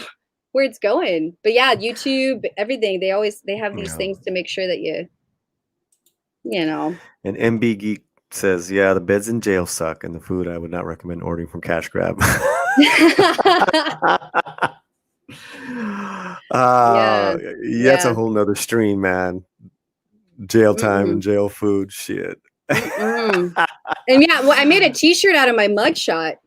where it's going. But yeah, YouTube, everything, they have these things to make sure that you know. And MB Geek says, yeah, the beds in jail suck, and the food I would not recommend ordering from Cash Grab. That's a whole nother stream, man. Jail time and jail food, shit. And yeah, well, I made a T-shirt out of my mugshot.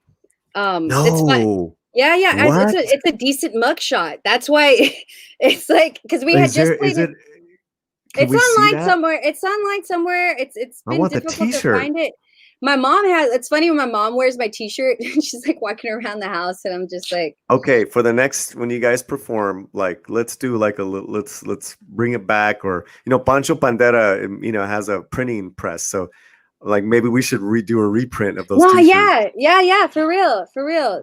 No. It's fun. Yeah. It's a decent mugshot. That's why it's like, because we had just played it. It's online somewhere. It's been difficult to find it. My mom it's funny when my mom wears my T-shirt, she's like walking around the house, and I'm just like, okay, for the next, when you guys perform, like, let's do like let's bring it back, or Pancho Pandera has a printing press, so like maybe we should redo a reprint of those T-shirts. Yeah, for real.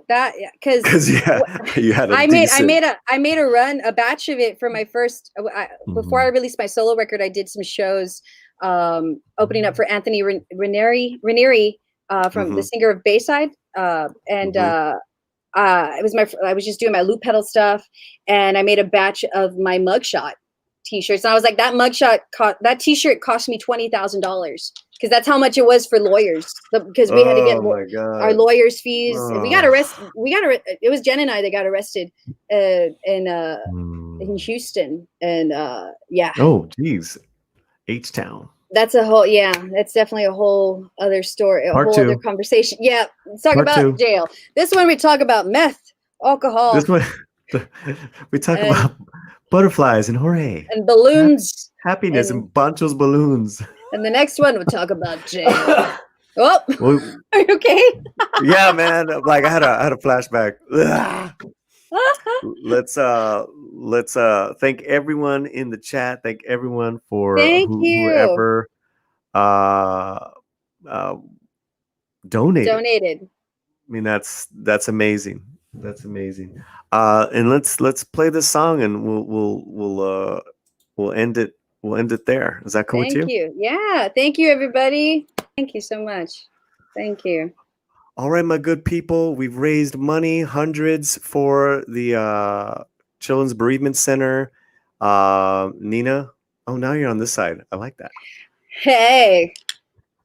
That, because you had I made a batch of it for my first before I released my solo record. I did some shows opening up for Anthony Ranieri from the singer of Bayside, and it was I was just doing my loop pedal stuff, and I made a batch of my mugshot T-shirts, and I was like, that T-shirt cost me $20,000, because that's how much it was for lawyers, because we had to get our lawyers' fees. We got arrested. It was Jen and I that got arrested in Houston, and yeah. Oh, geez, H-Town. That's that's definitely a whole other story, other conversation. Yeah, let's talk about jail. This one we talk about meth, alcohol. This one we talk about butterflies and hooray and balloons, happiness and Pancho's balloons. And the next one we'll talk about jail. Oh, are you okay? Yeah, man. Like I had a flashback. Let's thank everyone in the chat. Thank everyone for whoever donated. I mean, that's amazing. That's amazing. And let's play this song, and we'll end it. We'll end it there. Is that cool with you? Thank you. Yeah. Thank you, everybody. Thank you so much. Thank you. All right, my good people. We've raised money, hundreds, for the Children's Bereavement Center. Nina. Oh, now you're on this side. I like that. Hey,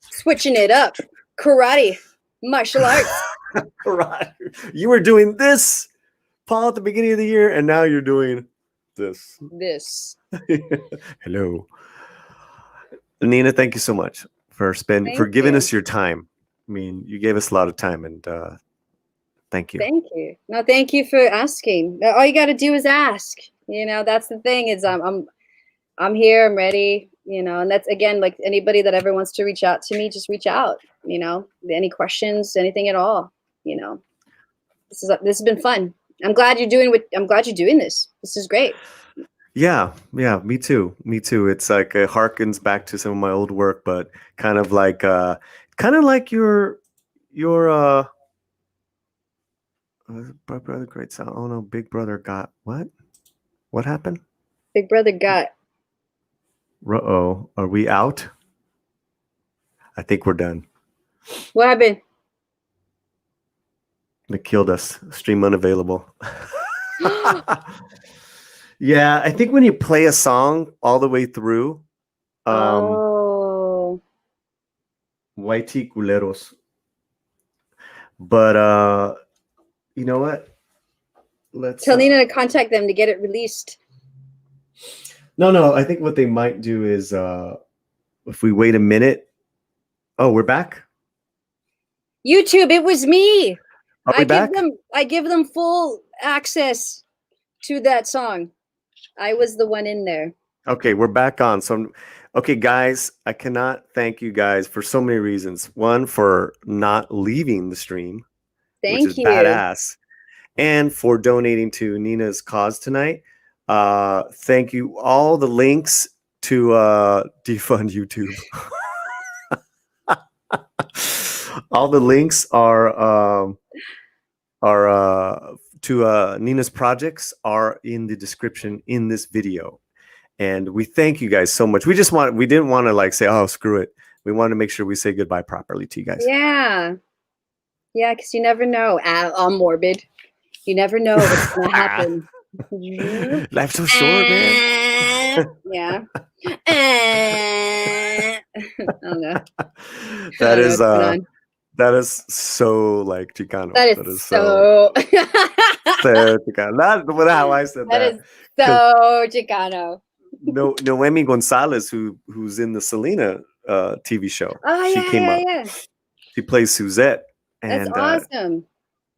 switching it up. Karate, martial arts. Karate. You were doing this, Paul, at the beginning of the year, and now you're doing this. Hello. Nina, thank you so much for giving us your time. I mean, you gave us a lot of time, and thank you. Thank you. No, thank you for asking. All you got to do is ask. That's the thing, is I'm here, I'm ready, and that's, again, like, anybody that ever wants to reach out to me, just reach out, any questions, anything at all, this has been fun. I'm glad you're doing this. This is great. Yeah, me too. It's like it harkens back to some of my old work, but kind of like your brother, great sound. Oh no, Big Brother got what? What happened? Big Brother got. Uh-oh, are we out? I think we're done. What happened? They killed us. Stream unavailable. Yeah, I think when you play a song all the way through, YT culeros. But you know what? Let's tell Nina to contact them to get it released. No. I think what they might do is if we wait a minute. Oh, we're back. YouTube, it was me. Are we back? I give them full access to that song. I was the one in there. Okay, we're back on. So, okay, guys, I cannot thank you guys for so many reasons. One, for not leaving the stream, which is badass, and for donating to Nina's cause tonight. Thank you. All the links to defund YouTube. All the links are to Nina's projects are in the description in this video. And we thank you guys so much. We didn't want to like say, oh, screw it. We want to make sure we say goodbye properly to you guys. Yeah. Yeah, because you never know. I'm morbid. You never know what's going to happen. Life's so short, man. Yeah. I don't know. That is so like Chicano. That is so Chicano. Not how I said that. That is so Chicano. Noemi Gonzalez, who's in the Selena TV show. Oh, she came on. She plays Suzette. And that's awesome.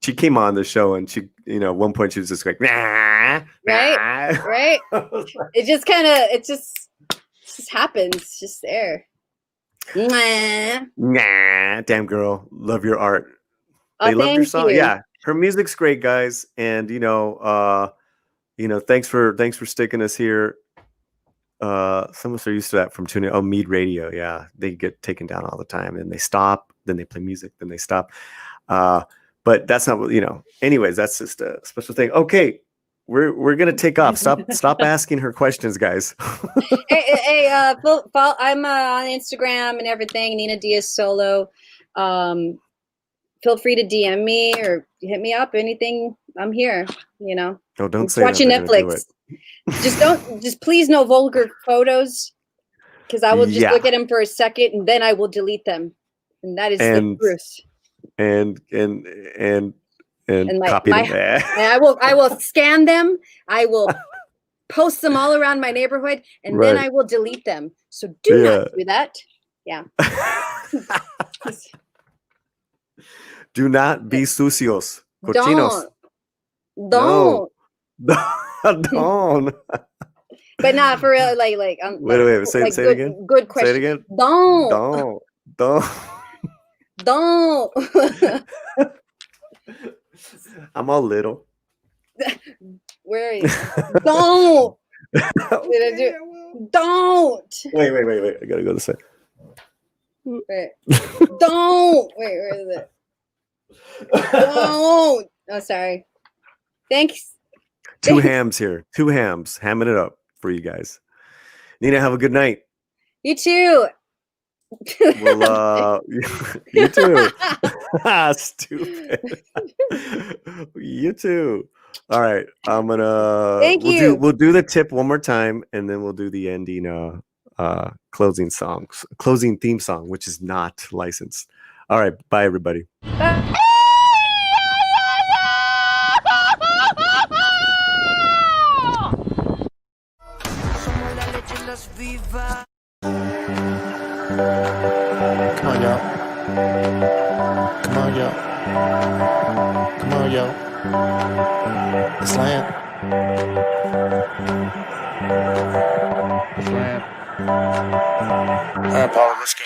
She came on the show and she, at one point she was just like, nah, right. It just happens. It's just there. Nah, damn girl, love your art. They love your song. Yeah, her music's great, guys, and thanks for sticking us here. Some of us are used to that from tuning. Oh, Mead Radio, yeah, they get taken down all the time, and they stop, then they play music, then they stop. But that's not what Anyways, that's just a special thing. Okay. We're gonna take off. Stop asking her questions, guys. hey, I'm on Instagram and everything. Nina Diaz Solo. Feel free to DM me or hit me up. Anything, I'm here. Oh, don't say watching Netflix. Just please no vulgar photos, because I will just look at them for a second and then I will delete them, and that is the truth. And copy them. And I will scan them. I will post them all around my neighborhood, and then I will delete them. So do not do that. Yeah. Do not be sucios. Cochinos. Don't. Don't. But not for real. Like. Wait. Say it again. Good question. Say it again. Don't. I'm all little. Where are you? Don't. Don't. Wait. I gotta go this way. Wait. Don't. Wait, where is it? Don't. Oh, sorry. Thanks. Two hams here. Two hams. Hamming it up for you guys. Nina, have a good night. You too. Well, you too. Stupid. You too. All right, I'm gonna. Thank you. We'll do the tip one more time, and then we'll do the ending, closing theme song, which is not licensed. All right, bye everybody. Bye. Come on, y'all. Come on, y'all. Come on, y'all. The Slant. The Slant. All right, Paul, let's go.